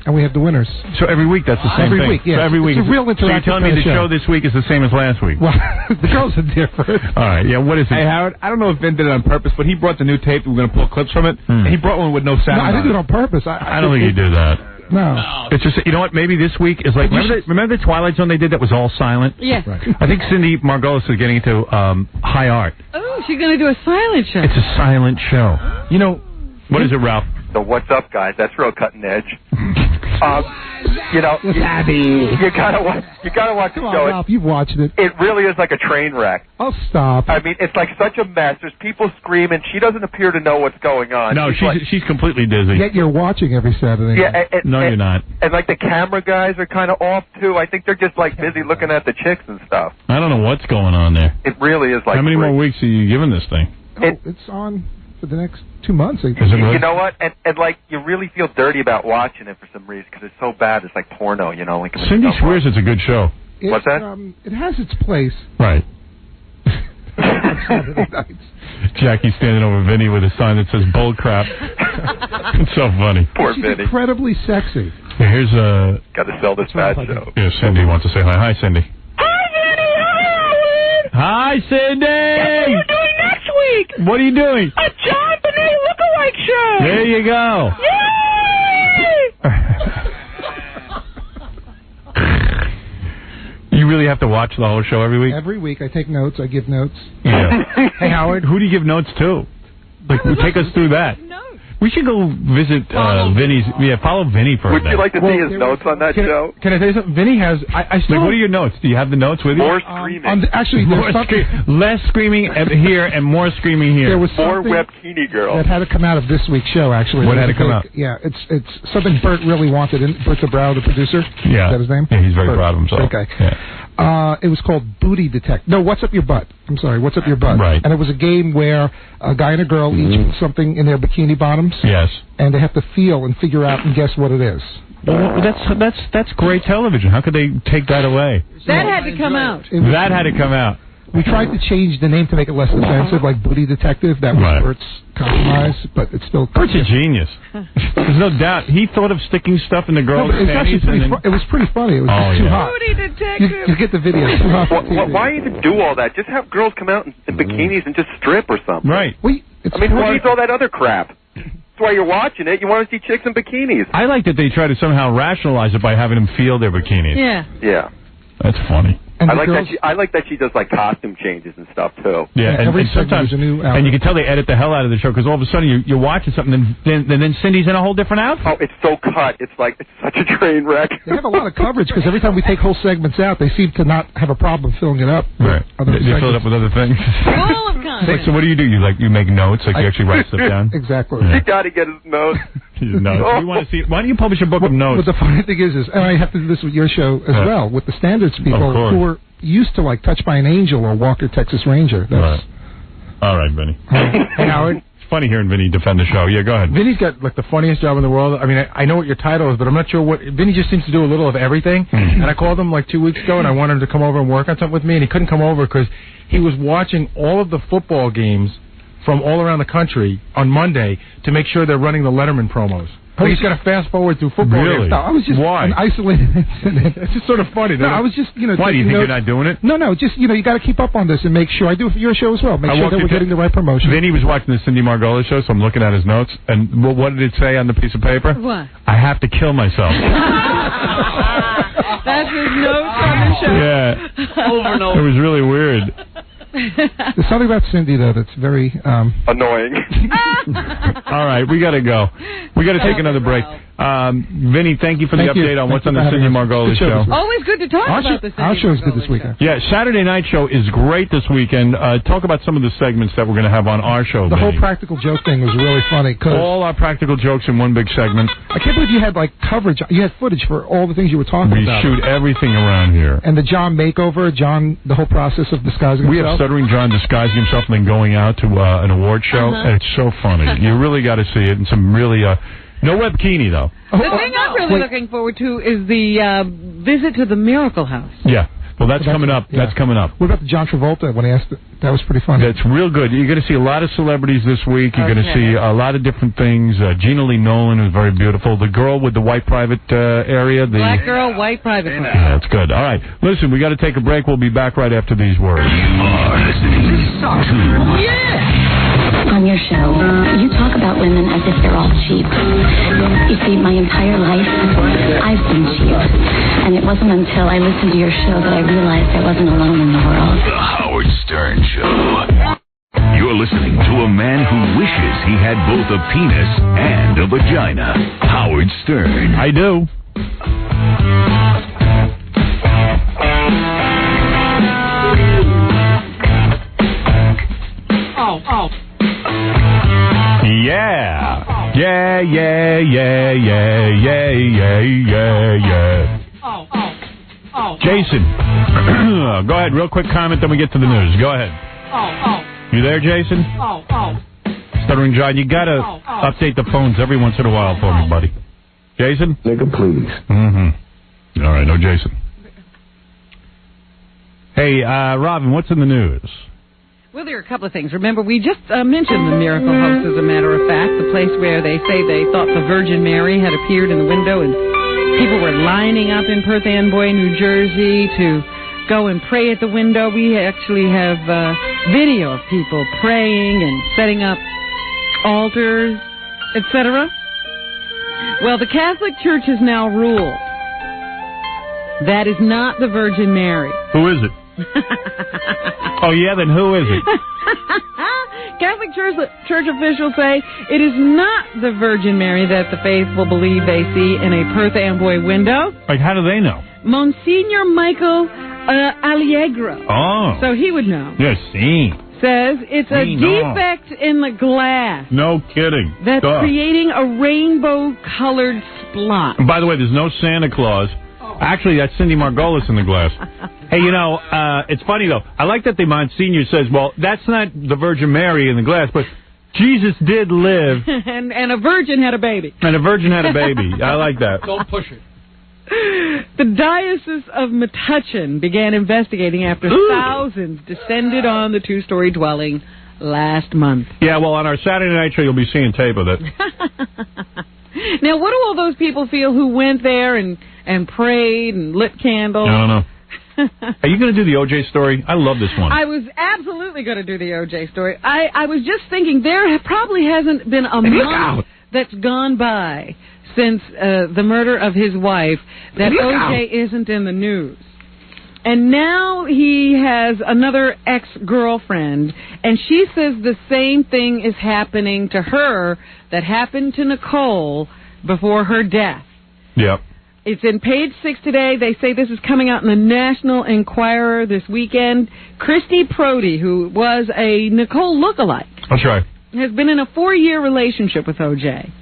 And we have the winners. So every week that's the same thing? Every week, yeah. So every week. It's a real interactive So you're telling me the show this week is the same as last week? Well, the girls are different. All right, yeah, what is it? Hey, Howard, I don't know if Vin did it on purpose, but he brought the new tape. We're going to pull clips from it. And he brought one with no sound. No, I didn't do it on purpose. I don't think you did that. No. It's just, you know what, maybe this week is like, remember the Twilight Zone they did that was all silent? Yeah. Right. I think Cindy Margolis is getting into high art. Oh, she's going to do a silent show. It's a silent show. You know, what is it, Ralph? So what's up, guys? That's real cutting edge. You know, you gotta watch the show. Ralph, you've watched it. It really is like a train wreck. Oh, stop. I mean, it's like such a mess. There's people screaming. She doesn't appear to know what's going on. No, she's completely dizzy. Yet you're watching every Saturday. Yeah, no, you're not. And like the camera guys are kind of off too. I think they're just like busy looking at the chicks and stuff. I don't know what's going on there. It really is like. How many more weeks are you giving this thing? It's on for the next 2 months. You know what? And like you really feel dirty about watching it for some reason because it's so bad. It's like porno, you know. Like Cindy swears it's a good show. What's that? It has its place. Right. Jackie's standing over Vinny with a sign that says "bull crap." It's so funny. Poor She's Vinny. Incredibly sexy. Yeah, here's a. Got to sell this bad show. Yeah, Cindy wants to say hi. Hi, Cindy. Hi, Cindy. What are you doing next week? What are you doing? A John Bonet lookalike show. There you go. Yay! You really have to watch the whole show every week? Every week I take notes. I give notes. Yeah. Hey, Howard, who do you give notes to? Like, take us through that. We should go visit Vinny's. Yeah, follow Vinny for a day. Would you like to see his notes on that show? Can I tell you something? Vinny has. I still. Like, what are your notes? Do you have the notes with you? More screaming. Less screaming here and more screaming here. There was more Webkini girls. That had to come out of this week's show, actually. What had to come out? Yeah, it's something Bert really wanted. Bert Zabrow, the producer. Yeah. Is that his name? Yeah, he's very proud of himself. Okay. Yeah. It was called Booty Detect. No, What's Up Your Butt? I'm sorry, What's Up Your Butt? Right. And it was a game where a guy and a girl each put something in their bikini bottoms. Yes. And they have to feel and figure out and guess what it is. Well, that's great television. How could they take that away? That had to come out. That had to come out. We tried to change the name to make it less offensive, like Booty Detective. That was Bert's compromise, but it's still... Bert's a genius. There's no doubt. He thought of sticking stuff in the girl's panties. It was pretty funny. It was just too hot. Booty Detective. You get the video. It's too hot for TV. Why even do all that? Just have girls come out in bikinis and just strip or something. Right. Who needs all that other crap? That's why you're watching it. You want to see chicks in bikinis. I like that they try to somehow rationalize it by having them feel their bikinis. Yeah. Yeah. That's funny. And I like that she does like costume changes and stuff too. Yeah, and sometimes you can tell they edit the hell out of the show because all of a sudden you're watching something and then Cindy's in a whole different outfit. Oh, it's so cut. It's such a train wreck. They have a lot of coverage because every time we take whole segments out, they seem to not have a problem filling it up. Right. They fill it up with other things. Full of content. So what do? You make notes? Like you actually write stuff down? Exactly. You got to get his notes. We want to see. Why don't you publish a book of notes? But the funny thing is, and I have to do this with your show as well, with the standards people who are used to like Touched by an Angel or Walker Texas Ranger. That's all right, Vinny. Hey, Howard. It's funny hearing Vinny defend the show. Yeah, go ahead. Vinny's got like the funniest job in the world. I mean, I know what your title is, but I'm not sure what. Vinny just seems to do a little of everything. And I called him like 2 weeks ago, and I wanted him to come over and work on something with me, and he couldn't come over because he was watching all of the football games from all around the country on Monday to make sure they're running the Letterman promos. So he's got to fast forward through football games. No, I was just an isolated incident. It's just sort of funny. No, I was just, Why do you think you're not doing it? No, just, you got to keep up on this and make sure. I do it for your show as well. Make sure that we're getting the right promotion. Then he was watching the Cindy Margolis show, so I'm looking at his notes. And what did it say on the piece of paper? What? I have to kill myself. That's his notes on the show. Yeah. Over and over. It was really weird. There's something about Cindy, though, that's very... annoying. All right, we got to go. We got to take another break. Vinny, thank you for the update on what's on the Cindy Margolis show. Always good to talk about the Cindy Our show's good this weekend. Yeah, Saturday night show is great this weekend. Talk about some of the segments that we're going to have on our show, The Vinny. whole practical joke thing was really funny. All our practical jokes in one big segment. I can't believe you had, like, coverage. You had footage for all the things you were talking about. We shoot everything around here. And the John makeover, the whole process of disguising himself. We have Stuttering John disguising himself and then going out to an award show, and it's so funny. You really got to see it, and some really... no webkini, though. The thing I'm really looking forward to is the visit to the Miracle House. Yeah. Well, that's coming up. Yeah. That's coming up. What about the John Travolta when he asked it? That was pretty funny. That's real good. You're going to see a lot of celebrities this week. You're going to see a lot of different things. Gina Lee Nolan is very beautiful. The girl with the white private area. The Black girl, white private. Yeah, that's good. All right. Listen, we got to take a break. We'll be back right after these words. You are listening to On your show, you talk about women as if they're all cheap. You see, my entire life, I've been cheap. And it wasn't until I listened to your show that I realized I wasn't alone in the world. The Howard Stern Show. You're listening to a man who wishes he had both a penis and a vagina. Howard Stern. I do. Oh. Yeah. Yeah. Oh. Jason, go ahead. Real quick comment, then we get to the news. Go ahead. You there, Jason? Stuttering John, you got to update the phones every once in a while for me, buddy. Jason? Nigga, please. Mm-hmm. All right, no Jason. Hey, Robin, what's in the news? Well, there are a couple of things. Remember, we just mentioned the Miracle House, as a matter of fact, the place where they say they thought the Virgin Mary had appeared in the window, and people were lining up in Perth Amboy, New Jersey, to go and pray at the window. We actually have video of people praying and setting up altars, etc. Well, the Catholic Church has now ruled that is not the Virgin Mary. Who is it? Oh, yeah, then who is it? Catholic Church officials say it is not the Virgin Mary that the faithful believe they see in a Perth Amboy window. Like, how do they know? Monsignor Michael Allegro. Oh. So he would know. Yes, see. Says it's a defect in the glass. No kidding. That's creating a rainbow-colored splot. And by the way, there's no Santa Claus. Actually, that's Cindy Margolis in the glass. Hey, it's funny, though. I like that the Monsignor says, well, that's not the Virgin Mary in the glass, but Jesus did live. and a virgin had a baby. And a virgin had a baby. I like that. Don't push it. The Diocese of Metuchen began investigating after thousands descended on the two-story dwelling last month. Yeah, well, on our Saturday night show, you'll be seeing tape of it. Now, what do all those people feel who went there and prayed and lit candles? I don't know. Are you going to do the O.J. story? I love this one. I was absolutely going to do the O.J. story. I was just thinking there probably hasn't been a month that's gone by since the murder of his wife that O.J. isn't in the news. And now he has another ex-girlfriend, and she says the same thing is happening to her that happened to Nicole before her death. Yep. It's in Page 6 today. They say this is coming out in the National Enquirer this weekend. Christy Prody, who was a Nicole lookalike. That's right. Has been in a 4-year relationship with O.J.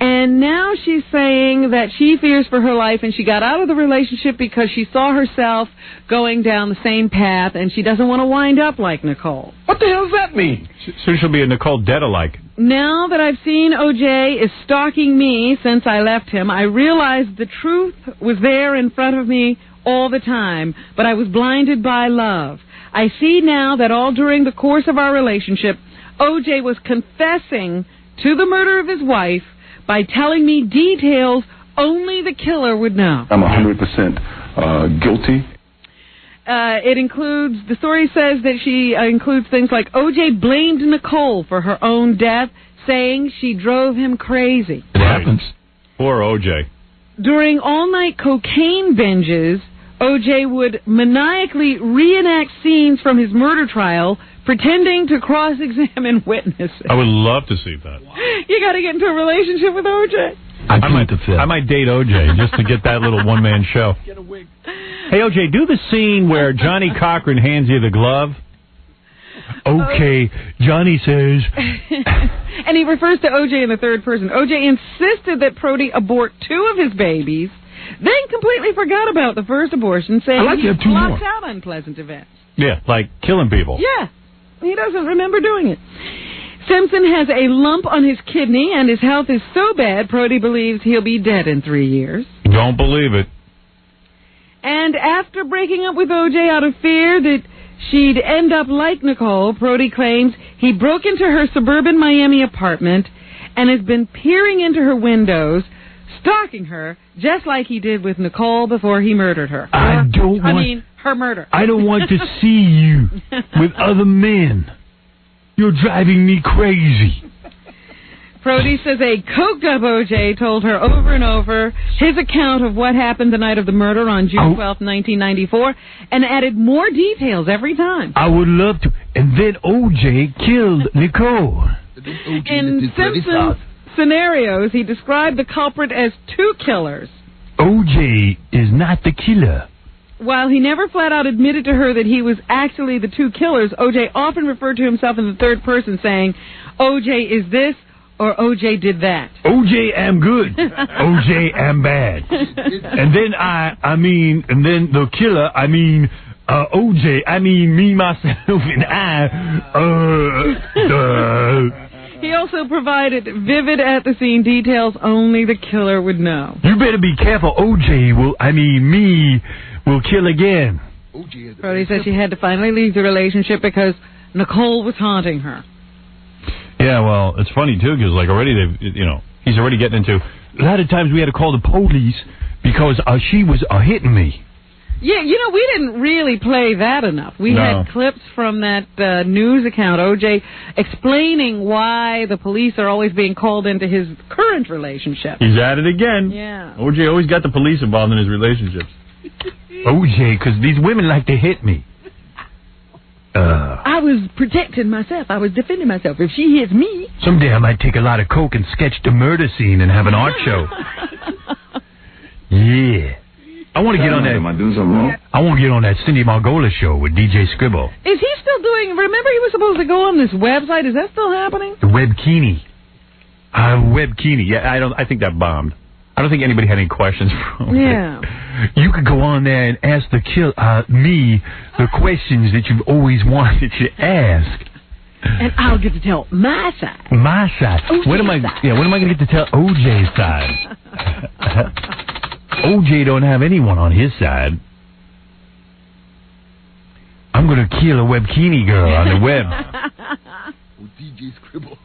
And now she's saying that she fears for her life, and she got out of the relationship because she saw herself going down the same path, and she doesn't want to wind up like Nicole. What the hell does that mean? Soon she'll be a Nicole dead-alike. Now that I've seen O.J. is stalking me since I left him, I realized the truth was there in front of me all the time, but I was blinded by love. I see now that all during the course of our relationship, O.J. was confessing to the murder of his wife by telling me details only the killer would know. I'm 100% guilty. The story says that she includes things like O.J. blamed Nicole for her own death, saying she drove him crazy. It happens. Poor O.J. During all-night cocaine binges, O.J. would maniacally reenact scenes from his murder trial, pretending to cross-examine witnesses. I would love to see that. You got to get into a relationship with O.J. I might date O.J. just to get that little one-man show. Get a wig. Hey, O.J., do the scene where Johnny Cochran hands you the glove. Okay, Johnny says... And he refers to O.J. in the third person. O.J. insisted that Prody abort 2 of his babies, then completely forgot about the first abortion, saying he blocked out unpleasant events. Yeah, like killing people. Yeah, he doesn't remember doing it. Simpson has a lump on his kidney, and his health is so bad, Prody believes he'll be dead in 3 years. Don't believe it. And after breaking up with O.J. out of fear that she'd end up like Nicole, Prody claims he broke into her suburban Miami apartment and has been peering into her windows, stalking her, just like he did with Nicole before he murdered her. Her murder. I don't want to see you with other men. You're driving me crazy. Prody says a coked-up O.J. told her over and over his account of what happened the night of the murder on June 12, 1994, and added more details every time. I would love to. And then O.J. killed Nicole. In Simpson's scenarios, he described the culprit as 2 killers. O.J. is not the killer. While he never flat out admitted to her that he was actually the 2 killers, O.J. often referred to himself in the third person, saying, O.J. is this, or O.J. did that. O.J. am good. O.J. am bad. And then and then the killer, O.J., me, myself, and He also provided vivid at-the-scene details only the killer would know. You better be careful. O.J. will kill again. Prody says she had to finally leave the relationship because Nicole was haunting her. Yeah, well, it's funny, too, because, he's already getting into... A lot of times we had to call the police because she was hitting me. Yeah, we didn't really play that enough. We had clips from that news account, O.J., explaining why the police are always being called into his current relationship. He's at it again. Yeah. O.J. always got the police involved in his relationships. O.J., because these women like to hit me. I was protecting myself. I was defending myself. If she hits me... Someday I might take a lot of coke and sketch the murder scene and have an art show. Yeah. I want to get on that. I want to get on that Cindy Margolis show with DJ Scribble. Is he still doing... Remember he was supposed to go on this website. Is that still happening? The Webkini. Webkini. Yeah, I think that bombed. I don't think anybody had any questions from it. Yeah. You could go on there and ask me the questions that you've always wanted to ask. And I'll get to tell my side. My side. OJ's When am I going to get to tell OJ's side? OJ don't have anyone on his side. I'm going to kill a webkini girl on the web. DJ Scribble.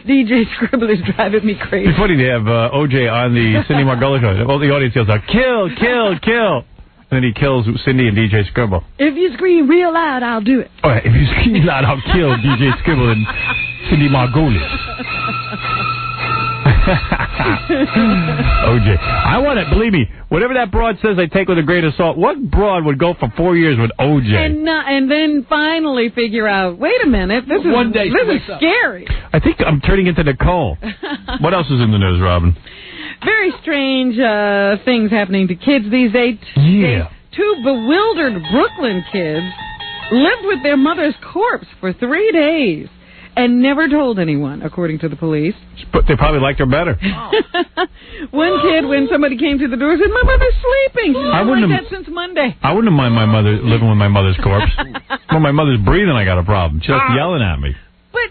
DJ Scribble is driving me crazy. It's funny to have OJ on the Cindy Margolis show. All the audience yells out, kill, kill, kill. And then he kills Cindy and DJ Scribble. If you scream real loud, I'll do it. All right, if you scream loud, I'll kill DJ Scribble and Cindy Margolis. OJ. I want it, believe me, whatever that broad says I take with a grain of salt. What broad would go for 4 years with OJ? And then finally figure out, wait a minute, this is scary. I think I'm turning into Nicole. What else is in the news, Robin? Very strange things happening to kids these days. Yeah. 2 bewildered Brooklyn kids lived with their mother's corpse for 3 days and never told anyone, according to the police. But they probably liked her better. One kid, when somebody came to the door, said, "My mother's sleeping. She's been like that since Monday." I wouldn't mind my mother living with my mother's corpse. When my mother's breathing, I got a problem. She's yelling at me. But,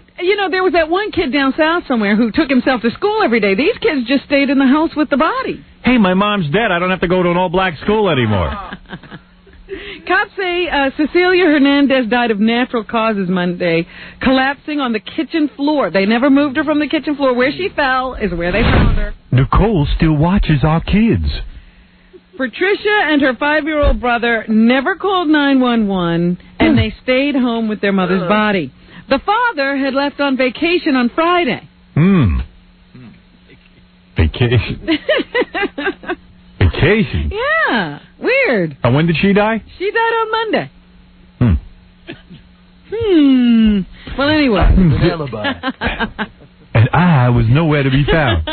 there was that one kid down south somewhere who took himself to school every day. These kids just stayed in the house with the body. Hey, my mom's dead. I don't have to go to an all-black school anymore. Cops say Cecilia Hernandez died of natural causes Monday, collapsing on the kitchen floor. They never moved her from the kitchen floor. Where she fell is where they found her. Nicole still watches our kids. Patricia and her 5-year-old brother never called 911, and they stayed home with their mother's body. The father had left on vacation on Friday. Vacation. Vacation? Yeah. Weird. And when did she die? She died on Monday. Well, anyway. And I was nowhere to be found.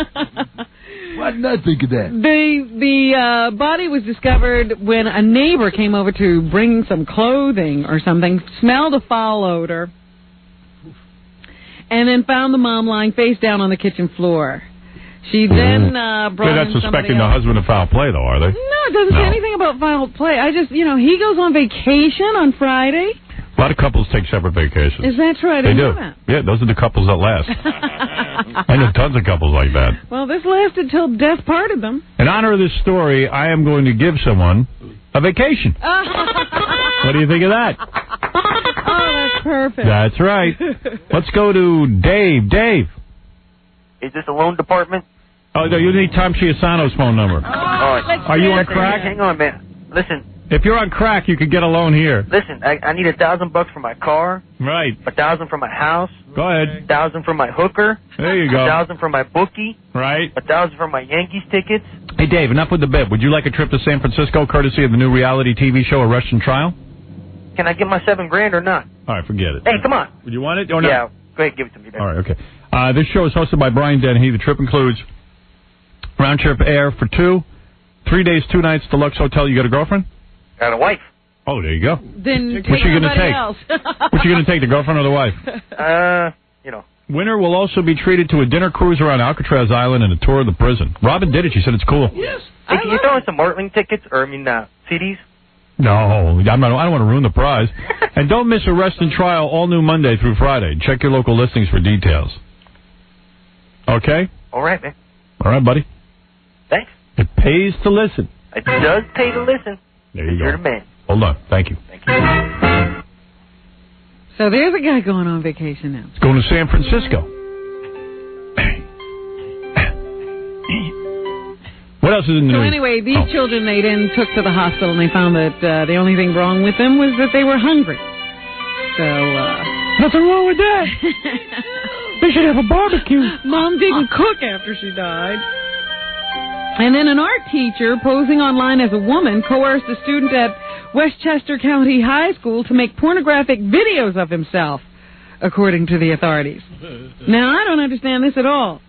Why didn't I think of that? The body was discovered when a neighbor came over to bring some clothing or something, smelled a foul odor, and then found the mom lying face down on the kitchen floor. She then brought They're not suspecting the husband of foul play, though, are they? No, it doesn't say anything about foul play. I just, he goes on vacation on Friday. A lot of couples take separate vacations. Is that true? I didn't know that. Yeah, those are the couples that last. I know tons of couples like that. Well, this lasted till death parted them. In honor of this story, I am going to give someone a vacation. What do you think of that? Oh, that's perfect. That's right. Let's go to Dave. Dave. Is this a loan department? Oh, no, you need Tom Chiasano's phone number. Are you on crack? Hang on, man. Listen. If you're on crack, you could get a loan here. Listen, I need $1,000 for my car. Right. $1,000 for my house. Go ahead. $1,000 for my hooker. There you go. $1,000 for my bookie. Right. $1,000 for my Yankees tickets. Hey, Dave, enough with the bit. Would you like a trip to San Francisco, courtesy of the new reality TV show Arrest and Trial? Can I get my $7,000 or not? All right, forget it. Hey, come on. Would you want it or not? Yeah, go ahead, give it to me. All right, okay. This show is hosted by Brian Dennehy. The trip includes round-trip air for 2, 3 days, 2 nights, deluxe hotel. You got a girlfriend? Got a wife. Oh, there you go. Then what's she gonna take? Else. What's she going to take, the girlfriend or the wife? Winner will also be treated to a dinner cruise around Alcatraz Island and a tour of the prison. Robin did it. She said it's cool. Yes. Hey, can you throw in some Martling tickets, or, CDs? No, I don't want to ruin the prize. And don't miss Arrest and Trial all new Monday through Friday. Check your local listings for details. Okay? All right, man. All right, buddy. Thanks. It pays to listen. It does pay to listen. There you go. You're the man. Hold on. Thank you. Thank you. So there's a guy going on vacation now. He's going to San Francisco. What else is in the news? So anyway, these children they then took to the hospital and they found that the only thing wrong with them was that they were hungry. So, nothing wrong with that. They should have a barbecue. Mom didn't cook after she died. And then an art teacher posing online as a woman coerced a student at Westchester County High School to make pornographic videos of himself, according to the authorities. Now, I don't understand this at all.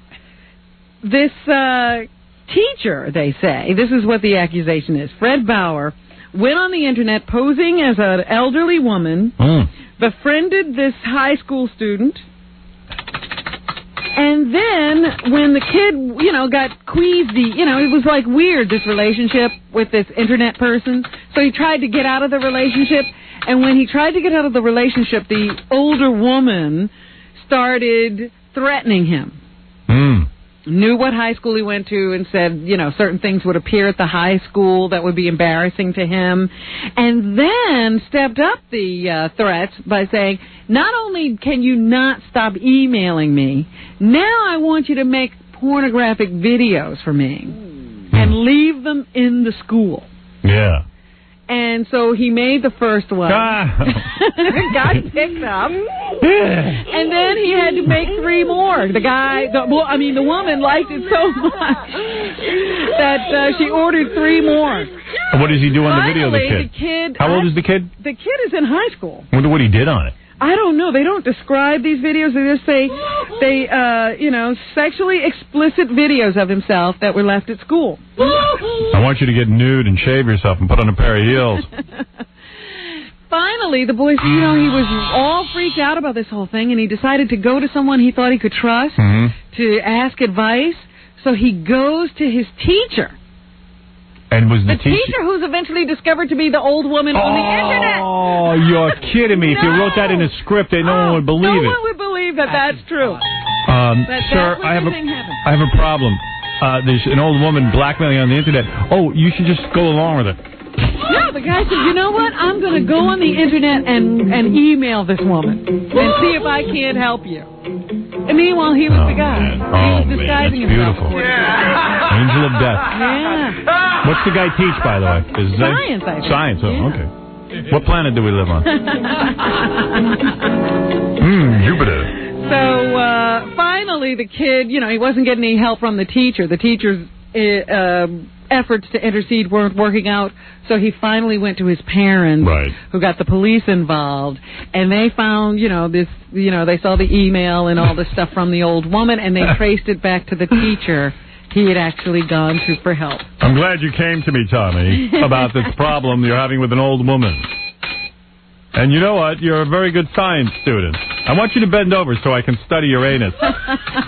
This teacher, they say, this is what the accusation is. Fred Bauer went on the Internet posing as an elderly woman, befriended this high school student, and then when the kid, got queasy, it was like weird, this relationship with this Internet person. So he tried to get out of the relationship, and when he tried to get out of the relationship, the older woman started threatening him. knew what high school he went to and said, certain things would appear at the high school that would be embarrassing to him. And then stepped up the threats by saying, not only can you not stop emailing me, now I want you to make pornographic videos for me and leave them in the school. Yeah. And so he made the first one. Got picked up. And then he had to make 3 more. The woman liked it so much that she ordered 3 more. What does he do on the video, the kid? How old is the kid? The kid is in high school. I wonder what he did on it. I don't know. They don't describe these videos. They just say sexually explicit videos of himself that were left at school. I want you to get nude and shave yourself and put on a pair of heels. Finally, the boy said, he was all freaked out about this whole thing, and he decided to go to someone he thought he could trust to ask advice. So he goes to his teacher. And was the teacher who's eventually discovered to be the old woman on the internet. Oh, you're kidding me. If you wrote that in a script, no one would believe it. No one would believe that that's true. Sir, I have a problem. There's an old woman blackmailing on the internet. Oh, you should just go along with it. No, the guy said, you know what? I'm going to go on the internet and email this woman and see if I can't help you. And meanwhile, he was the guy. He was disguising himself. Beautiful. Angel of death. Yeah. What's the guy teach, by the way? Science, I think. Science, okay. What planet do we live on? Jupiter. So, finally, the kid, he wasn't getting any help from the teacher. The teacher's efforts to intercede weren't working out, so he finally went to his parents, who got the police involved, and they found, they saw the email and all the stuff from the old woman, and they traced it back to the teacher he had actually gone to for help. I'm glad you came to me, Tommy, about this problem you're having with an old woman. And you know what? You're a very good science student. I want you to bend over so I can study your anus.